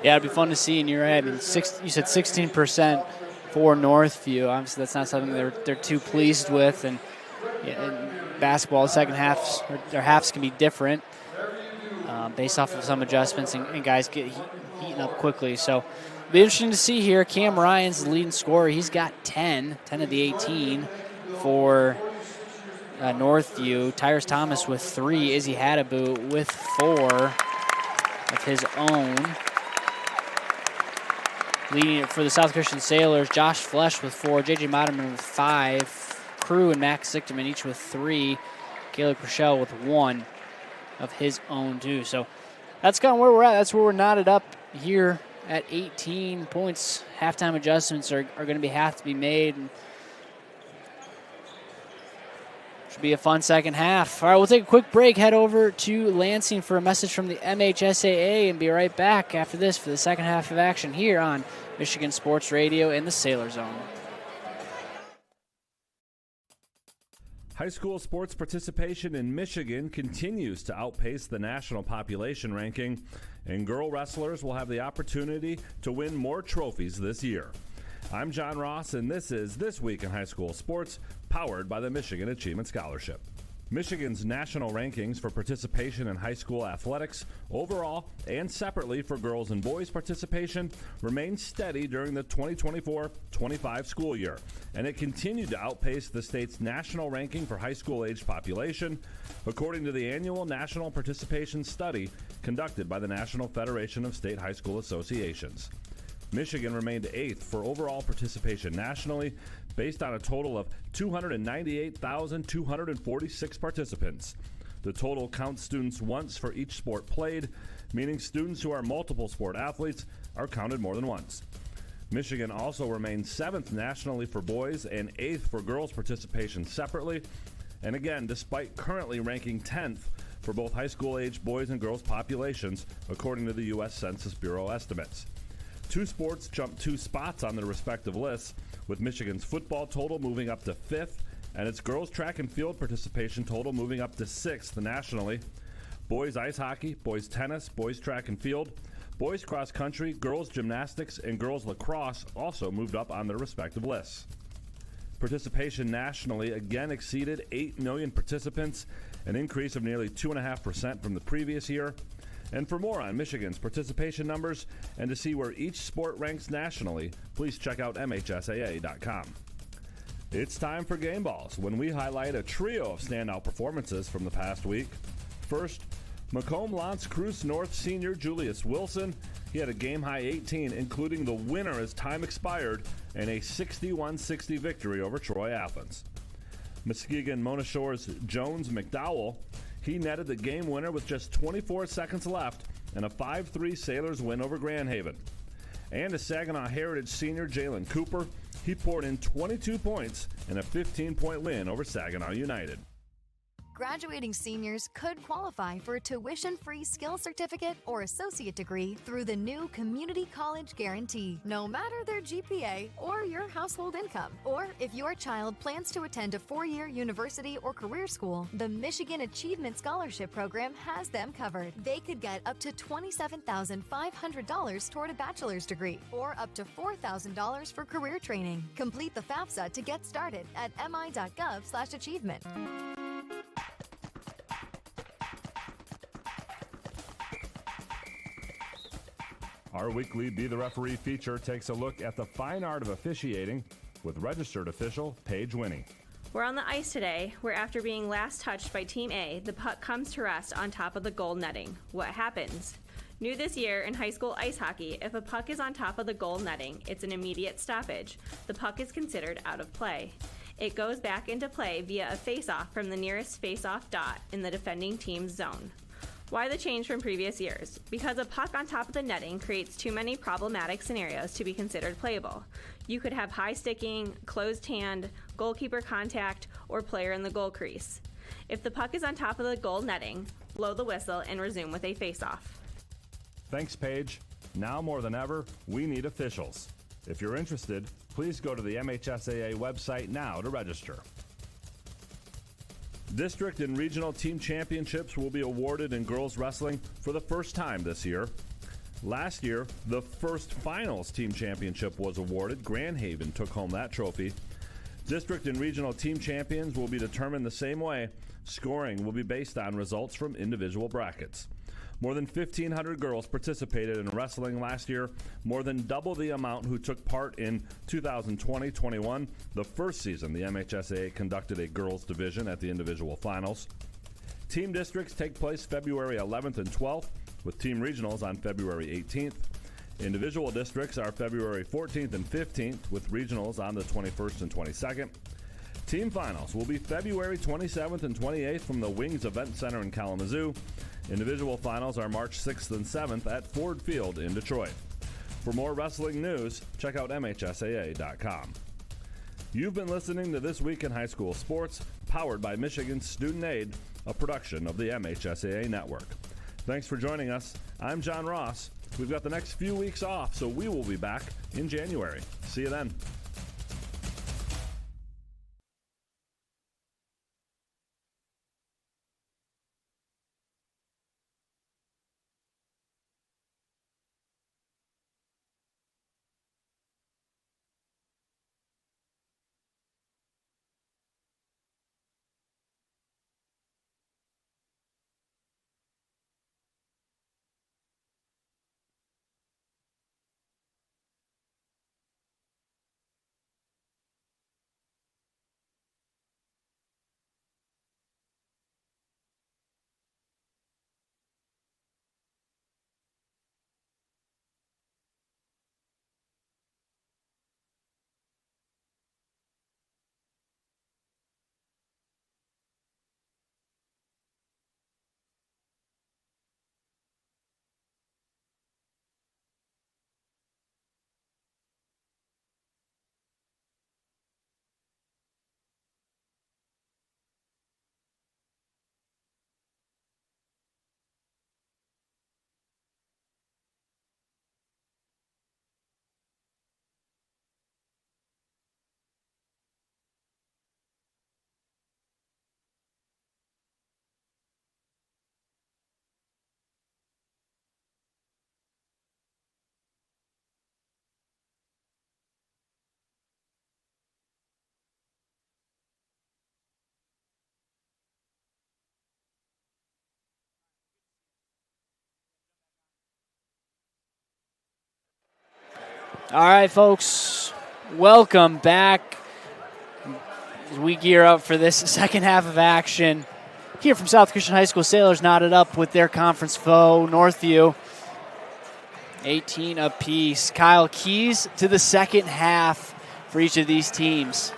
Yeah, it'd be fun to see. And you're right. I mean, you said 16% for Northview. Obviously, that's not something they're too pleased with. And basketball, the second halves, their halves can be different based off of some adjustments, and guys get heating up quickly. So it'll be interesting to see here. Cam Ryan's the leading scorer. He's got 10 of the 18 for Northview. Tyrus Thomas with 3. Izzy Hadaboo with 4 of his own. Leading it for the South Christian Sailors, Josh Flesh with 4, J.J. Moderman with 5, Crew and Max Zichterman each with 3, Caleb Rochelle with 1 of his own too. So that's kind of where we're at. That's where we're knotted up here at 18 points. Halftime adjustments are going to have to be made. And should be a fun second half. All right, we'll take a quick break, head over to Lansing for a message from the MHSAA, and be right back after this for the second half of action here on Michigan Sports Radio in the Sailor Zone. High school sports participation in Michigan continues to outpace the national population ranking, and girl wrestlers will have the opportunity to win more trophies this year. I'm John Ross, and this is This Week in High School Sports, powered by the Michigan Achievement Scholarship. Michigan's national rankings for participation in high school athletics, overall and separately for girls and boys participation, remained steady during the 2024-25 school year, and it continued to outpace the state's national ranking for high school-aged population, according to the annual National Participation Study conducted by the National Federation of State High School Associations. Michigan remained 8th for overall participation nationally, based on a total of 298,246 participants. The total counts students once for each sport played, meaning students who are multiple sport athletes are counted more than once. Michigan also remained 7th nationally for boys and 8th for girls participation separately, and again, despite currently ranking 10th for both high school-aged boys and girls populations, according to the U.S. Census Bureau estimates. 2 sports jumped 2 spots on their respective lists, with Michigan's football total moving up to 5th and its girls track and field participation total moving up to 6th nationally. Boys ice hockey, boys tennis, boys track and field, boys cross country, girls gymnastics, and girls lacrosse also moved up on their respective lists. Participation nationally again exceeded 8 million participants, an increase of nearly 2.5% from the previous year. And for more on Michigan's participation numbers and to see where each sport ranks nationally, please check out MHSAA.com. It's time for Game Balls, when we highlight a trio of standout performances from the past week. First, Macomb L'Anse Creuse North senior Julius Wilson. He had a game-high 18, including the winner as time expired, and a 61-60 victory over Troy Athens. Muskegon Mona Shore's Jones McDowell. He netted the game winner with just 24 seconds left and a 5-3 Sailors win over Grand Haven. And a Saginaw Heritage senior, Jalen Cooper, he poured in 22 points in a 15-point win over Saginaw United. Graduating seniors could qualify for a tuition-free skill certificate or associate degree through the new Community College Guarantee, no matter their GPA or your household income. Or if your child plans to attend a 4-year university or career school, the Michigan Achievement Scholarship Program has them covered. They could get up to $27,500 toward a bachelor's degree or up to $4,000 for career training. Complete the FAFSA to get started at mi.gov/achievement. Our weekly Be the Referee feature takes a look at the fine art of officiating with registered official Paige Winnie. We're on the ice today, where after being last touched by Team A, the puck comes to rest on top of the goal netting. What happens? New this year in high school ice hockey, if a puck is on top of the goal netting, it's an immediate stoppage. The puck is considered out of play. It goes back into play via a face-off from the nearest face-off dot in the defending team's zone. Why the change from previous years? Because a puck on top of the netting creates too many problematic scenarios to be considered playable. You could have high sticking, closed hand, goalkeeper contact, or player in the goal crease. If the puck is on top of the goal netting, blow the whistle and resume with a face-off. Thanks, Paige. Now more than ever, we need officials. If you're interested, please go to the MHSAA website now to register. District and regional team championships will be awarded in girls wrestling for the first time this year. Last year, the first finals team championship was awarded. Grand Haven took home that trophy. District and regional team champions will be determined the same way. Scoring will be based on results from individual brackets. More than 1,500 girls participated in wrestling last year, more than double the amount who took part in 2020-21, the first season the MHSAA conducted a girls division at the individual finals. Team districts take place February 11th and 12th, with team regionals on February 18th. Individual districts are February 14th and 15th, with regionals on the 21st and 22nd. Team finals will be February 27th and 28th from the Wings Event Center in Kalamazoo. Individual finals are March 6th and 7th at Ford Field in Detroit. For more wrestling news, check out MHSAA.com. You've been listening to This Week in High School Sports, powered by Michigan Student Aid, a production of the MHSAA Network. Thanks for joining us. I'm John Ross. We've got the next few weeks off, so we will be back in January. See you then. All right, folks, welcome back as we gear up for this second half of action. Here from South Christian High School, Sailors knotted up with their conference foe, Northview. 18 apiece. Kyle, keys to the second half for each of these teams.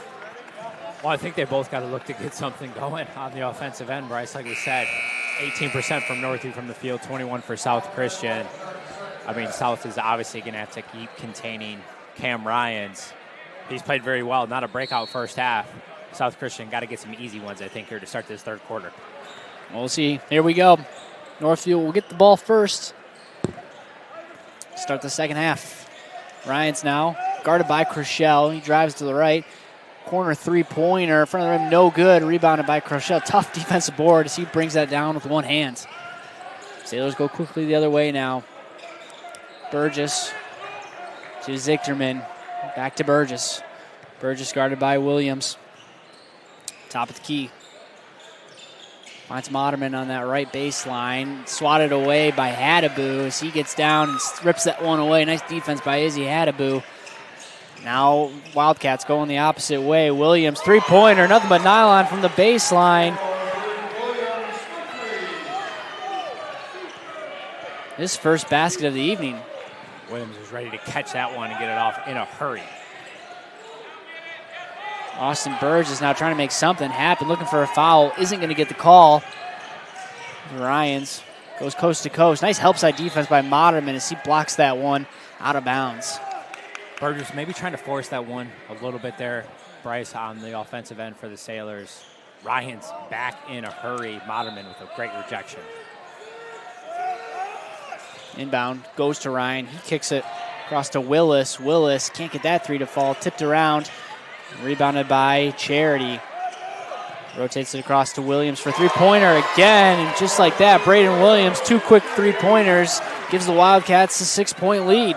Well, I think they both got to look to get something going on the offensive end, Bryce. Like we said, 18% from Northview from the field, 21 for South Christian. I mean, South is obviously going to have to keep containing Cam Ryans. He's played very well. Not a breakout first half. South Christian got to get some easy ones, I think, here to start this third quarter. We'll see. Here we go. Northview will get the ball first. Start the second half. Ryans now guarded by Crochelle. He drives to the right. Corner three-pointer in front of the rim, no good. Rebounded by Crochelle. Tough defensive board as he brings that down with one hand. Sailors go quickly the other way now. Burgess to Zichterman. Back to Burgess. Burgess guarded by Williams. Top of the key. Finds Moderman on that right baseline. Swatted away by Hadaboo as he gets down and rips that one away. Nice defense by Izzy Hadaboo. Now Wildcats going the opposite way. Williams, three-pointer, nothing but nylon from the baseline. His first basket of the evening. Williams is ready to catch that one and get it off in a hurry. Austin Burgess now trying to make something happen, looking for a foul. Isn't going to get the call. Ryans Goes coast to coast. Nice help side defense by Moderman as he blocks that one out of bounds. Burgess maybe trying to force that one a little bit there. Bryce on the offensive end for the Sailors. Ryan's back in a hurry. Moderman with a great rejection. Inbound goes to Ryan. He kicks it across to Willis. Willis can't get that three to fall. Tipped around. Rebounded by Charity. Rotates it across to Williams for three-pointer again. And just like that, Braden Williams, 2 quick three-pointers, gives the Wildcats a 6-point lead.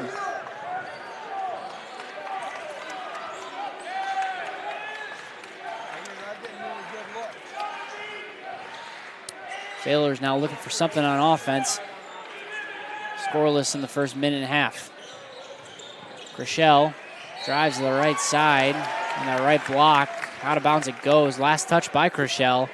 Sailors now looking for something on offense. Scoreless in the first minute and a half. Chriselle drives to the right side on that right block. Out of bounds it goes. Last touch by Chriselle.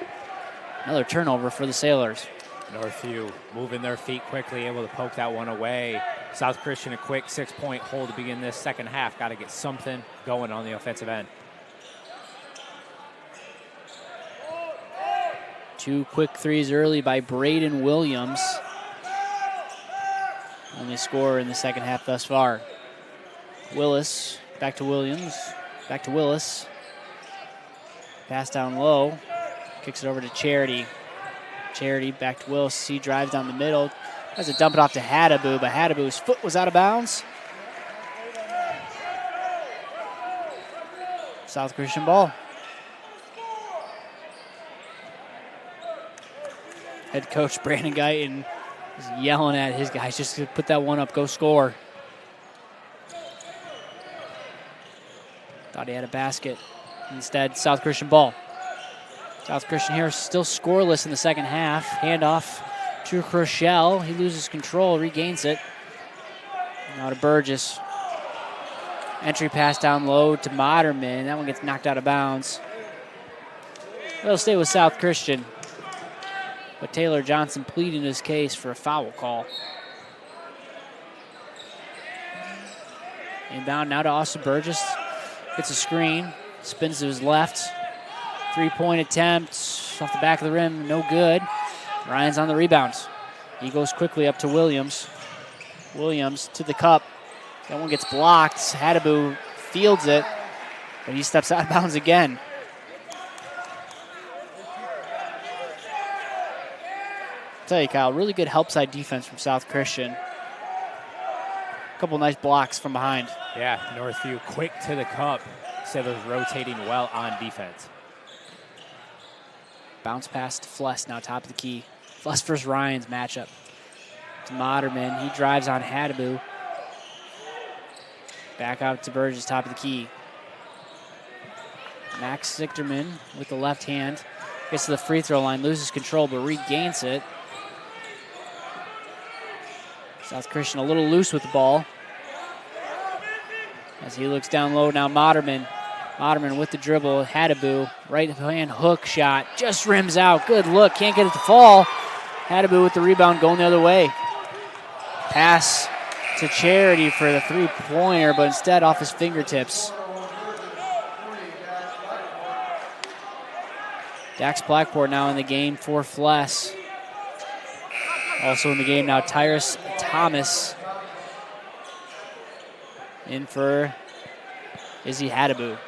Another turnover for the Sailors. Northview moving their feet quickly, able to poke that one away. South Christian a quick 6-point hold to begin this second half. Got to get something going on the offensive end. 2 quick threes early by Braden Williams. Only scorer in the second half thus far. Willis, back to Williams, back to Willis. Pass down low, kicks it over to Charity. Charity back to Willis, he drives down the middle. Tries to dump it off to Hadaboo, but Hadaboo's foot was out of bounds. South Christian ball. Head coach Brandon Guyton is yelling at his guys just to put that one up, go score. Thought he had a basket. Instead, South Christian ball. South Christian here still scoreless in the second half. Handoff to Chriselle. He loses control, regains it. Now to Burgess. Entry pass down low to Moderman. That one gets knocked out of bounds. They'll stay with South Christian. But Taylor Johnson pleading his case for a foul call. Inbound now to Austin Burgess. Gets a screen. Spins to his left. 3-point attempt off the back of the rim. No good. Ryan's on the rebound. He goes quickly up to Williams. Williams to the cup. That one gets blocked. Hadaboo fields it, but he steps out of bounds again. Tell you, Kyle, really good help side defense from South Christian. A couple nice blocks from behind. Yeah, Northview quick to the cup. Sailors rotating well on defense. Bounce pass to Fless, now top of the key. Fless versus Ryan's matchup. To Moderman, he drives on Hadaboo. Back out to Burgess, top of the key. Max Sichterman with the left hand. Gets to the free throw line, loses control, but regains it. South Christian a little loose with the ball. As he looks down low now, Moderman. Moderman with the dribble, Hadaboo, right hand hook shot, just rims out. Good look, can't get it to fall. Hadaboo with the rebound going the other way. Pass to Charity for the three-pointer, but instead off his fingertips. Dax Blackport now in the game for Fless. Also in the game now, Tyrus Thomas in for Izzy Hadaboo.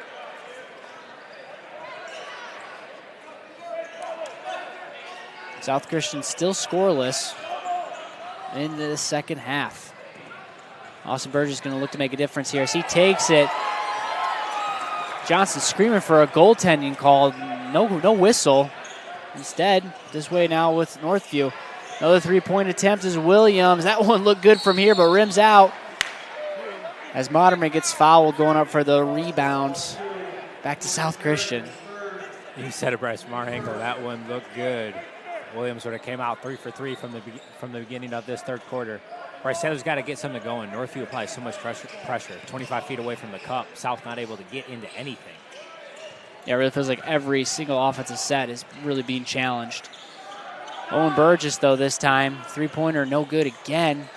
South Christian still scoreless in the second half. Austin Burgess is going to look to make a difference here as he takes it. Johnson screaming for a goaltending call. No whistle. Instead, this way now with Northview. Another three-point attempt is Williams. That one looked good from here, but rims out. As Moderman gets fouled going up for the rebound. Back to South Christian. You said it, Bryce, from our angle. That one looked good. Williams sort of came out 3 for 3 from the beginning of this third quarter. Bryce Taylor's got to get something going. Northview applies so much pressure. 25 feet away from the cup. South not able to get into anything. Yeah, it really feels like every single offensive set is really being challenged. Owen Burgess, though, this time. Three-pointer, no good again.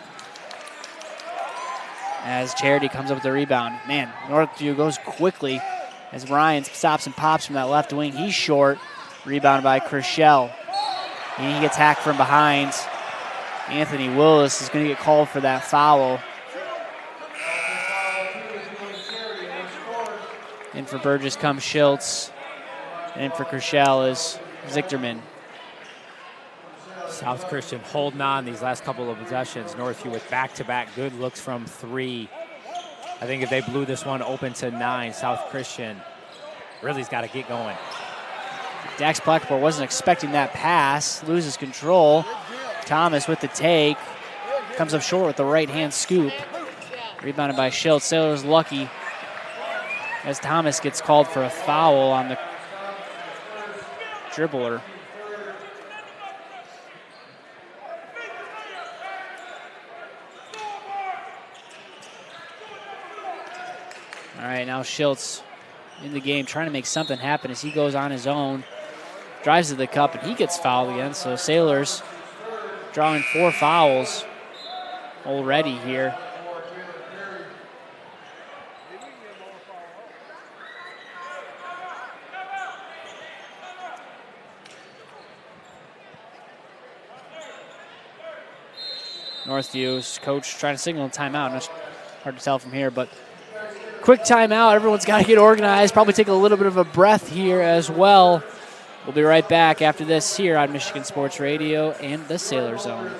As Charity comes up with the rebound. Man, Northview goes quickly as Ryan stops and pops from that left wing. He's short. Rebounded by Chriselle. He gets hacked from behind. Anthony Willis is going to get called for that foul. In for Burgess comes Schultz. And in for Kershell is Zichterman. South Christian holding on these last couple of possessions. Northview with back-to-back good looks from 3. I think if they blew this one open to 9, South Christian really's got to get going. Dax Blackmore wasn't expecting that pass. Loses control. Thomas with the take. Comes up short with the right-hand scoop. Rebounded by Schultz. Sailors lucky as Thomas gets called for a foul on the dribbler. All right, now Schultz in the game trying to make something happen as he goes on his own. Drives to the cup, and he gets fouled again. So Sailors drawing 4 fouls already here. Northview's coach trying to signal a timeout. It's hard to tell from here, but quick timeout. Everyone's got to get organized. Probably take a little bit of a breath here as well. We'll be right back after this here on Michigan Sports Radio and the Sailor Zone.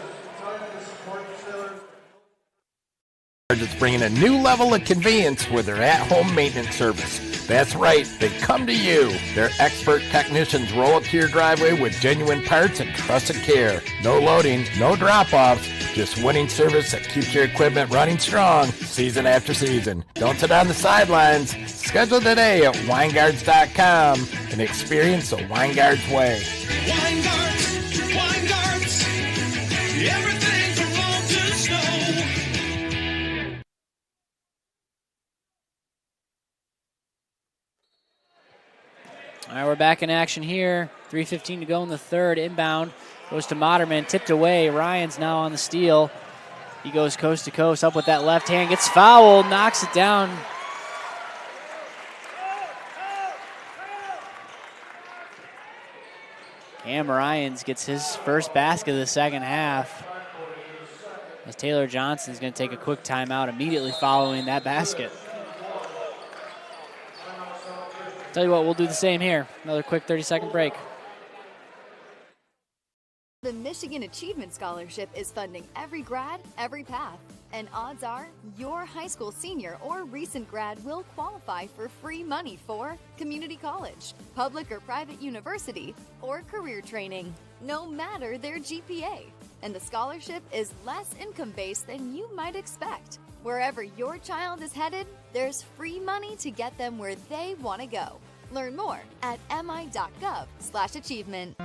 It's bringing a new level of convenience with their at-home maintenance service. That's right, they come to you. Their expert technicians roll up to your driveway with genuine parts and trusted care. No loading, no drop-offs, just winning service that keeps your equipment running strong season after season. Don't sit on the sidelines. Schedule today at Weingarts.com and experience the Weingarts way. Weingarts, everything from lawn to snow. All right, we're back in action here. 3:15 to go in the third. Inbound goes to Moderman, tipped away. Ryan's now on the steal. He goes coast to coast, up with that left hand, gets fouled, knocks it down. Cam Ryans gets his first basket of the second half. As Taylor Johnson's going to take a quick timeout immediately following that basket. Tell you what, we'll do the same here. Another quick 30-second break. The Michigan Achievement Scholarship is funding every grad, every path. And odds are your high school senior or recent grad will qualify for free money for community college, public or private university, or career training, no matter their GPA. And the scholarship is less income-based than you might expect. Wherever your child is headed, there's free money to get them where they want to go. Learn more at mi.gov/achievement.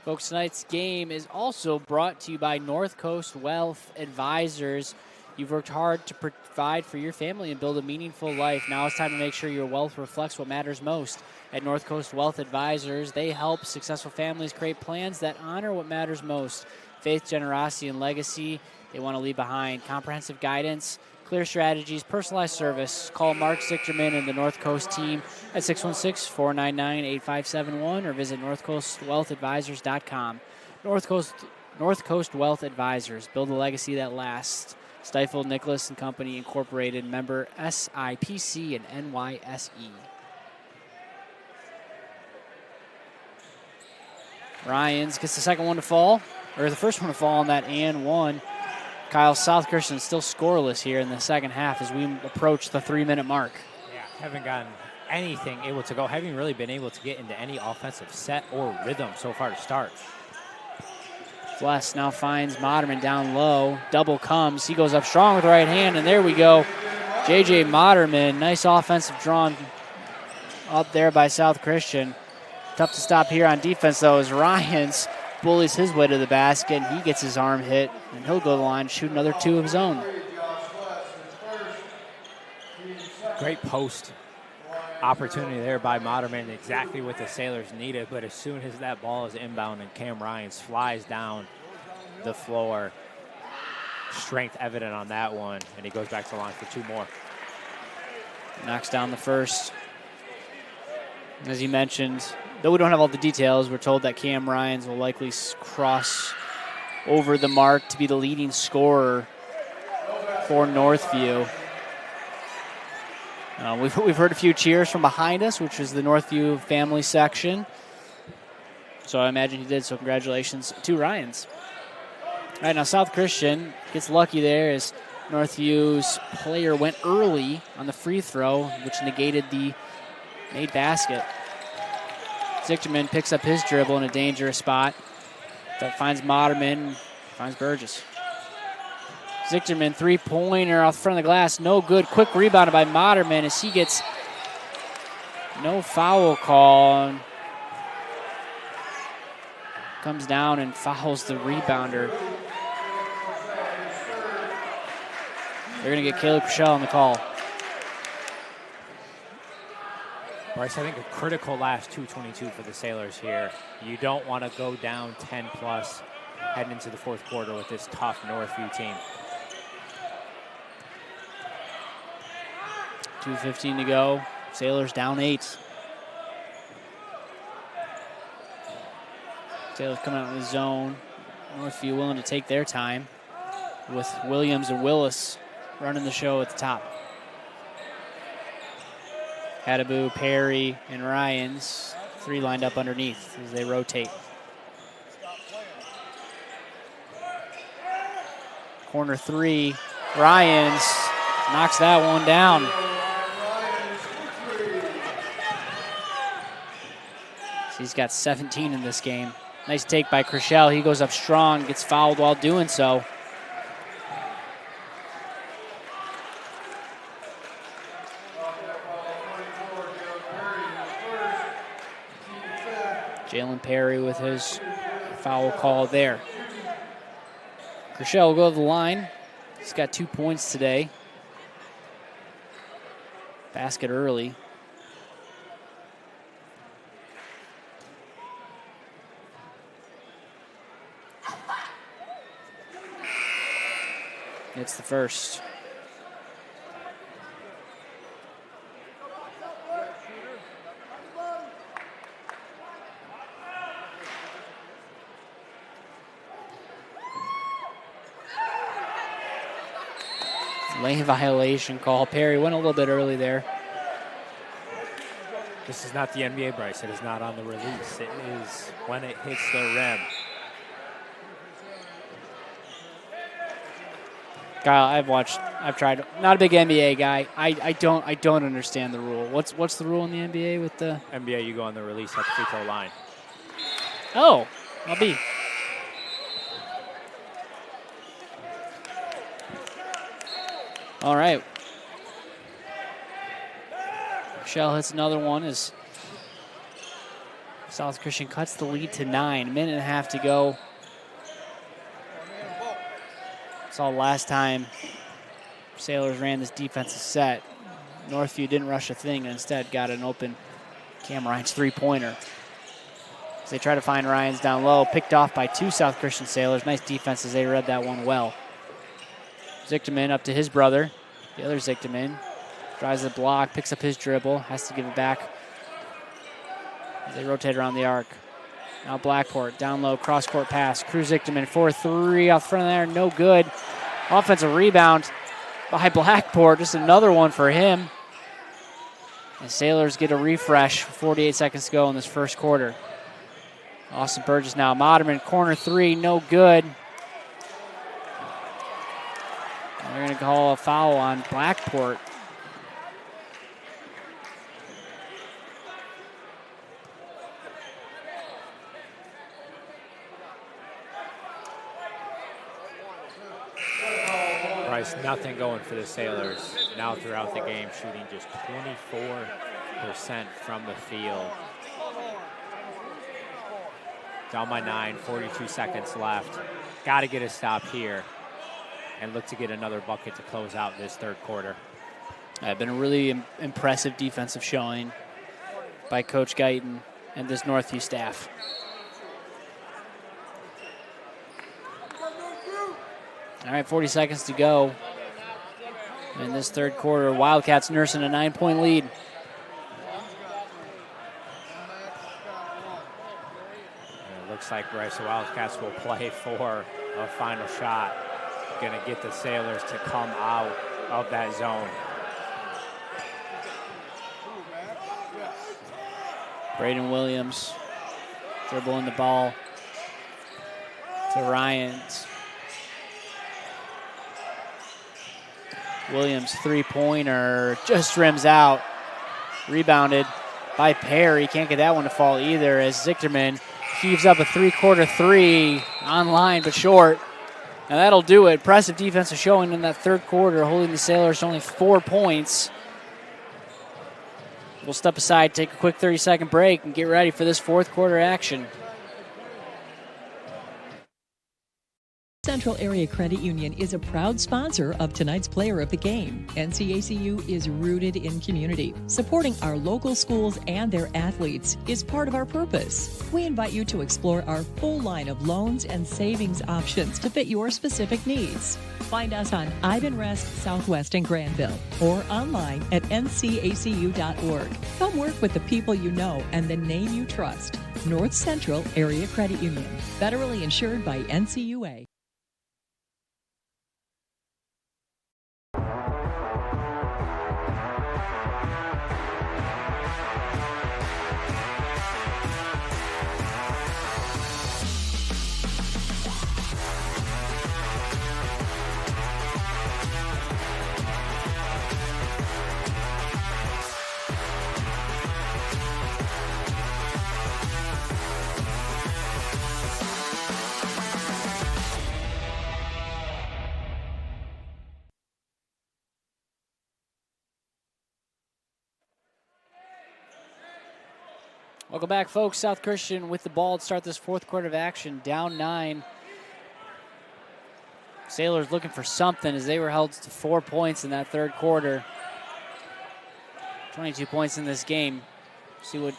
Folks, tonight's game is also brought to you by North Coast Wealth Advisors. You've worked hard to provide for your family and build a meaningful life. Now it's time to make sure your wealth reflects what matters most. At North Coast Wealth Advisors, they help successful families create plans that honor what matters most. Faith, generosity, and legacy they want to leave behind. Comprehensive guidance, clear strategies, personalized service. Call Mark Zichterman and the North Coast team at 616-499-8571 or visit northcoastwealthadvisors.com. North Coast Wealth Advisors. Build a legacy that lasts. Stifel, Nicholas & Company, Incorporated, member SIPC and NYSE. Ryans gets the second one to fall, or the first one to fall on that and one. Kyle, South Christian still scoreless here in the second half as we approach the 3-minute mark. Yeah, haven't gotten anything able to go. Haven't really been able to get into any offensive set or rhythm so far to start. Fless now finds Moderman down low. Double comes. He goes up strong with the right hand, and there we go. J.J. Moderman, nice offensive drawn up there by South Christian. Tough to stop here on defense, though, as Ryans bullies his way to the basket, and he gets his arm hit, and he'll go to the line and shoot another 2 of his own. Great post opportunity there by Moderman, exactly what the Sailors needed, but as soon as that ball is inbound and Cam Ryans flies down the floor, strength evident on that one, and he goes back to the line for 2 more. Knocks down the first. As you mentioned, though we don't have all the details, we're told that Cam Ryans will likely cross over the mark to be the leading scorer for Northview. We've heard a few cheers from behind us, which is the Northview family section. So I imagine he did, so congratulations to Ryans. All right, now South Christian gets lucky there as Northview's player went early on the free throw, which negated the made basket. Zichterman picks up his dribble in a dangerous spot. That finds Moderman, finds Burgess. Zichterman, three-pointer off the front of the glass, no good. Quick rebound by Moderman as he gets no foul call. Comes down and fouls the rebounder. They're going to get Caleb Crushell on the call. Bryce, I think a critical last 2:22 for the Sailors here. You don't want to go down 10+ heading into the fourth quarter with this tough Northview team. 2:15 to go. Sailors down 8. Sailors coming out in the zone. Northview willing to take their time with Williams and Willis running the show at the top. Hadaboo, Perry, and Ryans, 3 lined up underneath as they rotate. Corner 3, Ryans knocks that one down. He's got 17 in this game. Nice take by Crushell. He goes up strong, gets fouled while doing so. Jalen Perry with his foul call there. Crushell will go to the line. He's got 2 points today. Basket early. It's the first. Lane violation call. Perry went a little bit early there. This is not the NBA, Bryce. It is not on the release. It is when it hits the rim. Kyle, I've tried. Not a big NBA guy. I don't understand the rule. What's the rule in the NBA with the NBA? You go on the release at the free throw line. Oh, I'll be. All right. Shell hits another one as South Christian cuts the lead to 9. Minute and a half to go. Saw last time Sailors ran this defensive set. Northview didn't rush a thing and instead got an open Cam Ryans three-pointer. As they try to find Ryans down low, picked off by 2 South Christian Sailors. Nice defense as they read that one well. Zichterman up to his brother. The other Zichterman drives the block, picks up his dribble, has to give it back as they rotate around the arc. Now Blackport, down low, cross-court pass. Cruz Zichterman, 4-3 off front of there, no good. Offensive rebound by Blackport, just another one for him. And Sailors get a refresh, 48 seconds to go in this first quarter. Austin Burgess now, Moderman, corner 3, no good. And they're going to call a foul on Blackport. Bryce, nothing going for the Sailors. Now throughout the game, shooting just 24% from the field. Down by 9, 42 seconds left. Got to get a stop here and look to get another bucket to close out this third quarter. Been a really impressive defensive showing by Coach Guyton and this Northview staff. All right, 40 seconds to go. In this third quarter, Wildcats nursing a 9-point lead. And it looks like Bryce the Wildcats will play for a final shot. Going to get the Sailors to come out of that zone. Braden Williams dribbling the ball to Ryans. Williams three-pointer just rims out. Rebounded by Perry. Can't get that one to fall either as Zichterman heaves up a three-quarter three online but short. And that'll do it. Impressive defensive showing in that third quarter, holding the Sailors to only 4 points. We'll step aside, take a quick 30-second break, and get ready for this fourth quarter action. Central Area Credit Union is a proud sponsor of tonight's Player of the Game. NCACU is rooted in community. Supporting our local schools and their athletes is part of our purpose. We invite you to explore our full line of loans and savings options to fit your specific needs. Find us on Ivan Rest Southwest in Granville or online at ncacu.org. Come work with the people you know and the name you trust. North Central Area Credit Union, federally insured by NCUA. Welcome back, folks. South Christian with the ball to start this fourth quarter of action. Down 9. Sailors looking for something as they were held to 4 points in that third quarter. 22 points in this game. See what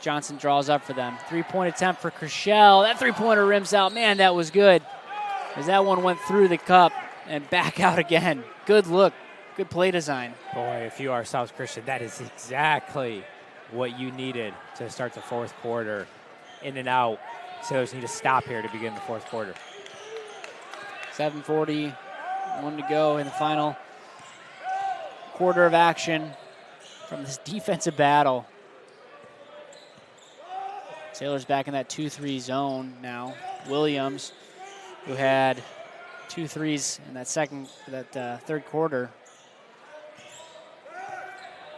Johnson draws up for them. Three-point attempt for Kershell. That three-pointer rims out. Man, that was good. As that one went through the cup and back out again. Good look. Good play design. Boy, if you are South Christian, that is exactly what you needed to start the fourth quarter. In and out. Sailors need to stop here to begin the fourth quarter. 7:41 to go in the final quarter of action from this defensive battle. Sailors back in that 2-3 zone now. Williams, who had 2 threes in that third quarter,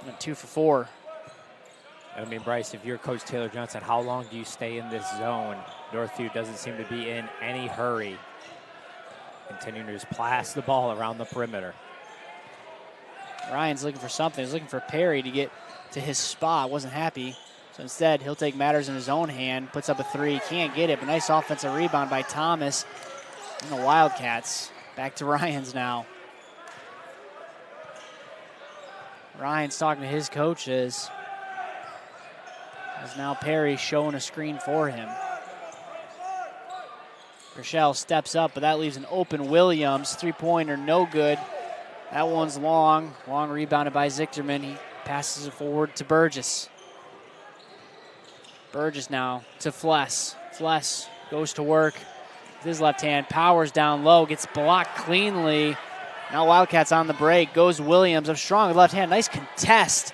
went 2 for 4. I mean, Bryce, if you're Coach Taylor Johnson, how long do you stay in this zone? Northview doesn't seem to be in any hurry. Continuing to just blast the ball around the perimeter. Ryan's looking for something. He's looking for Perry to get to his spot. Wasn't happy. So instead, he'll take matters in his own hand. Puts up a three. Can't get it, but nice offensive rebound by Thomas. And the Wildcats. Back to Ryan's now. Ryan's talking to his coaches. As now Perry showing a screen for him. Kershell steps up, but that leaves an open Williams. Three-pointer, no good. That one's long. Long rebounded by Zichterman. He passes it forward to Burgess. Burgess now to Fless. Fless goes to work with his left hand. Powers down low, gets blocked cleanly. Now Wildcats on the break. Goes Williams up strong with left hand. Nice contest.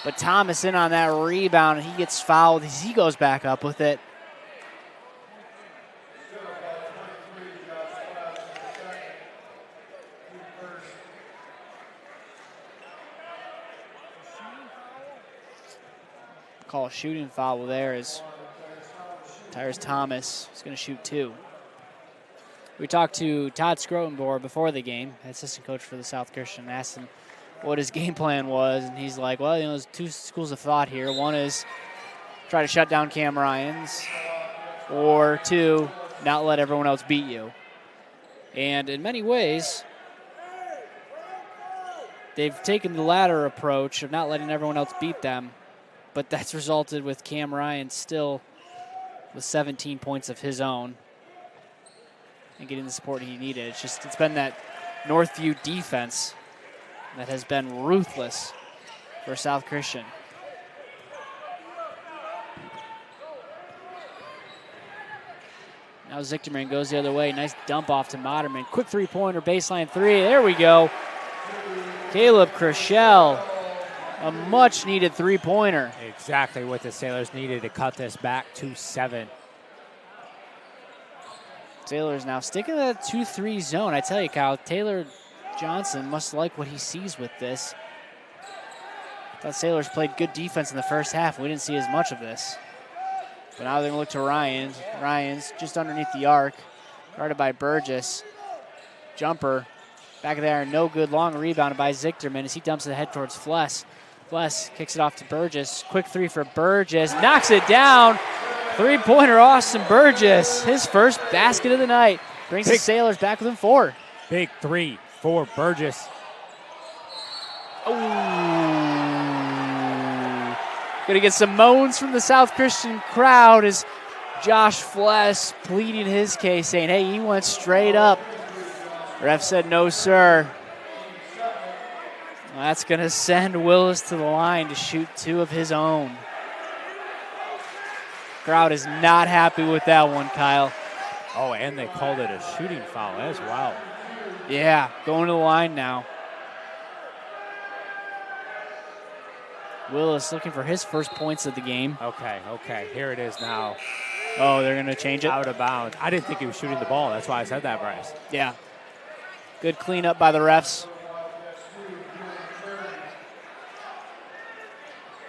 But Thomas in on that rebound, and he gets fouled as he goes back up with it. Call a shooting foul there as Tyrus Thomas is going to shoot 2. We talked to Todd Scrotenbor before the game, assistant coach for the South Christian, asked him what his game plan was, and he's like, well, there's 2 schools of thought here. One is try to shut down Cam Ryans, or 2, not let everyone else beat you. And in many ways, they've taken the latter approach of not letting everyone else beat them, but that's resulted with Cam Ryan still with 17 points of his own and getting the support he needed. It's been that Northview defense that has been ruthless for South Christian. Now Zichterman goes the other way. Nice dump off to Moderman. Quick three-pointer, baseline three. There we go. Caleb Krischel, a much-needed three-pointer. Exactly what the Sailors needed to cut this back to 7. Sailors now sticking to that 2-3 zone. I tell you, Kyle, Taylor Johnson must like what he sees with this. Thought Sailors played good defense in the first half. We didn't see as much of this. But now they're going to look to Ryans. Ryans just underneath the arc, guarded by Burgess. Jumper, back of there, no good. Long rebound by Zichterman as he dumps it ahead towards Fless. Fless kicks it off to Burgess. Quick three for Burgess, knocks it down. Three-pointer, Austin Burgess. His first basket of the night. Brings the Sailors back within 4. Big three for Burgess. Gonna get some moans from the South Christian crowd as Josh Fless pleading his case, saying, hey, he went straight up. Ref said, no, sir. Well, that's gonna send Willis to the line to shoot 2 of his own. Crowd is not happy with that one, Kyle. Oh, and they called it a shooting foul as well. Yeah, going to the line now. Willis looking for his first points of the game. Okay, here it is now. Oh, they're going to change it? Out of bounds. I didn't think he was shooting the ball. That's why I said that, Bryce. Yeah. Good cleanup by the refs.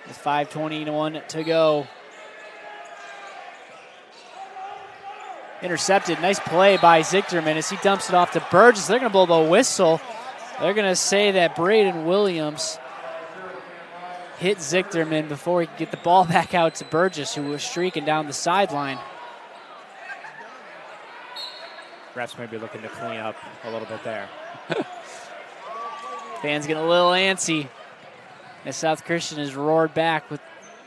With 5:21 to go. Intercepted. Nice play by Zichterman as he dumps it off to Burgess. They're going to blow the whistle. They're going to say that Braden Williams hit Zichterman before he could get the ball back out to Burgess, who was streaking down the sideline. Refs may be looking to clean up a little bit there. Fans getting a little antsy as South Christian has roared back with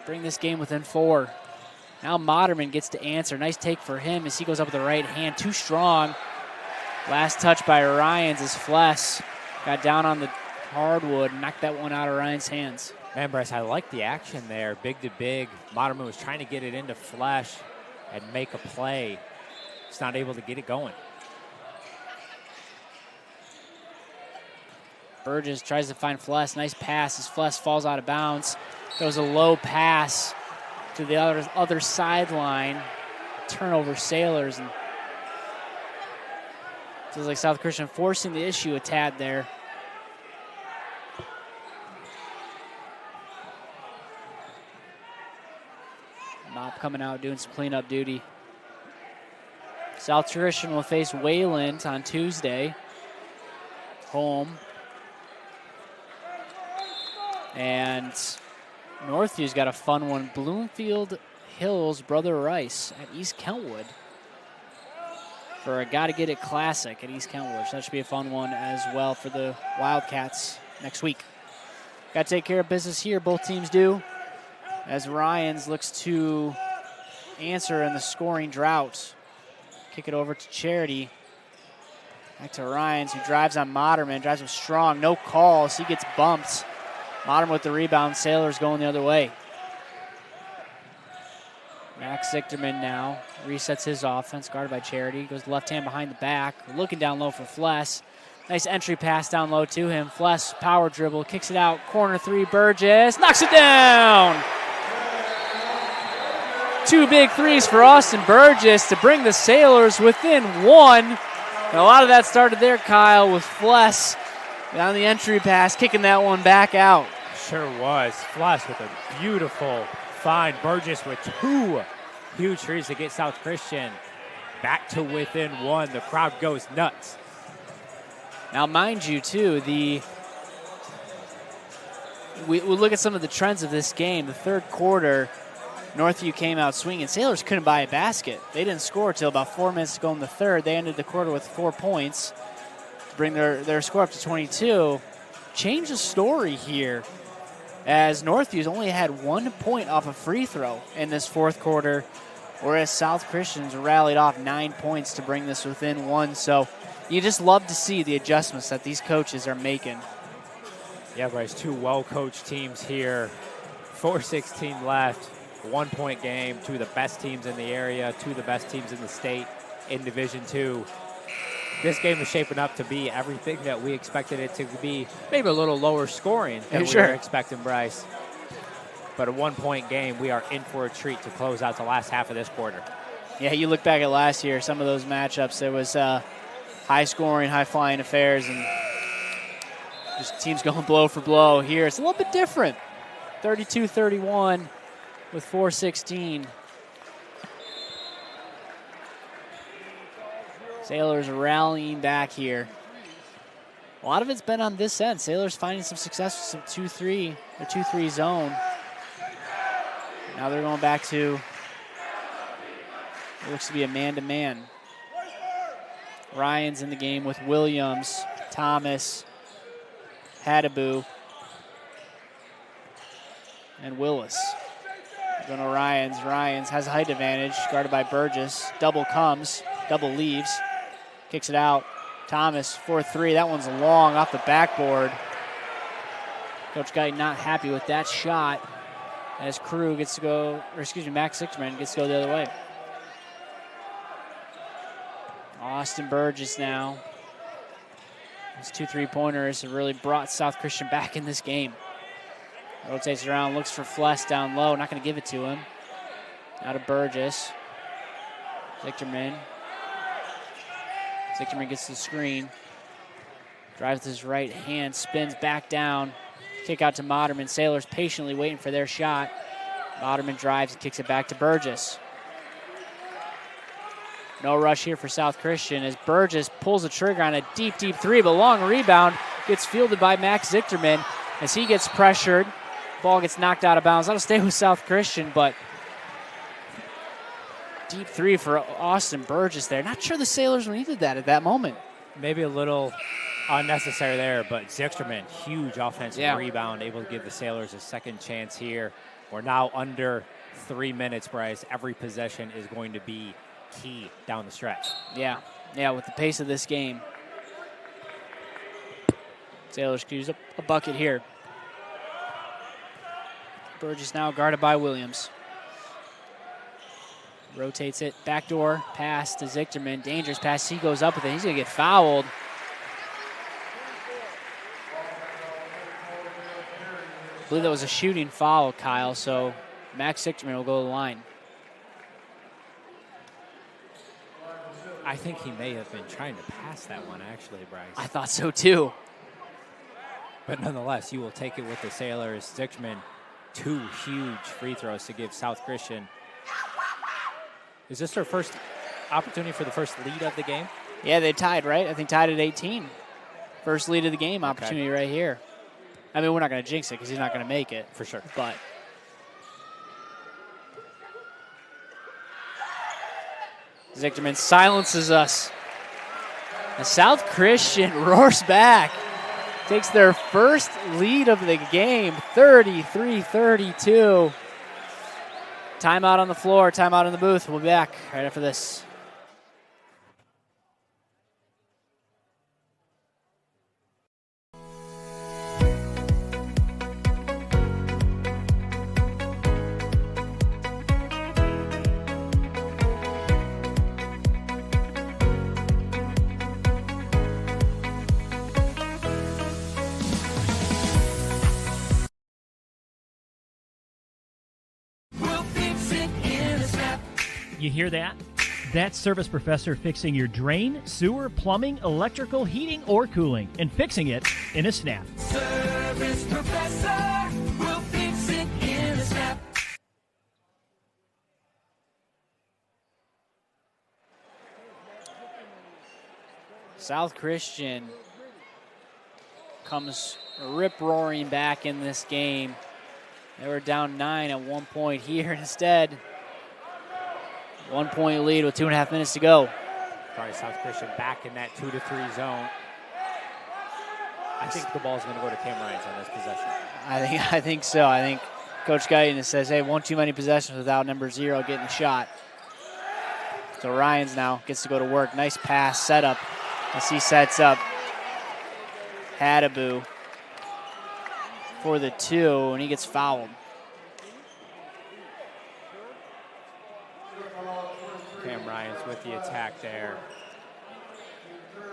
bring this game within 4. Now Moderman gets to answer. Nice take for him as he goes up with the right hand. Too strong. Last touch by Ryans as Fless got down on the hardwood and knocked that one out of Ryan's hands. Man, Bryce, I like the action there. Big to big. Moderman was trying to get it into Flesh and make a play. He's not able to get it going. Burgess tries to find Fless. Nice pass as Fless falls out of bounds. Goes a low pass to the other sideline. Turnover Sailors. And feels like South Christian forcing the issue a tad there. Mop coming out doing some cleanup duty. South Christian will face Wayland on Tuesday. Home. And Northview's got a fun one. Bloomfield Hills Brother Rice at East Kentwood for a Gotta Get It Classic at East Kentwood. So that should be a fun one as well for the Wildcats next week. Got to take care of business here. Both teams do. As Ryans looks to answer in the scoring drought. Kick it over to Charity. Back to Ryans, who drives on Moderman. Drives him strong. No calls. He gets bumped. Moderman with the rebound. Sailors going the other way. Max Zichterman now resets his offense. Guarded by Charity. Goes left hand behind the back. Looking down low for Fless. Nice entry pass down low to him. Fless, power dribble. Kicks it out. Corner 3. Burgess. Knocks it down. 2 big threes for Austin Burgess to bring the Sailors within 1. And a lot of that started there, Kyle, with Fless on the entry pass, kicking that one back out. Sure was. Fless with a beautiful find. Burgess with 2 huge threes to get South Christian back to within 1. The crowd goes nuts. Now, mind you, too, we look at some of the trends of this game. The third quarter, Northview came out swinging. Sailors couldn't buy a basket. They didn't score until about 4 minutes to go in the third. They ended the quarter with 4 points to bring their score up to 22. Change the story here as Northview's only had 1 point off a free throw in this fourth quarter, whereas South Christians rallied off 9 points to bring this within 1. So you just love to see the adjustments that these coaches are making. Yeah, Bryce, two well-coached teams here. 4:16 left, 1 point game, two of the best teams in the area, two of the best teams in the state in Division II. This game is shaping up to be everything that we expected it to be, maybe a little lower scoring than we were expecting, Bryce. But a 1 point game, we are in for a treat to close out the last half of this quarter. Yeah, you look back at last year, some of those matchups, there was high-scoring, high-flying affairs, and just teams going blow for blow. Here, it's a little bit different. 32-31 with 4:16. Sailors rallying back here. A lot of it's been on this end. Sailors finding some success with some 2-3, the 2-3 zone. Now they're going back to, it looks to be a man-to-man. Ryan's in the game with Williams, Thomas, Hadaboo, and Willis. Going to Ryan's. Ryan's has a height advantage, guarded by Burgess. Double comes, double leaves, kicks it out. Thomas, 4-3. That one's long off the backboard. Coach Guy not happy with that shot. As Crew gets to go, or excuse me, Max Sichterman gets to go the other way. Austin Burgess now. His 2 3-pointers have really brought South Christian back in this game. Rotates around, looks for Fless down low. Not going to give it to him. Out of Burgess. Sichterman. Sichterman gets the screen. Drives with his right hand, spins back down. Kick out to Moderman. Sailors patiently waiting for their shot. Moderman drives and kicks it back to Burgess. No rush here for South Christian as Burgess pulls the trigger on a deep, deep three, but long rebound gets fielded by Max Sichterman as he gets pressured. Ball gets knocked out of bounds. That'll stay with South Christian, but deep three for Austin Burgess there. Not sure the Sailors needed that at that moment. Maybe a little unnecessary there, but Sichterman, huge offensive rebound, able to give the Sailors a second chance here. We're now under 3 minutes, Bryce. Every possession is going to be key down the stretch. Yeah, with the pace of this game. Sailors could use a bucket here. Burgess now guarded by Williams. Rotates it, backdoor pass to Sichterman. Dangerous pass, he goes up with it. He's going to get fouled. I believe that was a shooting foul, Kyle, so Max Sichterman will go to the line. I think he may have been trying to pass that one, actually, Bryce. I thought so, too. But nonetheless, you will take it with the Sailors. Sichterman, 2 huge free throws to give South Christian. Is this their first opportunity for the first lead of the game? Yeah, they tied, right? I think tied at 18. First lead of the game opportunity right here. I mean, we're not going to jinx it because he's not going to make it. For sure. But Sichterman silences us. And South Christian roars back. Takes their first lead of the game, 33-32. Timeout on the floor, timeout in the booth. We'll be back right after this. You hear that? That's Service Professor fixing your drain, sewer, plumbing, electrical, heating, or cooling, and fixing it in a snap. Service Professor will fix it in a snap. South Christian comes rip-roaring back in this game. They were down 9 at one point here. Instead, 1 point lead with 2.5 minutes to go. Probably South Christian back in that 2 to 3 zone. I think the ball's going to go to Cam Ryans on this possession. I think so. I think Coach Guyton says, hey, one too many possessions without number 0 getting a shot. So Ryans now gets to go to work. Nice pass setup as he sets up Hadaboo. for the 2, and he gets fouled. Cam Ryans with the attack there.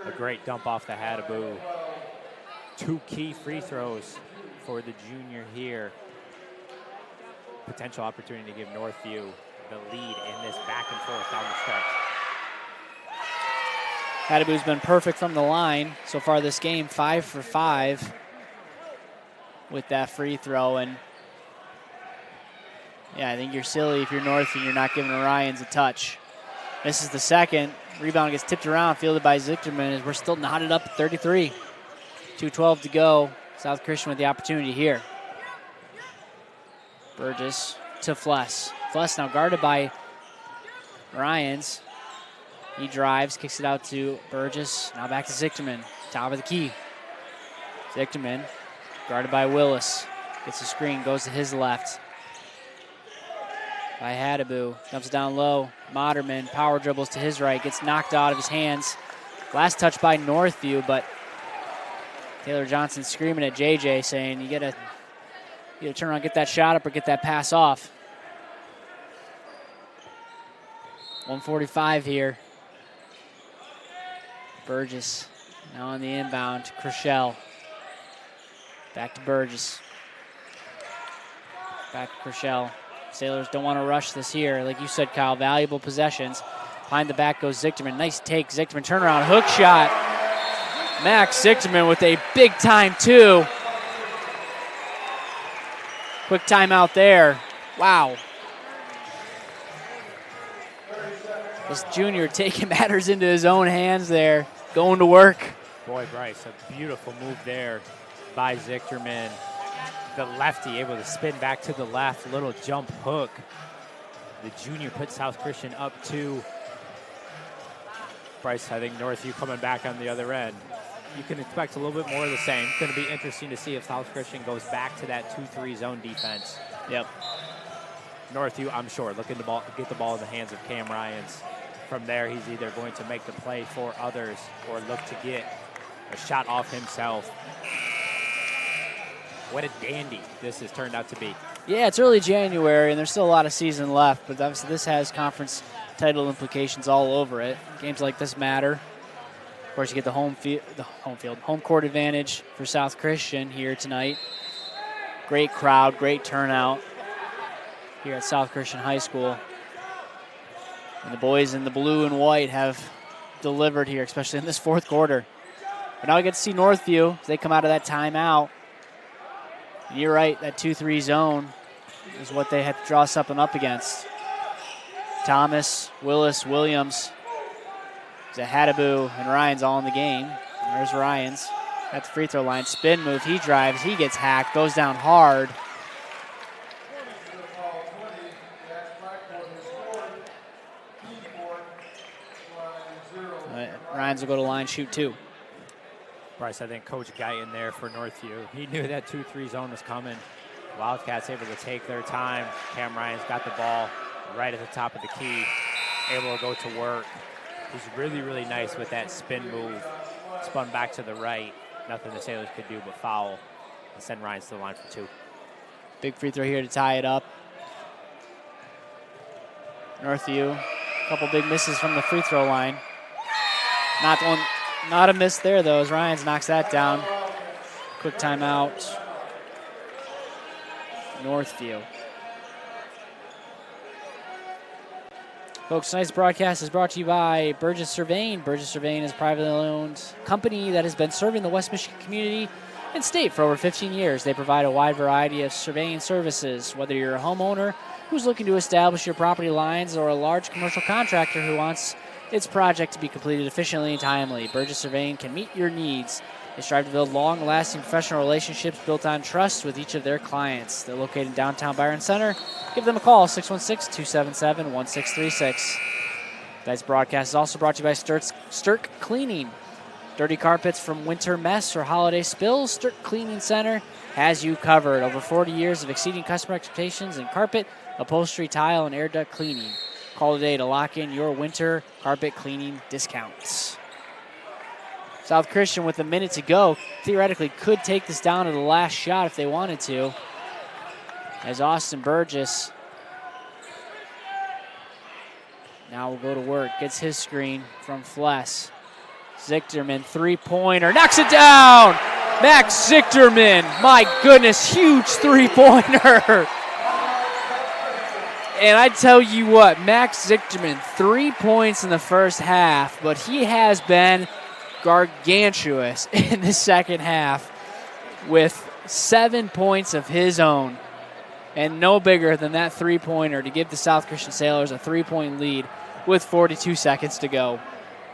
A great dump off the Hadaboo. 2 key free throws for the junior here. Potential opportunity to give Northview the lead in this back and forth down the stretch. Hadaboo's been perfect from the line so far this game, 5 for 5 with that free throw. And yeah, I think you're silly if you're Northview and you're not giving Ryans a touch. This is the second. Rebound gets tipped around, fielded by Zichterman as we're still knotted up at 33. 2:12 to go. South Christian with the opportunity here. Burgess to Fless. Fless now guarded by Ryans. He drives, kicks it out to Burgess. Now back to Zichterman. Top of the key. Zichterman guarded by Willis. Gets a screen, goes to his left. By Hadaboo. Dumps it down low. Moderman power dribbles to his right. Gets knocked out of his hands. Last touch by Northview, but Taylor Johnson screaming at JJ saying, you gotta turn around, get that shot up or get that pass off. 1:45 here. Burgess now on the inbound to Chrishell. Back to Burgess. Back to Chrishell. Sailors don't want to rush this here. Like you said, Kyle, valuable possessions. Behind the back goes Zichterman. Nice take. Zichterman turnaround hook shot. Max Zichterman with a big time 2. Quick timeout there. Wow. This junior taking matters into his own hands there. Going to work. Boy, Bryce, a beautiful move there by Zichterman. The lefty able to spin back to the left, little jump hook. The junior put South Christian up 2. Bryce, I think Northview coming back on the other end. You can expect a little bit more of the same. It's going to be interesting to see if South Christian goes back to that 2-3 zone defense. Yep. Northview, I'm sure, looking to get the ball in the hands of Cam Ryans. From there, he's either going to make the play for others or look to get a shot off himself. What a dandy this has turned out to be. Yeah, it's early January, and there's still a lot of season left, but obviously this has conference title implications all over it. Games like this matter. Of course, you get the home court advantage for South Christian here tonight. Great crowd, great turnout here at South Christian High School. And the boys in the blue and white have delivered here, especially in this fourth quarter. But now we get to see Northview as they come out of that timeout. And you're right, that 2-3 zone is what they have to draw something up against. Thomas, Willis, Williams, Hadaboo, and Ryans all in the game. And there's Ryans at the free throw line. Spin move, he drives, he gets hacked, goes down hard. Ryans will go to line, shoot 2. Bryce, I think Coach Guyton there for Northview. He knew that 2-3 zone was coming. Wildcats able to take their time. Cam Ryans got the ball right at the top of the key, able to go to work. He's really, really nice with that spin move. Spun back to the right. Nothing the Sailors could do but foul and send Ryans to the line for 2. Big free throw here to tie it up. Northview, a couple big misses from the free throw line. Not a miss there, though, as Ryans knocks that down. Quick timeout. Northview. Folks, tonight's broadcast is brought to you by Burgess Surveying. Burgess Surveying is a privately owned company that has been serving the West Michigan community and state for over 15 years. They provide a wide variety of surveying services, whether you're a homeowner who's looking to establish your property lines or a large commercial contractor who wants its project to be completed efficiently and timely. Burgess Surveying can meet your needs. They strive to build long-lasting professional relationships built on trust with each of their clients. They're located in downtown Byron Center. Give them a call, 616-277-1636. Tonight's broadcast is also brought to you by Stirk Cleaning. Dirty carpets from winter mess or holiday spills, Stirk Cleaning Center has you covered. Over 40 years of exceeding customer expectations in carpet, upholstery, tile, and air duct cleaning. Call today to lock in your winter carpet cleaning discounts. South Christian with a minute to go theoretically could take this down to the last shot if they wanted to. As Austin Burgess now will go to work, gets his screen from Fless. Zichterman, three-pointer, knocks it down! Max Zichterman, my goodness, huge three-pointer. And I tell you what, Max Zichterman, 3 points in the first half, but he has been gargantuous in the second half with 7 points of his own. And no bigger than that three-pointer to give the South Christian Sailors a 3-point lead with 42 seconds to go.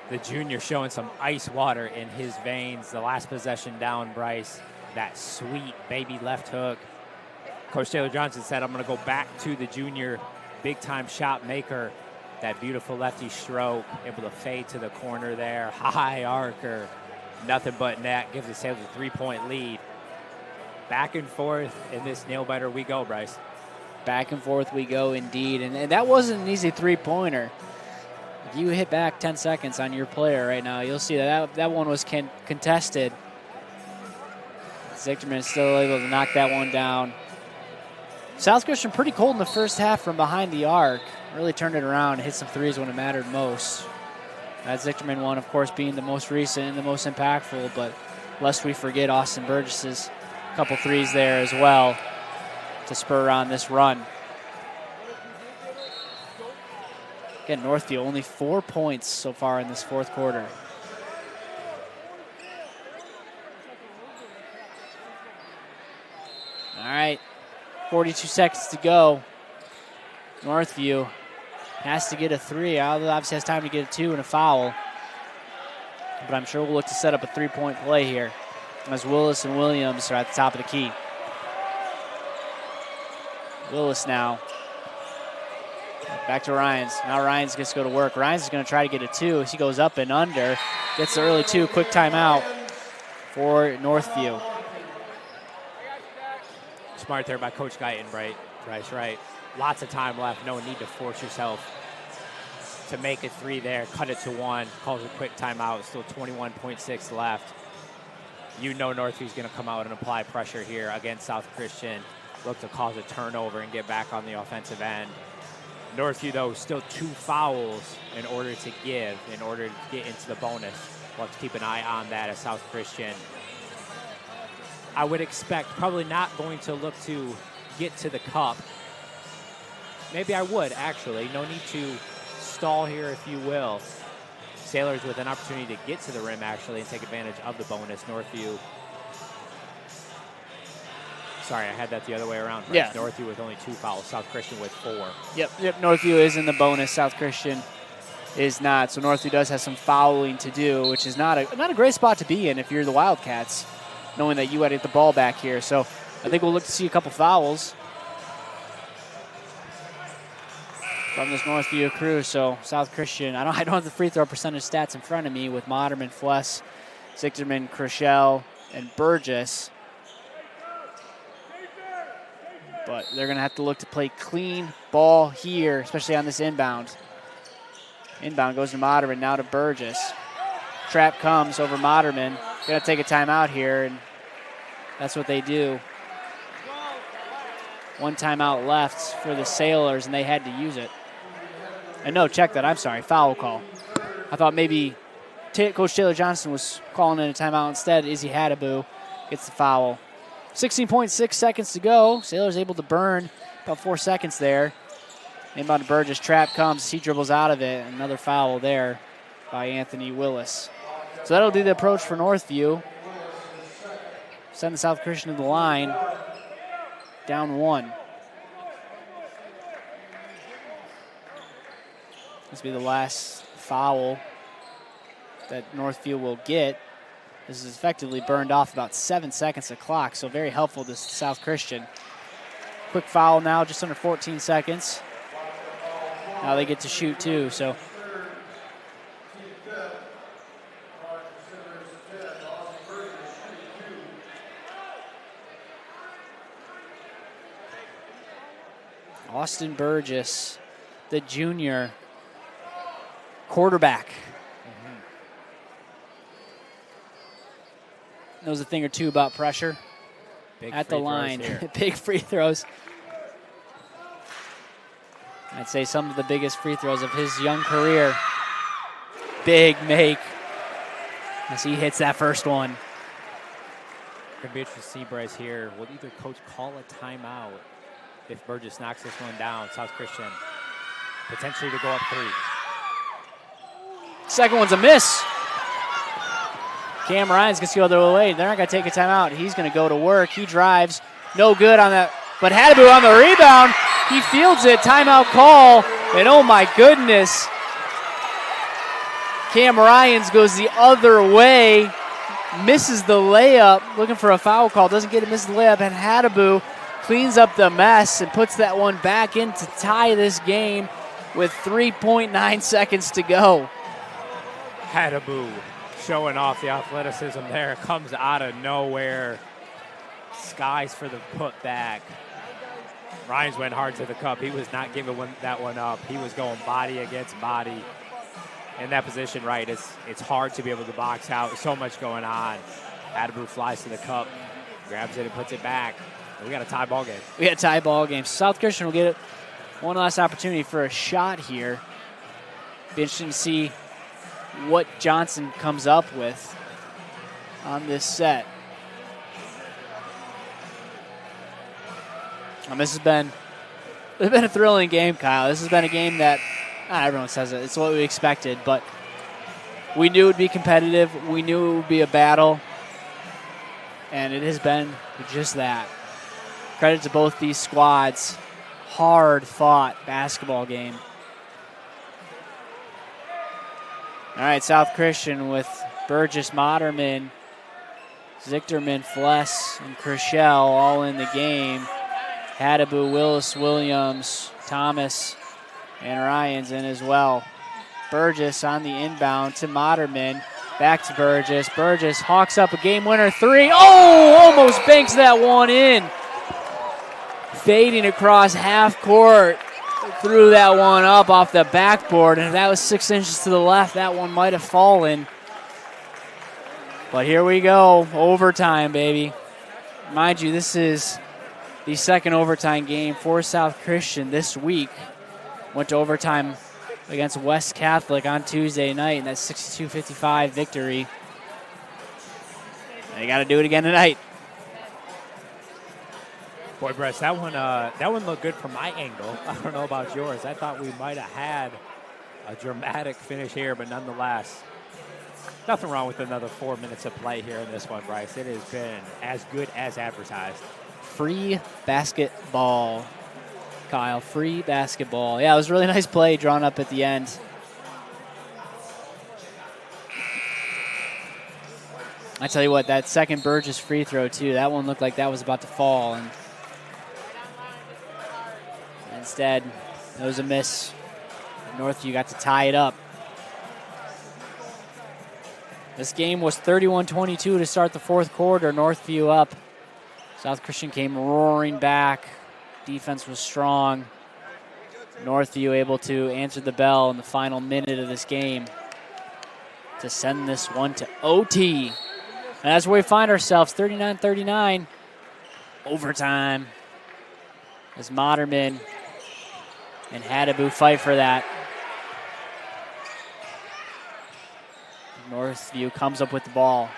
The junior showing some ice water in his veins. The last possession down, Bryce. That sweet baby left hook. Coach Taylor Johnson said, I'm going to go back to the junior big-time shot maker. That beautiful lefty stroke, able to fade to the corner there. High arcer, nothing but net. Gives the Sailors a 3-point lead. Back and forth in this nail-biter we go, Bryce. Back and forth we go indeed. And that wasn't an easy three-pointer. If you hit back 10 seconds on your player right now, you'll see that one was contested. Zichterman is still able to knock that one down. South Christian pretty cold in the first half from behind the arc. Really turned it around and hit some threes when it mattered most. That Zichterman one, of course, being the most recent and the most impactful, but lest we forget Austin Burgess's couple threes there as well to spur on this run. Again, Northview only 4 points so far in this fourth quarter. All right, 42 seconds to go. Northview has to get a three. Obviously has time to get a two and a foul. But I'm sure we'll look to set up a three-point play here as Willis and Williams are at the top of the key. Willis now. Back to Ryans. Now Ryans gets to go to work. Ryans is going to try to get a two as he goes up and under. Gets the early two. Quick timeout for Northview. Smart there by Coach Guyton, Bryce, right? Lots of time left. No need to force yourself to make a three there. Cut it to one. Calls a quick timeout. Still 21.6 left. You know Northview's going to come out and apply pressure here against South Christian. Look to cause a turnover and get back on the offensive end. Northview, though, still 2 fouls in order to get into the bonus. We'll have to keep an eye on that as South Christian, I would expect, probably not going to look to get to the cup. Maybe I would, actually. No need to stall here, if you will. Sailors with an opportunity to get to the rim, actually, and take advantage of the bonus. Northview. Sorry, I had that the other way around. Right? Yeah. Northview with only 2 fouls. South Christian with 4. Yep. Northview is in the bonus. South Christian is not. So Northview does have some fouling to do, which is not a great spot to be in if you're the Wildcats, knowing that you had to get the ball back here. So I think we'll look to see a couple fouls from this Northview crew. So South Christian, I don't have the free throw percentage stats in front of me with Moderman, Fless, Zichterman, Krischel, and Burgess. But they're going to have to look to play clean ball here, especially on this inbound. Inbound goes to Moderman, now to Burgess. Trap comes over Moderman. Going to take a timeout here, and that's what they do. 1 timeout left for the Sailors, and they had to use it. And no, check that. I'm sorry, foul call. I thought maybe Coach Taylor Johnson was calling in a timeout instead. Izzy Hadaboo gets the foul. 16.6 seconds to go. Sailors able to burn about 4 seconds there. Inbound to Burgess. Trap comes. He dribbles out of it. Another foul there by Anthony Willis. So that'll do the approach for Northview. Send the South Christian to the line. Down 1. This will be the last foul that Northview will get. This is effectively burned off about 7 seconds of clock, so very helpful to South Christian. Quick foul now, just under 14 seconds. Now they get to shoot too, so. Austin Burgess, the junior quarterback. knows a thing or two about pressure. Big at the free throws line. here. Big free throws. I'd say some of the biggest free throws of his young career. Big make as he hits that first one. Going to be interesting to see Bryce here. Will either coach call a timeout if Burgess knocks this one down? South Christian potentially to go up 3. Second one's a miss. Cam Ryan's going to go the other way. They're not going to take a timeout. He's going to go to work. He drives. No good on that. But Hadaboo on the rebound. He fields it. Timeout call. And oh my goodness. Cam Ryans goes the other way. Misses the layup. Looking for a foul call. Doesn't get it. Misses the layup. And Hadaboo cleans up the mess and puts that one back in to tie this game with 3.9 seconds to go. Hadaboo showing off the athleticism there. Comes out of nowhere. Skies for the putback. Ryans went hard to the cup. He was not giving that one up. He was going body against body. In that position, right, it's hard to be able to box out. So much going on. Hadaboo flies to the cup, grabs it and puts it back. We got a tie ball game. We got a tie ball game. South Christian will get one last opportunity for a shot here. Be interesting to see what Johnson comes up with on this set. This has been a thrilling game, Kyle. This has been a game that everyone says it. It's what we expected, but we knew it would be competitive. We knew it would be a battle, and it has been just that. Credit to both these squads. Hard-fought basketball game. All right, South Christian with Burgess, Moderman, Zichterman, Fless, and Chrishell all in the game. Hadaboo, Willis, Williams, Thomas, and Ryans in as well. Burgess on the inbound to Moderman. Back to Burgess. Burgess hawks up a game winner 3. Oh, almost banks that one in. Fading across half court. Threw that one up off the backboard, and if that was 6 inches to the left, that one might have fallen. But here we go. Overtime, baby. Mind you, this is the second overtime game for South Christian this week. Went to overtime against West Catholic on Tuesday night, and that 62-55 victory. And they got to do it again tonight. Boy, Bryce, that one looked good from my angle. I don't know about yours. I thought we might have had a dramatic finish here, but nonetheless, nothing wrong with another 4 minutes of play here in this one, Bryce. It has been as good as advertised. Free basketball, Kyle. Free basketball. Yeah, it was a really nice play drawn up at the end. I tell you what, that second Burgess free throw, too, that one looked like that was about to fall. And instead, it was a miss. Northview got to tie it up. This game was 31-22 to start the fourth quarter. Northview up. South Christian came roaring back. Defense was strong. Northview able to answer the bell in the final minute of this game to send this one to OT. And that's where we find ourselves, 39-39. Overtime. As Moderman and Hadaboo fight for that. Northview comes up with the ball.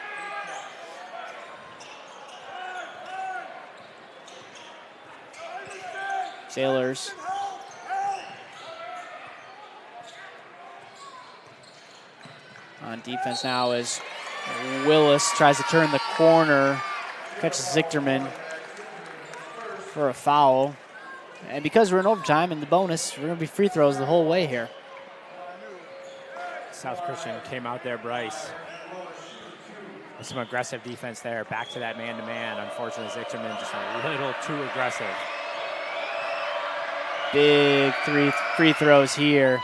Sailors. On defense now as Willis tries to turn the corner. Catches Zichterman for a foul. And because we're in overtime and the bonus, we're going to be free throws the whole way here. South Christian came out there, Bryce, with some aggressive defense there. Back to that man-to-man. Unfortunately, Zichterman just a little too aggressive. Big three free throws here.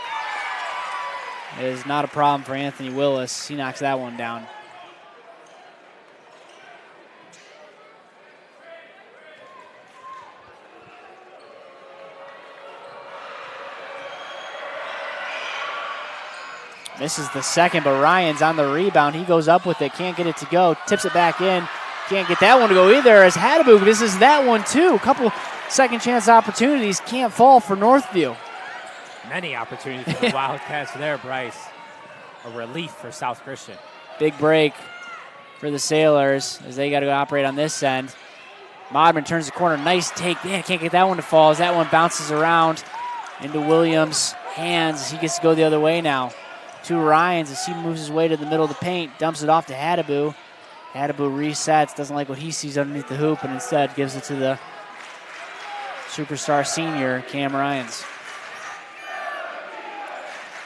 It is not a problem for Anthony Willis. He knocks that one down. Misses the second, but Ryan's on the rebound. He goes up with it, can't get it to go. Tips it back in. Can't get that one to go either as Hadaboo misses that one too. A couple second chance opportunities can't fall for Northview. Many opportunities for the Wildcats there, Bryce. A relief for South Christian. Big break for the Sailors as they got to go operate on this end. Modman turns the corner. Nice take. Man, can't get that one to fall as that one bounces around into Williams' hands as he gets to go the other way now. To Ryans as he moves his way to the middle of the paint. Dumps it off to Hadaboo. Hadaboo resets. Doesn't like what he sees underneath the hoop and instead gives it to the superstar senior, Cam Ryans.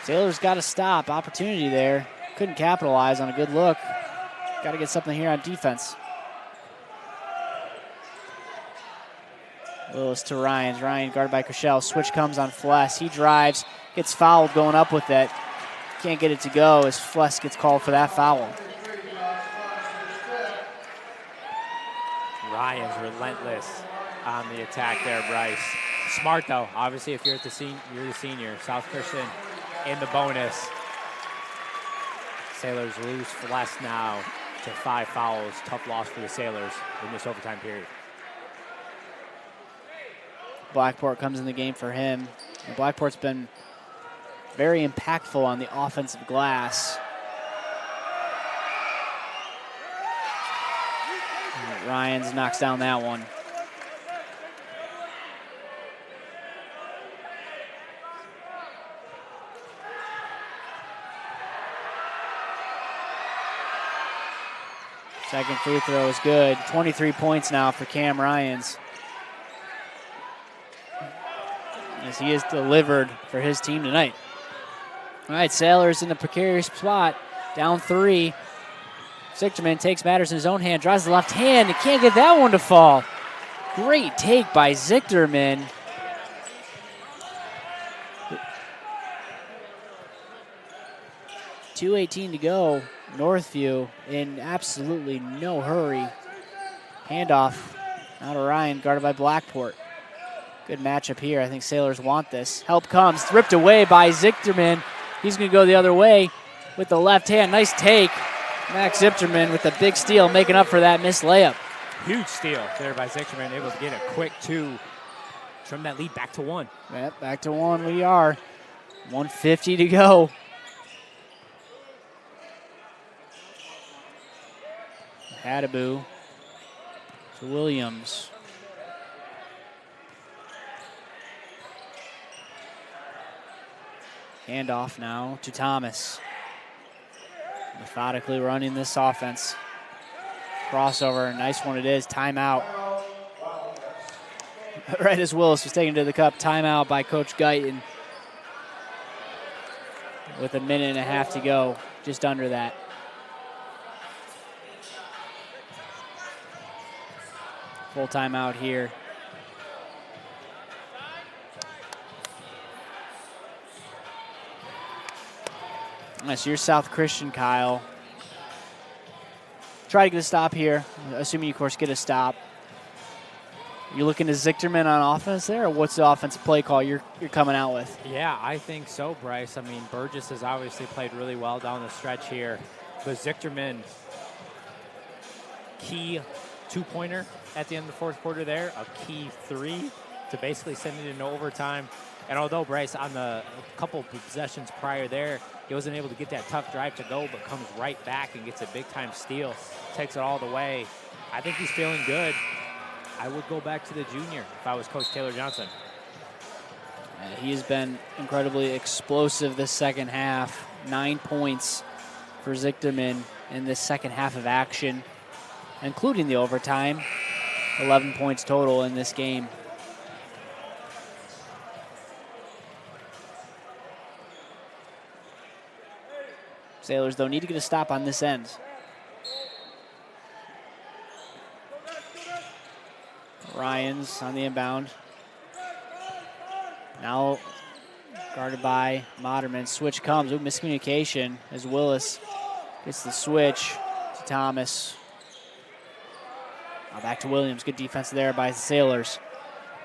Sailors got to stop. Opportunity there. Couldn't capitalize on a good look. Got to get something here on defense. Willis to Ryans. Ryan guarded by Chriselle. Switch comes on Fless. He drives. Gets fouled going up with it. Can't get it to go as Fless gets called for that foul. Ryan's relentless on the attack there, Bryce. Smart though. Obviously, if you're the senior. South Christian in the bonus. Sailors lose Fless now to 5 fouls. Tough loss for the Sailors in this overtime period. Blackport comes in the game for him. And Blackport's been very impactful on the offensive glass. Ryans knocks down that one. Second free throw is good. 23 points now for Cam Ryans. As he has delivered for his team tonight. All right, Sailors in the precarious spot, down 3. Zichterman takes matters in his own hand, drives the left hand, and can't get that one to fall. Great take by Zichterman. .218 to go. Northview in absolutely no hurry. Handoff out of Ryan, guarded by Blackport. Good matchup here. I think Sailors want this. Help comes, ripped away by Zichterman. He's going to go the other way with the left hand. Nice take. Max Zichterman with a big steal, making up for that missed layup. Huge steal there by Zichterman, able to get a quick 2. Trim that lead back to 1. Yep, back to 1 we are. 1:50 to go. Hadaboo to Williams. Handoff now to Thomas. Methodically running this offense. Crossover, nice one it is. Timeout. Right as Willis was taken to the cup. Timeout by Coach Guyton. With a minute and a half to go, just under that. Full timeout here. Nice, you're South Christian, Kyle. Try to get a stop here, assuming you, of course, get a stop. You looking to Zichterman on offense there, or what's the offensive play call you're coming out with? Yeah, I think so, Bryce. I mean, Burgess has obviously played really well down the stretch here. But Zichterman, key 2-pointer at the end of the fourth quarter there, a key 3 to basically send it into overtime. And although Bryce, on the couple possessions prior there, he wasn't able to get that tough drive to go, but comes right back and gets a big-time steal, takes it all the way. I think he's feeling good. I would go back to the junior if I was Coach Taylor Johnson. He has been incredibly explosive this second half. 9 points for Zichterman in this second half of action, including the overtime. 11 points total in this game. Sailors, though, need to get a stop on this end. Ryans on the inbound. Now guarded by Moderman. Switch comes. Ooh, miscommunication as Willis gets the switch to Thomas. Now back to Williams. Good defense there by the Sailors.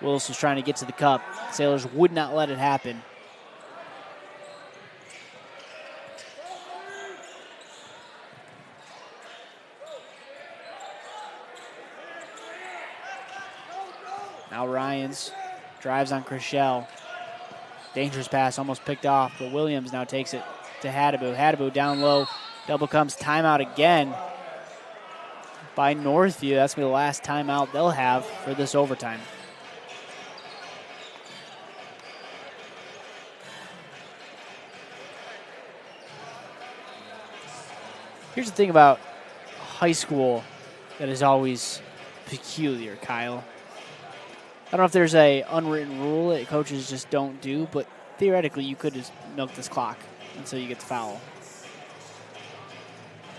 Willis was trying to get to the cup. Sailors would not let it happen. Now Ryans drives on Chriselle. Dangerous pass, almost picked off, but Williams now takes it to Hadaboo. Hadaboo down low, double comes, timeout again by Northview. That's going to be the last timeout they'll have for this overtime. Here's the thing about high school that is always peculiar, Kyle. I don't know if there's a unwritten rule that coaches just don't do, but theoretically you could just milk this clock until you get the foul.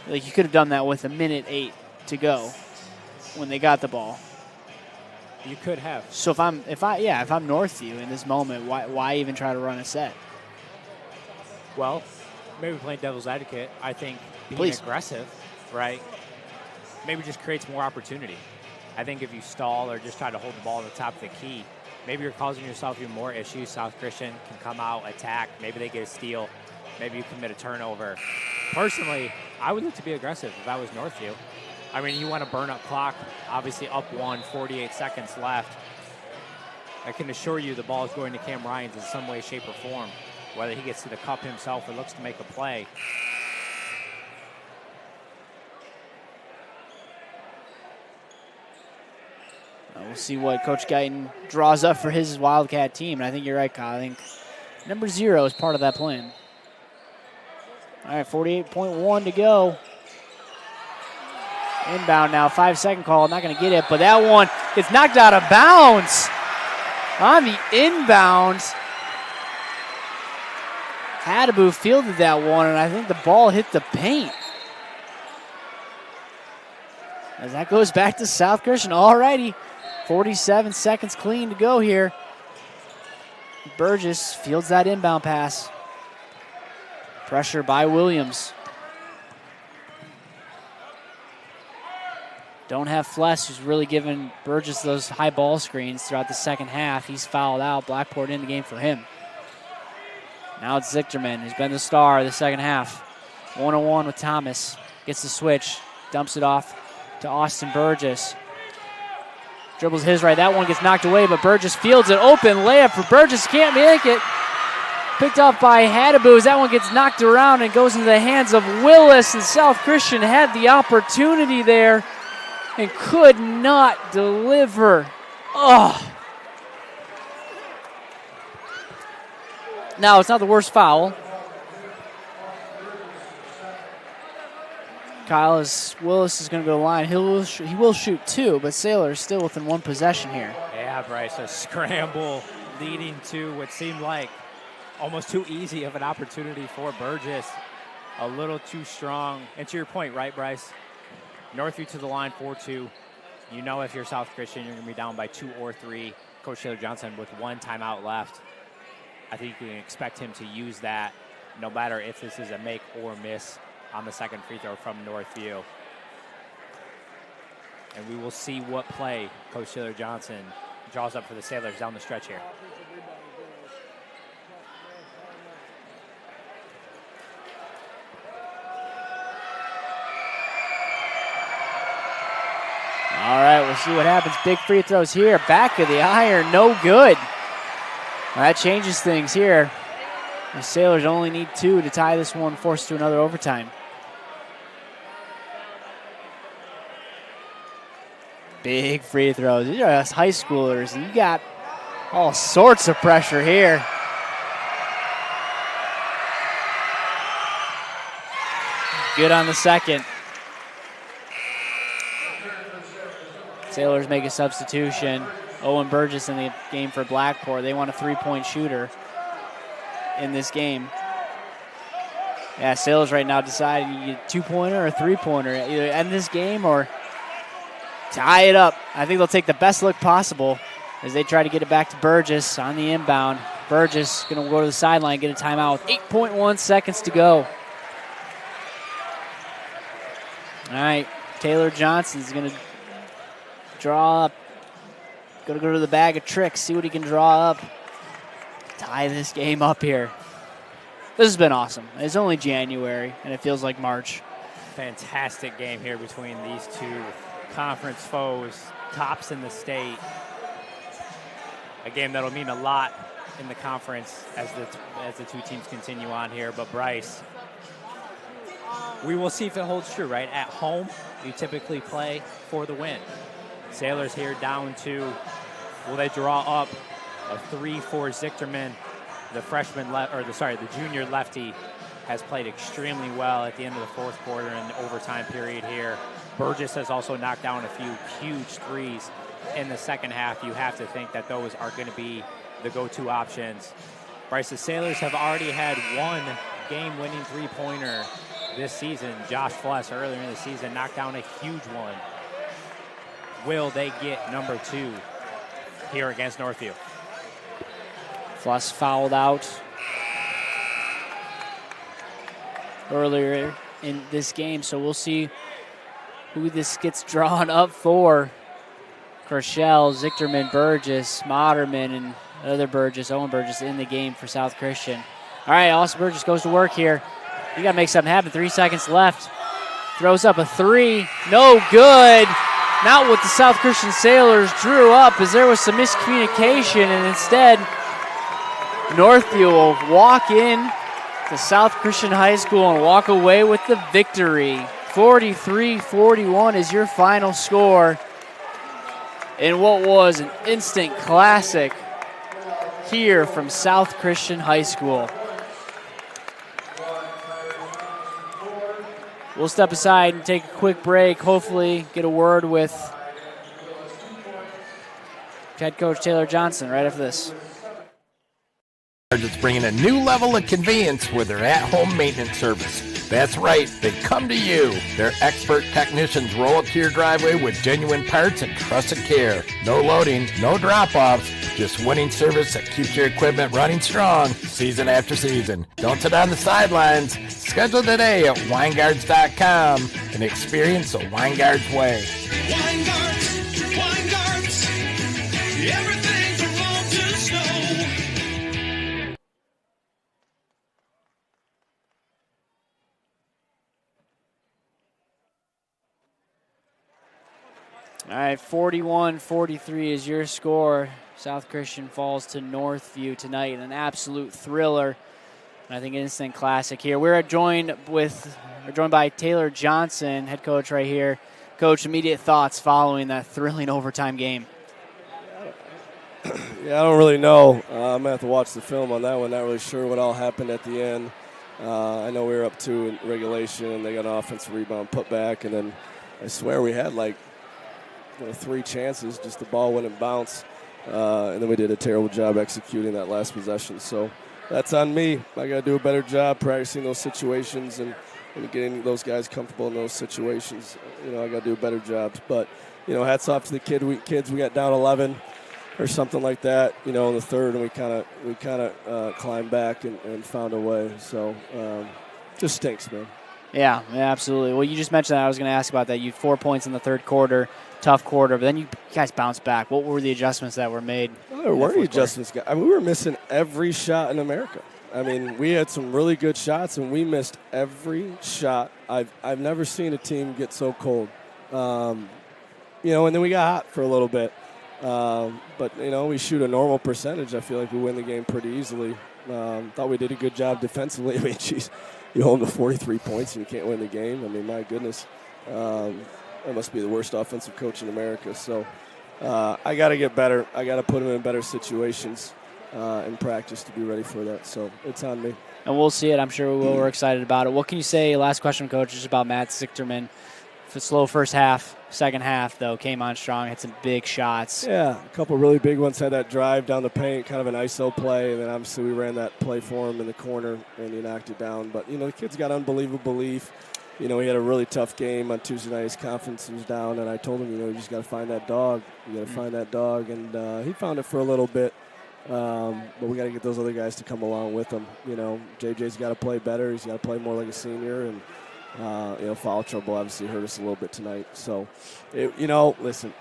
Like you could have done that with 1:08 to go when they got the ball. You could have. So if I'm Northview in this moment, why even try to run a set? Well, maybe playing devil's advocate, I think being aggressive, right, maybe just creates more opportunity. I think if you stall or just try to hold the ball at the top of the key, maybe you're causing yourself even more issues. South Christian can come out, attack. Maybe they get a steal. Maybe you commit a turnover. Personally, I would look to be aggressive if I was Northview. I mean, you want to burn up clock. Obviously up 48 seconds left. I can assure you the ball is going to Cam Ryans in some way, shape, or form, whether he gets to the cup himself or looks to make a play. We'll see what Coach Guyton draws up for his Wildcat team. And I think you're right, Kyle. I think number 0 is part of that plan. All right, 48.1 to go. Inbound now, 5-second call. Not going to get it, but that one gets knocked out of bounds on the inbound. Hadaboo fielded that one, and I think the ball hit the paint. As that goes back to South Christian. All righty. 47 seconds clean to go here. Burgess fields that inbound pass. Pressure by Williams. Don't have Fless, who's really given Burgess those high ball screens throughout the second half. He's fouled out. Blackport in the game for him. Now it's Zichterman, who's been the star of the second half. 1-on-1 with Thomas. Gets the switch. Dumps it off to Austin Burgess. Dribbles his right. That one gets knocked away, but Burgess fields it. Open layup for Burgess. Can't make it. Picked off by Hadaboo. That one gets knocked around and goes into the hands of Willis. And South Christian had the opportunity there and could not deliver. Oh. Now, it's not the worst foul. Kyle, as Willis is going to go to the line, he will shoot 2, but Sailor is still within 1 possession here. Yeah, Bryce, a scramble leading to what seemed like almost too easy of an opportunity for Burgess. A little too strong. And to your point, right, Bryce? Northview to the line, 4-2. You know if you're South Christian, you're going to be down by 2 or 3. Coach Taylor Johnson with 1 timeout left. I think you can expect him to use that no matter if this is a make or miss on the second free throw from Northview. And we will see what play Coach Taylor Johnson draws up for the Sailors down the stretch here. All right, we'll see what happens. Big free throws here. Back of the iron, no good. Well, that changes things here. The Sailors only need 2 to tie this one, forced to another overtime. Big free throws. These are us high schoolers, and you got all sorts of pressure here. Good on the second. Sailors make a substitution. Owen Burgess in the game for Blackport. They want a 3-point shooter in this game. Yeah, Sailors right now deciding you get a 2-pointer or a 3-pointer. Either end this game or tie it up. I think they'll take the best look possible as they try to get it back to Burgess on the inbound. Burgess going to go to the sideline, get a timeout with 8.1 seconds to go. All right, Taylor Johnson's going to draw up. Going to go to the bag of tricks, see what he can draw up. Tie this game up here. This has been awesome. It's only January, and it feels like March. Fantastic game here between these two conference foes, tops in the state. a game that'll mean a lot in the conference as the two teams continue on here. But Bryce, we will see if it holds true, right? At home, you typically play for the win. Sailors here down 2. Will they draw up a 3 for Zichterman? The junior lefty has played extremely well at the end of the fourth quarter and overtime period here. Burgess has also knocked down a few huge threes in the second half. You have to think that those are going to be the go-to options. Bryce, the Sailors have already had one game-winning three-pointer this season. Josh Fless earlier in the season knocked down a huge one. Will they get number 2 here against Northview? Fless fouled out earlier in this game, so we'll see who this gets drawn up for. Kershell, Zichterman, Burgess, Moderman, and other Burgess, Owen Burgess, in the game for South Christian. All right, Austin Burgess goes to work here. You got to make something happen. 3 seconds left. Throws up a 3. No good. Not what the South Christian Sailors drew up, as there was some miscommunication, and instead Northview will walk in to South Christian High School and walk away with the victory. 43-41 is your final score in what was an instant classic here from South Christian High School. We'll step aside and take a quick break, hopefully get a word with head coach Taylor Johnson right after this. It's bringing a new level of convenience with their at-home maintenance service. That's right, they come to you. Their expert technicians roll up to your driveway with genuine parts and trusted care. No loading, no drop-offs, just winning service that keeps your equipment running strong season after season. Don't sit on the sidelines. Schedule today at Weingarts.com and experience the Weingarts way. Weingarts, everything from lawn to snow. All right, 41-43 is your score. South Christian falls to Northview tonight in an absolute thriller. I think instant classic here. We're joined by Taylor Johnson, head coach right here. Coach, immediate thoughts following that thrilling overtime game? Yeah, I don't really know. I'm going to have to watch the film on that one. Not really sure what all happened at the end. I know we were up 2 in regulation, and they got an offensive rebound put back, and then I swear we had 3 chances, just the ball wouldn't bounce. And then we did a terrible job executing that last possession. So that's on me. I got to do a better job practicing those situations and getting those guys comfortable in those situations. I got to do a better job. But, hats off to the kids. We got down 11 or something like that, in the third, and we kind of climbed back and found a way. So just stinks, man. Yeah, absolutely. Well, you just mentioned that. I was going to ask about that. You had 4 points in the third quarter, tough quarter, but then you guys bounced back. What were the adjustments that were made? Well, there weren't any adjustments. We were missing every shot in America. I mean, we had some really good shots, and we missed every shot. I've never seen a team get so cold. And then we got hot for a little bit. But, we shoot a normal percentage. I feel like we win the game pretty easily. Thought we did a good job defensively. I mean, geez. You hold them to 43 points and you can't win the game. I mean, my goodness. I must be the worst offensive coach in America. So I got to get better. I got to put them in better situations in practice to be ready for that. So it's on me. And we'll see it. I'm sure we will. We're excited about it. What can you say, last question, Coach, just about Matt Zichterman? Slow first half, second half, though, came on strong, had some big shots. Yeah, a couple really big ones. Had that drive down the paint, kind of an ISO play, and then obviously we ran that play for him in the corner, and he knocked it down. But, the kid's got unbelievable belief. He had a really tough game on Tuesday night. His confidence was down, and I told him, you just got to find that dog. You got to find that dog, and he found it for a little bit. But we got to get those other guys to come along with him. JJ's got to play better. He's got to play more like a senior, and foul trouble obviously hurt us a little bit tonight. So, listen,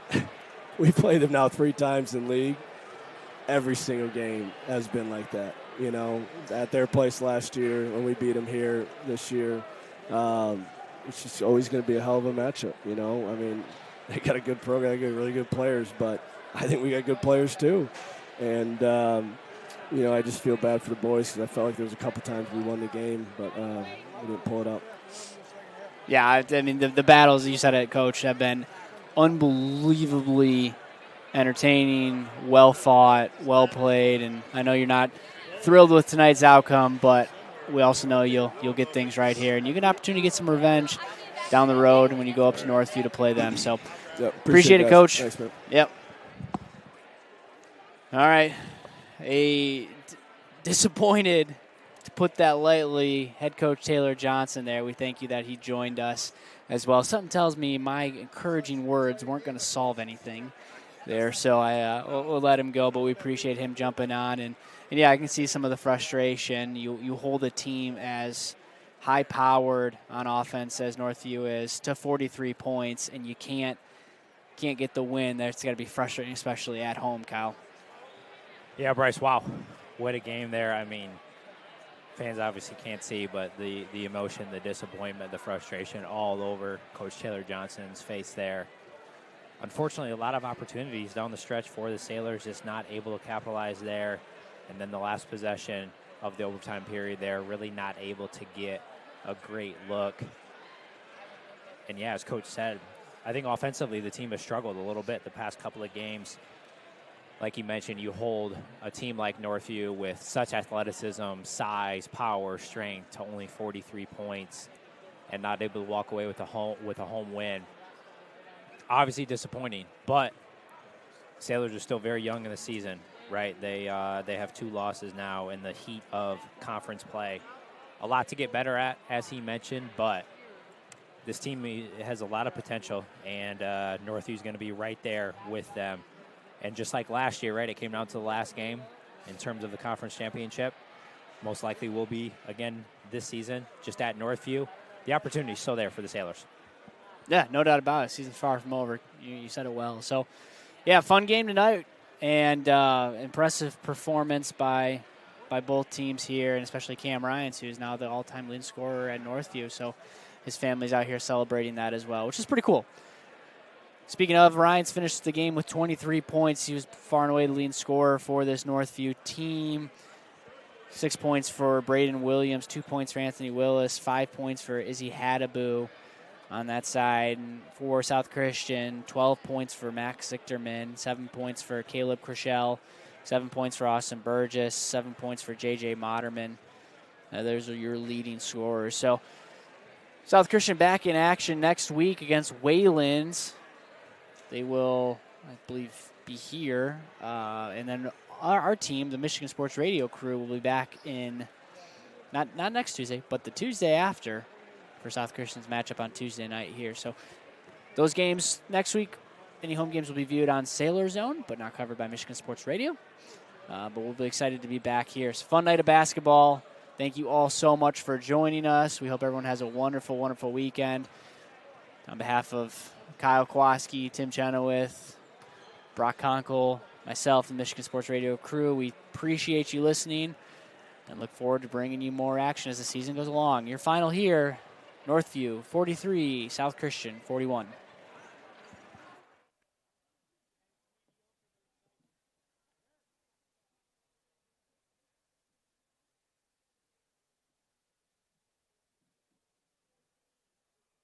we played them now 3 times in league. Every single game has been like that. At their place last year when we beat them here this year, it's just always going to be a hell of a matchup. I mean, they got a good program, they got really good players, but I think we got good players too. And, I just feel bad for the boys because I felt like there was a couple times we won the game, but we didn't pull it up. Yeah, I mean, the battles, you said it, Coach, have been unbelievably entertaining, well fought, well played, and I know you're not thrilled with tonight's outcome, but we also know you'll get things right here, and you get an opportunity to get some revenge down the road when you go up to Northview to play them. So appreciate it, Coach. Thanks, man. Yep. All right. Disappointed, to put that lightly, head coach Taylor Johnson there. We thank you that he joined us as well. Something tells me my encouraging words weren't going to solve anything there, so we'll let him go, but we appreciate him jumping on. And yeah, I can see some of the frustration. You hold a team as high-powered on offense as Northview is to 43 points, and you can't get the win. That's got to be frustrating, especially at home, Kyle. Yeah, Bryce, wow. What a game there. I mean, fans obviously can't see, but the emotion, the disappointment, the frustration all over Coach Taylor Johnson's face there. Unfortunately, a lot of opportunities down the stretch for the Sailors, just not able to capitalize there. And then the last possession of the overtime period there, really not able to get a great look. And yeah, as Coach said, I think offensively the team has struggled a little bit the past couple of games. Like you mentioned, you hold a team like Northview with such athleticism, size, power, strength to only 43 points and not able to walk away with a home win. Obviously disappointing, but Sailors are still very young in the season, right? They have 2 losses now in the heat of conference play. A lot to get better at, as he mentioned, but this team has a lot of potential, and Northview's going to be right there with them. And just like last year, right, it came down to the last game in terms of the conference championship. Most likely will be again this season, just at Northview. The opportunity is still there for the Sailors. Yeah, no doubt about it. Season's far from over. You said it well. So, yeah, fun game tonight, and impressive performance by both teams here, and especially Cam Ryans, who's now the all-time leading scorer at Northview. So his family's out here celebrating that as well, which is pretty cool. Speaking of, Ryans finished the game with 23 points. He was far and away the leading scorer for this Northview team. 6 points for Braden Williams, 2 points for Anthony Willis, 5 points for Izzy Hadaboo on that side. And for South Christian, 12 points for Max Zichterman, 7 points for Caleb Krischel, 7 points for Austin Burgess, 7 points for J.J. Moderman. Those are your leading scorers. So South Christian back in action next week against Waylands. They will, I believe, be here. And then our team, the Michigan Sports Radio crew, will be back in, not next Tuesday, but the Tuesday after for South Christian's matchup on Tuesday night here. So those games next week, any home games will be viewed on Sailor Zone, but not covered by Michigan Sports Radio. But we'll be excited to be back here. It's a fun night of basketball. Thank you all so much for joining us. We hope everyone has a wonderful, wonderful weekend. On behalf of Kyle Kowalski, Tim Chenoweth, Brock Conkle, myself, and the Michigan Sports Radio crew, we appreciate you listening and look forward to bringing you more action as the season goes along. Your final here, Northview 43, South Christian 41.